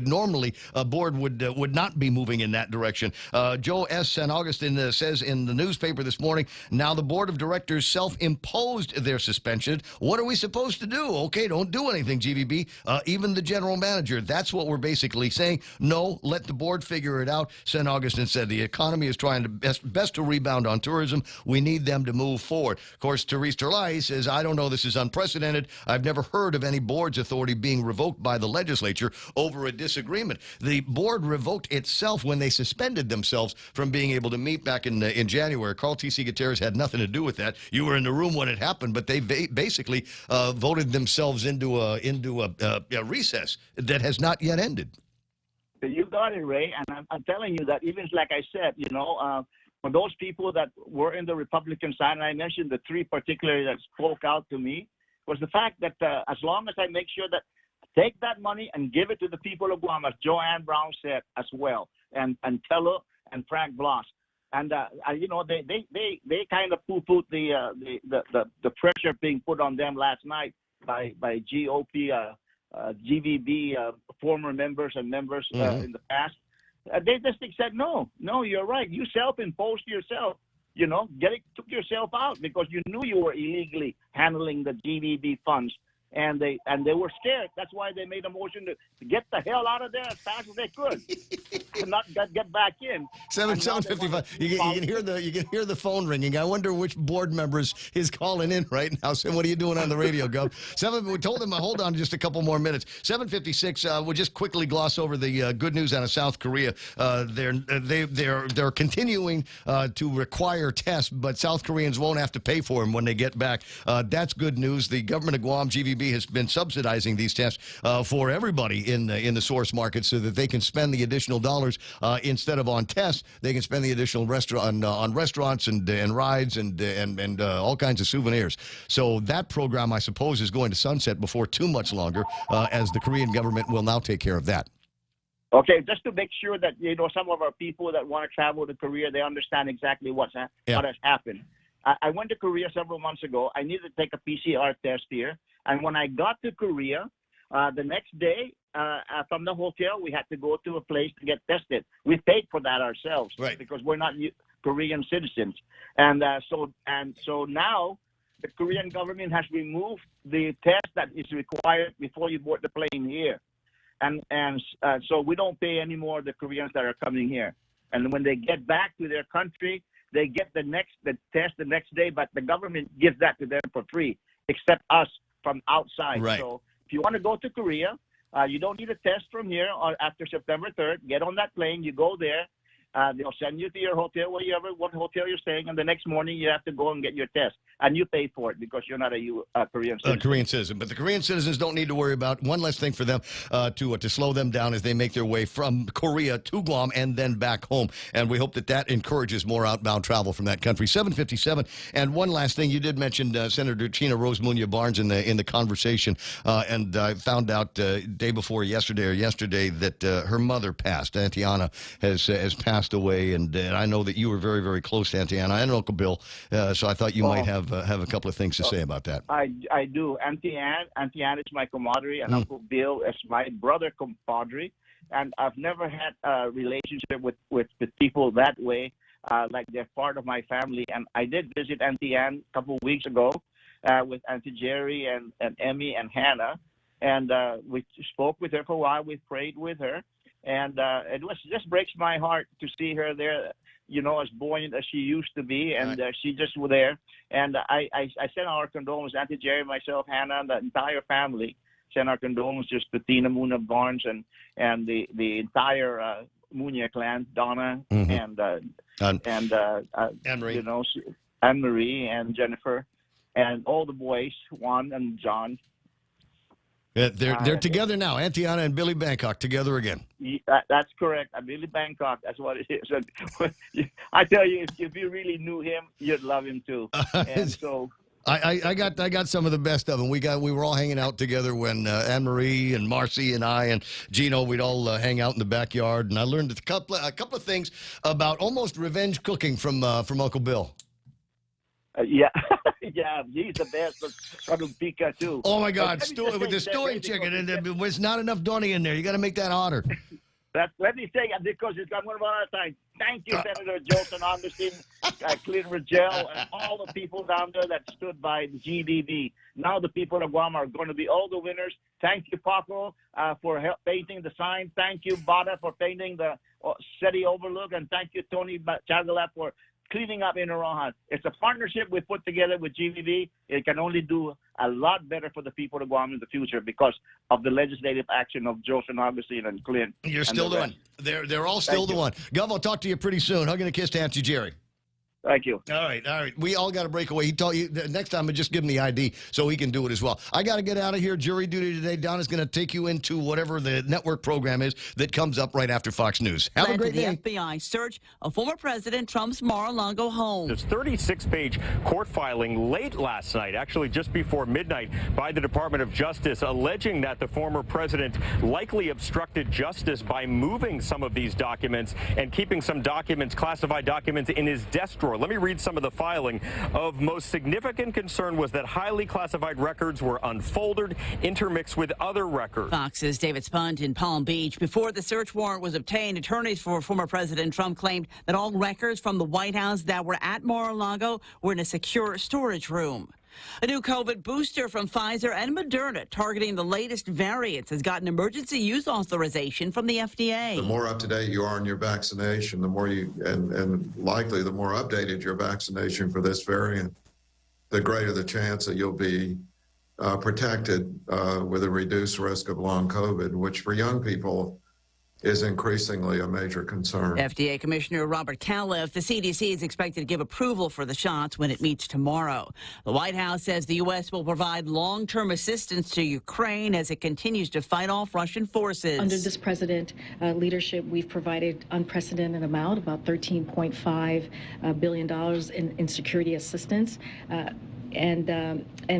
normally a board would not be moving in that direction. Joe S. San Augustine says in the newspaper this morning, now the board of directors self-imposed their suspension. What are we supposed to do? Okay, don't do anything, GVB. Even the general manager. That's what we're basically saying. No, let the board figure it out. San Augustine said the economy is trying to best to rebound on tourism. We need them to move forward. Of course, Therese Terlai says, I don't know, this is unprecedented. I've never heard of any board's authority being revoked by the legislature over a disagreement. The board revoked itself when they suspended themselves from being able to meet back in January. Carl T.C. Gutierrez had nothing to do with that. You were in the room when it happened, but they basically voted themselves into a recess that has not yet ended. You got it, Ray. And I'm telling you that even like I said, for those people that were in the Republican side, and I mentioned the three particularly that spoke out to me, was the fact that as long as I make sure that take that money and give it to the people of Guam, as Joanne Brown said as well, and Tello and Frank Bloss. And they kind of poo-pooed the pressure being put on them last night by GOP, GVB former members and members in the past. They just said no, you're right. You self-imposed yourself. Took yourself out because you knew you were illegally handling the GVB funds. And they were scared. That's why they made a motion to get the hell out of there as fast as they could, and not get back in. 7:55. You can hear the phone ringing. I wonder which board members is calling in right now. So what are you doing on the radio, Gov? We told them hold on just a couple more minutes. 7:56. We'll just quickly gloss over the good news out of South Korea. They're continuing to require tests, but South Koreans won't have to pay for them when they get back. That's good news. The government of Guam, GVB, has been subsidizing these tests for everybody in the source market so that they can spend the additional dollars instead of on tests. They can spend the additional on restaurants and rides and all kinds of souvenirs. So that program, I suppose, is going to sunset before too much longer, as the Korean government will now take care of that. Okay, just to make sure that some of our people that want to travel to Korea, they understand exactly what has happened. I went to Korea several months ago. I needed to take a PCR test here. And when I got to Korea, the next day from the hotel, we had to go to a place to get tested. We paid for that ourselves, right? Because we're not Korean citizens. And so now the Korean government has removed the test that is required before you board the plane here. And so we don't pay anymore the Koreans that are coming here. And when they get back to their country, they get the test the next day, but the government gives that to them for free, except us from outside. Right. So if you want to go to Korea, you don't need a test from here after September 3rd. Get on that plane, you go there. They'll send you to your hotel, what hotel you're staying, and the next morning you have to go and get your test, and you pay for it because you're not a Korean citizen. Korean citizen, but the Korean citizens don't need to worry about one less thing for them to slow them down as they make their way from Korea to Guam and then back home. And we hope that encourages more outbound travel from that country. 7:57. And one last thing, you did mention Senator Tina Rose Muñoz Barnes in the conversation, and I found out day before yesterday that her mother passed. Auntie Anna has passed away, and I know that you were very, very close to Auntie Anna and Uncle Bill, so I thought you might have a couple of things to say about that. I do. Auntie Ann is my comadre, and Uncle Bill is my brother compadre, and I've never had a relationship with people that way, like they're part of my family. And I did visit Auntie Ann a couple of weeks ago with Auntie Jerry and Emmy and Hannah, and we spoke with her for a while. We prayed with her. And it just breaks my heart to see her there, as buoyant as she used to be, and she just was there. And I sent our condolences, Auntie Jerry, myself, Hannah, and the entire family. Send our condolences to Tina Muna Barnes and the entire Munya clan, Donna and Anne-Marie. Anne-Marie and Jennifer, and all the boys, Juan and John. They're together now. Auntie Anna and Billy Bangkok together again. That's correct. Billy Bangkok. That's what it is. And I tell you, if you really knew him, you'd love him too. And so. I got some of the best of them. We were all hanging out together when Anne-Marie and Marcy and I and Gino, we'd all hang out in the backyard, and I learned a couple of things about almost revenge cooking from Uncle Bill. Yeah, he's the best from Pika too. Oh my God, with the stewing chicken, and there's not enough Donnie in there. You got to make that hotter. Let me say, because it's got one more time. Thank you, Senator Jolson Augustine, Clint Rigel, and all the people down there that stood by the GBB. Now the people of Guam are going to be all the winners. Thank you, Paco, for painting the sign. Thank you, Bada, for painting the city overlook. And thank you, Tony Chagalat, for cleaning up in Rohan. It's a partnership we put together with GBB. It can only do a lot better for the people of Guam in the future because of the legislative action of Jolson Augustine and Clint. You're still the one. They're all still the one. Gov, I'll talk to you pretty soon. Hugging a kiss to Auntie Jerry. Thank you. All right. We all got to break away. He told you next time, I just give him the ID so he can do it as well. I got to get out of here. Jury duty today. Donna's going to take you into whatever the network program is that comes up right after Fox News. Have a great day. The FBI search of former President Trump's Mar-a-Lago home. This 36-page court filing late last night, actually just before midnight, by the Department of Justice, alleging that the former president likely obstructed justice by moving some of these documents and keeping some documents, classified documents, in his desk drawer. Let me read some of the filing. Of most significant concern was that highly classified records were unfolded, intermixed with other records. Fox's David Spunt in Palm Beach. Before the search warrant was obtained, attorneys for former President Trump claimed that all records from the White House that were at Mar-a-Lago were in a secure storage room. A new COVID booster from Pfizer and Moderna targeting the latest variants has gotten emergency use authorization from the FDA. The more up to date you are in your vaccination, the more you, and likely the more updated your vaccination for this variant, the greater the chance that you'll be protected with a reduced risk of long COVID, which for young people is increasingly a major concern. FDA Commissioner Robert Califf, the CDC is expected to give approval for the shots when it meets tomorrow. The White House says the U.S. will provide long-term assistance to Ukraine as it continues to fight off Russian forces. Under this president leadership, we've provided unprecedented amount, about $13.5 billion in security assistance. And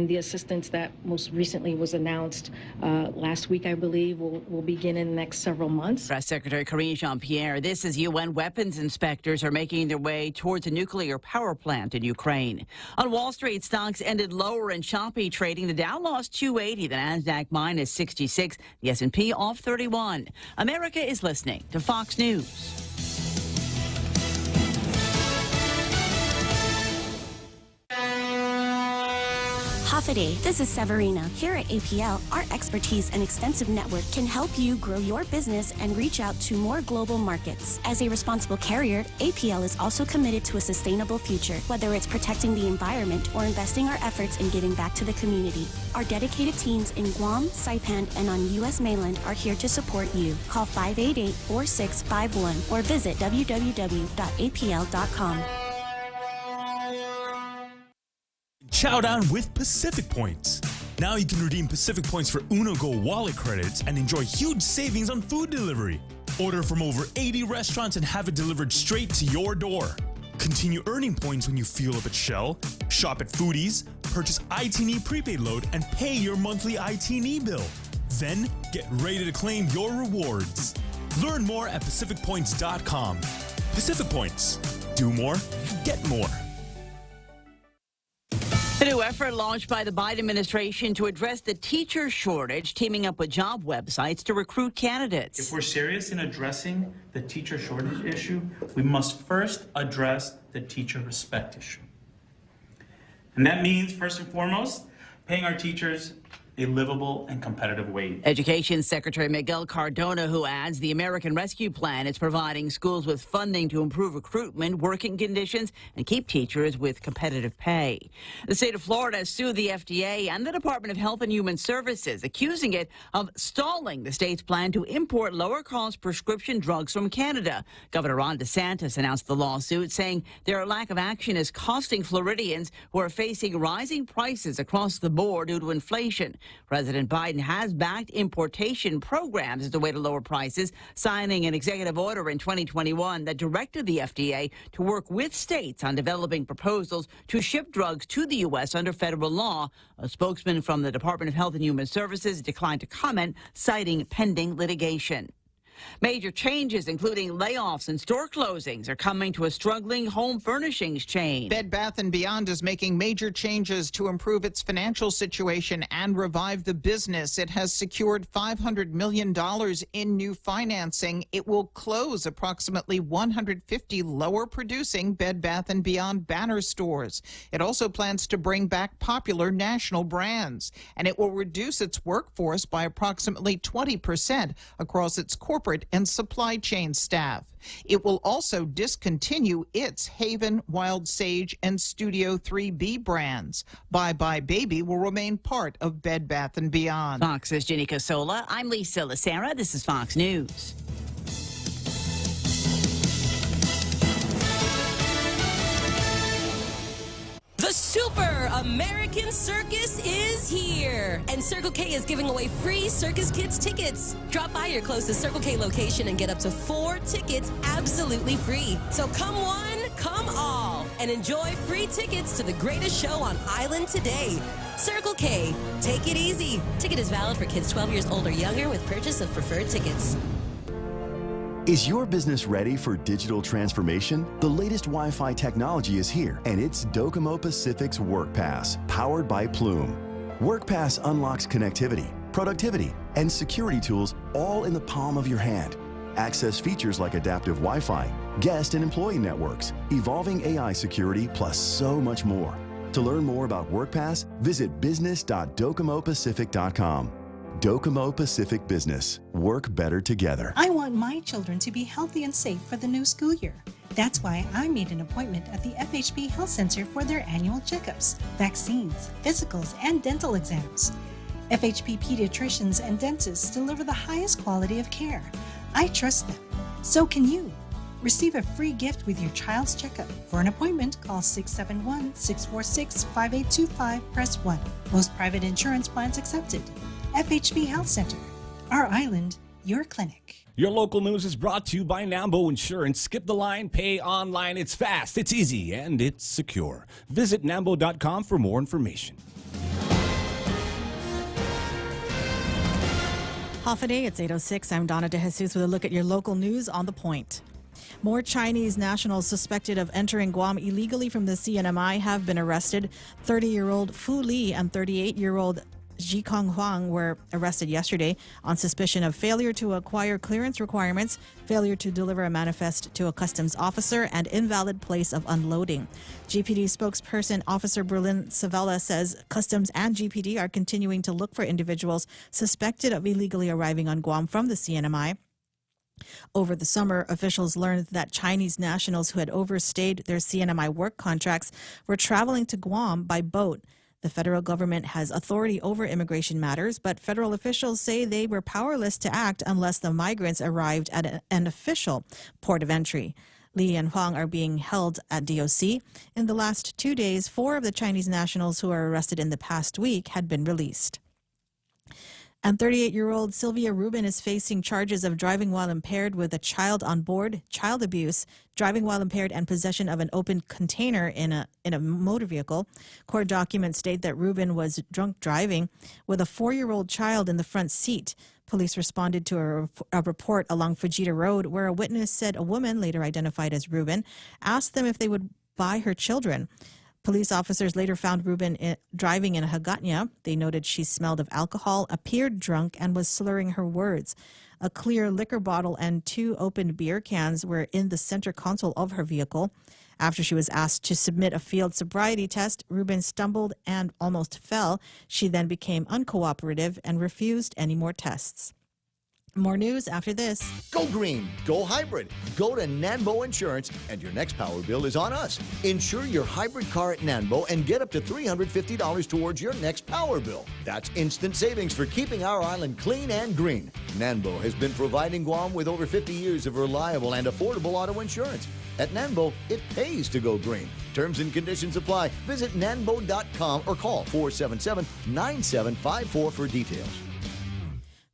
the assistance that most recently was announced last week, I believe, will begin in the next several months. Press Secretary Karine Jean-Pierre, this is UN weapons inspectors are making their way towards a nuclear power plant in Ukraine. On Wall Street, stocks ended lower and choppy trading. The Dow lost 280, the Nasdaq minus 66, the S&P off 31. America is listening to Fox News. Hafaday, this is Severina. Here at APL, our expertise and extensive network can help you grow your business and reach out to more global markets. As a responsible carrier, APL is also committed to a sustainable future, whether it's protecting the environment or investing our efforts in giving back to the community. Our dedicated teams in Guam, Saipan, and on U.S. mainland are here to support you. Call 588-4651 or visit www.apl.com. Chow down with Pacific Points. Now you can redeem Pacific Points for UnoGo wallet credits and enjoy huge savings on food delivery. Order from over 80 restaurants and have it delivered straight to your door. Continue earning points when you fuel up at Shell, shop at Foodies, purchase ITNE prepaid load, and pay your monthly ITNE bill. Then get ready to claim your rewards. Learn more at PacificPoints.com. Pacific Points. Do more, get more. A new effort launched by the Biden administration to address the teacher shortage, teaming up with job websites to recruit candidates. If we're serious in addressing the teacher shortage issue, we must first address the teacher respect issue. And that means, first and foremost, paying our teachers a livable and competitive wage. Education Secretary Miguel Cardona, who adds the American Rescue Plan is providing schools with funding to improve recruitment, working conditions, and keep teachers with competitive pay. The state of Florida has sued the FDA and the Department of Health and Human Services, accusing it of stalling the state's plan to import lower-cost prescription drugs from Canada. Governor Ron DeSantis announced the lawsuit, saying their lack of action is costing Floridians who are facing rising prices across the board due to inflation. President Biden has backed importation programs as a way to lower prices, signing an executive order in 2021 that directed the FDA to work with states on developing proposals to ship drugs to the U.S. under federal law. A spokesman from the Department of Health and Human Services declined to comment, citing pending litigation. Major changes, including layoffs and store closings, are coming to a struggling home furnishings chain. Bed Bath & Beyond is making major changes to improve its financial situation and revive the business. It has secured $500 million in new financing. It will close approximately 150 lower-producing Bed Bath & Beyond banner stores. It also plans to bring back popular national brands, and it will reduce its workforce by approximately 20% across its corporate and supply chain staff. It will also discontinue its Haven, Wild Sage, and Studio 3B brands. Bye Bye Baby will remain part of Bed Bath & Beyond. Fox's Ginny Casola. I'm Lisa Lacera. This is Fox News. The Super American Circus is here, and Circle K is giving away free Circus Kids tickets. Drop by your closest Circle K location and get up to 4 tickets absolutely free. So come one, come all, and enjoy free tickets to the greatest show on Island today. Circle K, take it easy. Ticket is valid for kids 12 years old or younger with purchase of preferred tickets. Is your business ready for digital transformation? The latest Wi-Fi technology is here, and it's Docomo Pacific's WorkPass, powered by Plume. WorkPass unlocks connectivity, productivity, and security tools all in the palm of your hand. Access features like adaptive Wi-Fi, guest and employee networks, evolving AI security, plus so much more. To learn more about WorkPass, visit business.docomopacific.com. Docomo Pacific Business. Work better together. I want my children to be healthy and safe for the new school year. That's why I made an appointment at the FHP Health Center for their annual checkups, vaccines, physicals, and dental exams. FHP pediatricians and dentists deliver the highest quality of care. I trust them. So can you. Receive a free gift with your child's checkup. For an appointment, call 671-646-5825, press 1. Most private insurance plans accepted. FHP Health Center. Our island, your clinic. Your local news is brought to you by Nambo Insurance. Skip the line, pay online. It's fast, it's easy, and it's secure. Visit Nambo.com for more information. Half a day, it's 8:06. I'm Donna DeJesus with a look at your local news on The Point. More Chinese nationals suspected of entering Guam illegally from the CNMI have been arrested. 30-year-old Fu Li and 38-year-old Jikong Huang were arrested yesterday on suspicion of failure to acquire clearance requirements, failure to deliver a manifest to a customs officer, and invalid place of unloading. GPD spokesperson Officer Berlin Savella says customs and GPD are continuing to look for individuals suspected of illegally arriving on Guam from the CNMI. Over the summer, officials learned that Chinese nationals who had overstayed their CNMI work contracts were traveling to Guam by boat. The federal government has authority over immigration matters, but federal officials say they were powerless to act unless the migrants arrived at an official port of entry. Li and Huang are being held at DOC. In the last 2 days, 4 of the Chinese nationals who were arrested in the past week had been released. And 38-year-old Sylvia Rubin is facing charges of driving while impaired with a child on board, child abuse, driving while impaired, and possession of an open container in a motor vehicle. Court documents state that Rubin was drunk driving with a 4-year-old child in the front seat. Police responded to a report along Fujita Road where a witness said a woman, later identified as Rubin, asked them if they would buy her children. Police officers later found Rubin driving in a Hagatnya. They noted she smelled of alcohol, appeared drunk, and was slurring her words. A clear liquor bottle and 2 opened beer cans were in the center console of her vehicle. After she was asked to submit a field sobriety test, Rubin stumbled and almost fell. She then became uncooperative and refused any more tests. More news after this. Go green, go hybrid. Go to Nanbo Insurance, and your next power bill is on us. Insure your hybrid car at Nanbo and get up to $350 towards your next power bill. That's instant savings for keeping our island clean and green. Nanbo has been providing Guam with over 50 years of reliable and affordable auto insurance. At Nanbo, it pays to go green. Terms and conditions apply. Visit nanbo.com or call 477-9754 for details.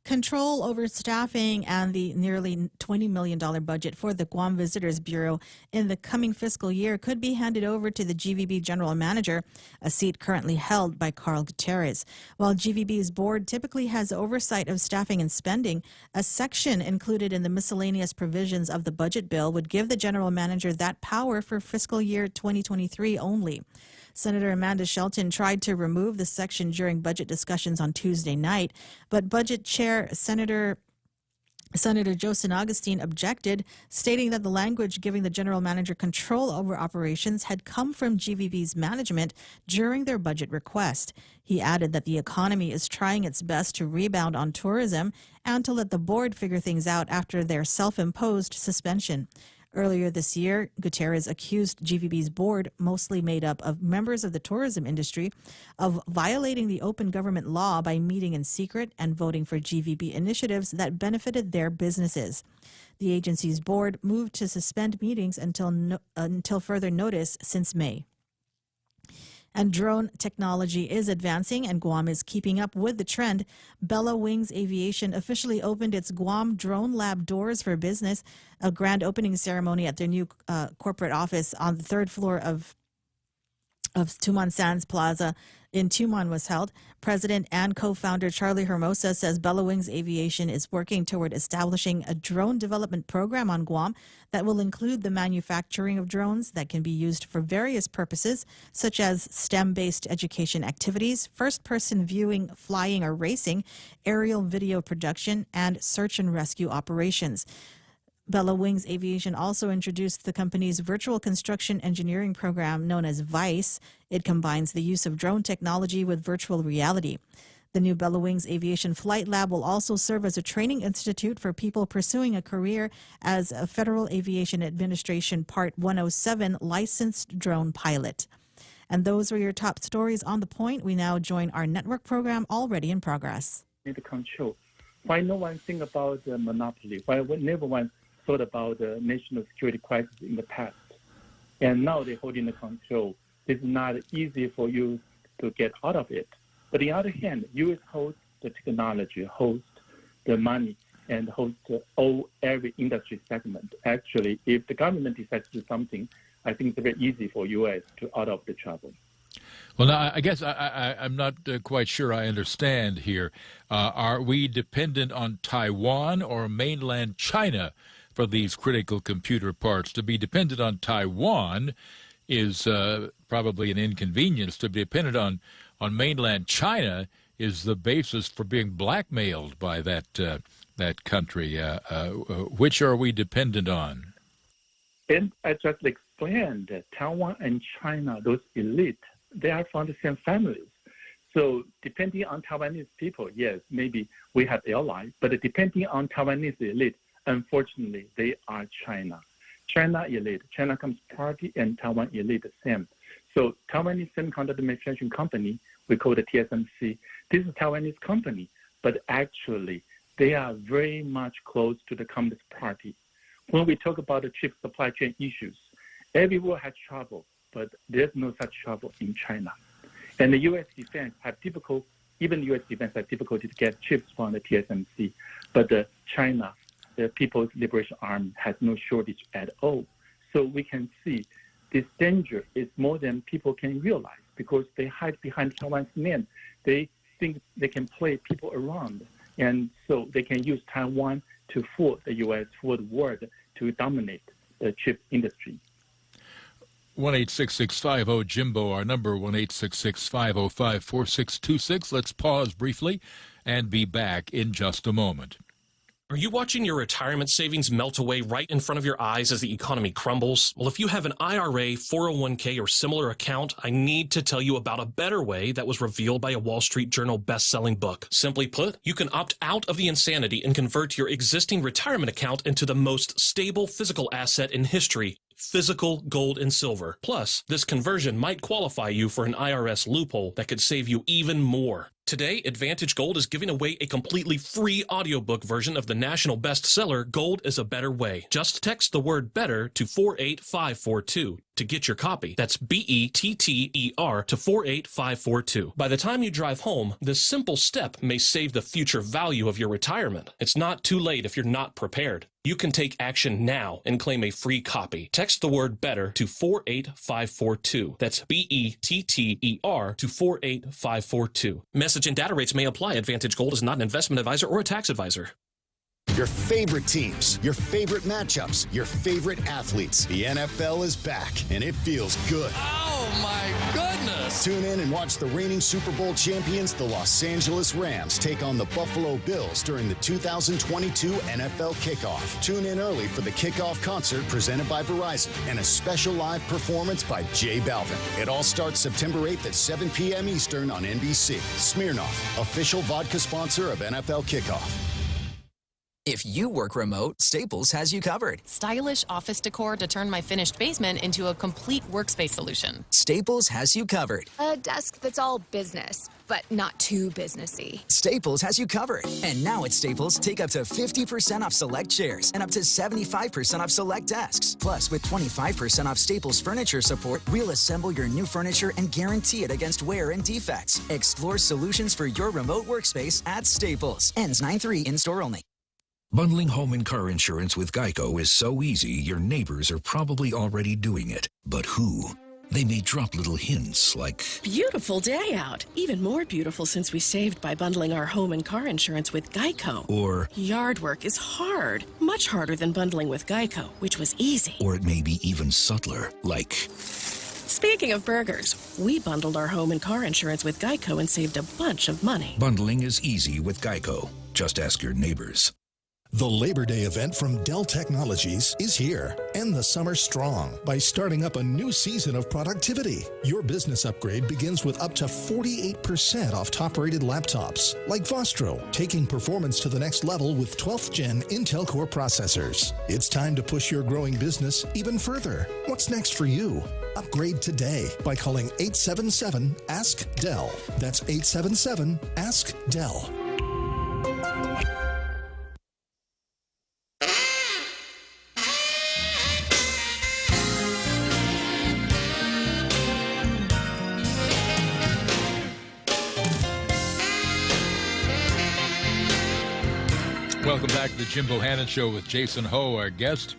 Control over staffing and the nearly $20 million budget for the Guam Visitors Bureau in the coming fiscal year could be handed over to the GVB General Manager, a seat currently held by Carl Gutierrez. While GVB's board typically has oversight of staffing and spending, a section included in the miscellaneous provisions of the budget bill would give the General Manager that power for fiscal year 2023 only. Senator Amanda Shelton tried to remove the section during budget discussions on Tuesday night, but Budget Chair Senator Josen Augustine objected, stating that the language giving the general manager control over operations had come from GVB's management during their budget request. He added that the economy is trying its best to rebound on tourism and to let the board figure things out after their self-imposed suspension. Earlier this year, Gutierrez accused GVB's board, mostly made up of members of the tourism industry, of violating the open government law by meeting in secret and voting for GVB initiatives that benefited their businesses. The agency's board moved to suspend meetings until further notice since May. And drone technology is advancing, and Guam is keeping up with the trend. Bella Wings Aviation officially opened its Guam Drone Lab doors for business. A grand opening ceremony at their new corporate office on the third floor of Tumon Sands Plaza in Tumon was held. President and co-founder Charlie Hermosa says Bella Wings Aviation is working toward establishing a drone development program on Guam that will include the manufacturing of drones that can be used for various purposes, such as STEM-based education activities, first-person viewing, flying or racing, aerial video production, and search and rescue operations. Bella Wings Aviation also introduced the company's virtual construction engineering program known as VICE. It combines the use of drone technology with virtual reality. The new Bella Wings Aviation Flight Lab will also serve as a training institute for people pursuing a career as a Federal Aviation Administration Part 107 licensed drone pilot. And those were your top stories on The Point. We now join our network program already in progress. The control. Why no one think about the monopoly? Why never one thought about the national security crisis in the past? And now they're holding the control. It's not easy for you to get out of it. But on the other hand, U.S. holds the technology, holds the money, and holds every industry segment. Actually, if the government decides to do something, I think it's very easy for U.S. to out of the trouble. Well, now, I guess I'm not quite sure I understand here. Are we dependent on Taiwan or mainland China for these critical computer parts? To be dependent on Taiwan is probably an inconvenience. To be dependent on mainland China is the basis for being blackmailed by that country. Which are we dependent on? And I just explained that Taiwan and China, those elite, they are from the same families. So depending on Taiwanese people, yes, maybe we have allies, but depending on Taiwanese elite, unfortunately, they are China. China elite, China Communist Party and Taiwan elite the same. So Taiwanese Semiconductor Manufacturing Company, we call it TSMC. This is a Taiwanese company, but actually they are very much close to the Communist Party. When we talk about the chip supply chain issues, everywhere has trouble, but there's no such trouble in China. And the U.S. defense have difficult, even U.S. defense have difficulty to get chips from the TSMC, but China, the People's Liberation Army, has no shortage at all. So we can see this danger is more than people can realize because they hide behind Taiwan's name. They think they can play people around, and so they can use Taiwan to fool the U.S., fool the world to dominate the chip industry. 1-866-50-JIMBO, our number, 1-866-505-4626. Let's pause briefly and be back in just a moment. Are you watching your retirement savings melt away right in front of your eyes as the economy crumbles? Well, if you have an IRA, 401k, or similar account, I need to tell you about a better way that was revealed by a Wall Street Journal best-selling book. Simply put, you can opt out of the insanity and convert your existing retirement account into the most stable physical asset in history. Physical gold and silver. Plus, this conversion might qualify you for an IRS loophole that could save you even more. Today, Advantage Gold is giving away a completely free audiobook version of the national bestseller, Gold is a Better Way. Just text the word BETTER to 48542 to get your copy. That's BETTER to 48542. By the time you drive home, this simple step may save the future value of your retirement. It's not too late if you're not prepared. You can take action now and claim a free copy. Text the word BETTER to 48542. That's BETTER to 48542. Message and data rates may apply. Advantage Gold is not an investment advisor or a tax advisor. Your favorite teams, your favorite matchups, your favorite athletes. The NFL is back, and it feels good. Oh, my goodness. Tune in and watch the reigning Super Bowl champions, the Los Angeles Rams, take on the Buffalo Bills during the 2022 NFL kickoff. Tune in early for the kickoff concert presented by Verizon and a special live performance by Jay Balvin. It all starts September 8th at 7 p.m. Eastern on NBC. Smirnoff, official vodka sponsor of NFL Kickoff. If you work remote, Staples has you covered. Stylish office decor to turn my finished basement into a complete workspace solution. Staples has you covered. A desk that's all business, but not too businessy. Staples has you covered. And now at Staples, take up to 50% off select chairs and up to 75% off select desks. Plus, with 25% off Staples furniture support, we'll assemble your new furniture and guarantee it against wear and defects. Explore solutions for your remote workspace at Staples. Ends 9/3 in-store only. Bundling home and car insurance with Geico is so easy, your neighbors are probably already doing it. But who? They may drop little hints like, beautiful day out. Even more beautiful since we saved by bundling our home and car insurance with Geico. or, Yard work is hard. Much harder than bundling with Geico, which was easy. or it may be even subtler, like, Speaking of burgers, we bundled our home and car insurance with Geico and saved a bunch of money. bundling is easy with Geico. Just ask your neighbors. The Labor Day event from Dell Technologies is here. End the summer strong by starting up a new season of productivity. Your business upgrade begins with up to 48% off top-rated laptops, like Vostro, taking performance to the next level with 12th Gen Intel Core processors. It's time to push your growing business even further. What's next for you? Upgrade today by calling 877-ASK-DELL. That's 877-ASK-DELL. Welcome back to the Jim Bohannon Show with Jason Ho, our guest,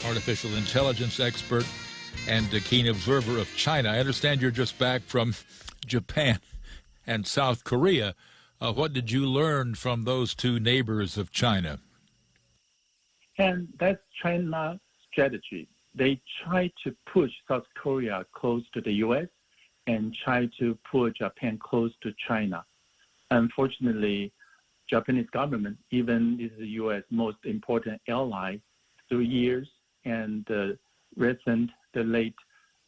artificial intelligence expert and a keen observer of China. I understand you're just back from Japan and South Korea. What did you learn from those two neighbors of China? And that's China's strategy. They try to push South Korea close to the U.S. and try to put Japan close to China. Unfortunately, Japanese government, even is the U.S. most important ally through years, and the late,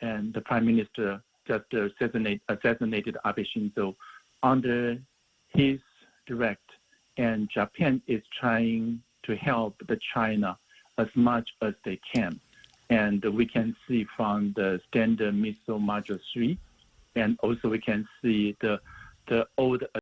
and the Prime Minister just assassinated Abe Shinzo under his direct, and Japan is trying to help the China as much as they can. And we can see from the Standard Missile Module 3, and also we can see the old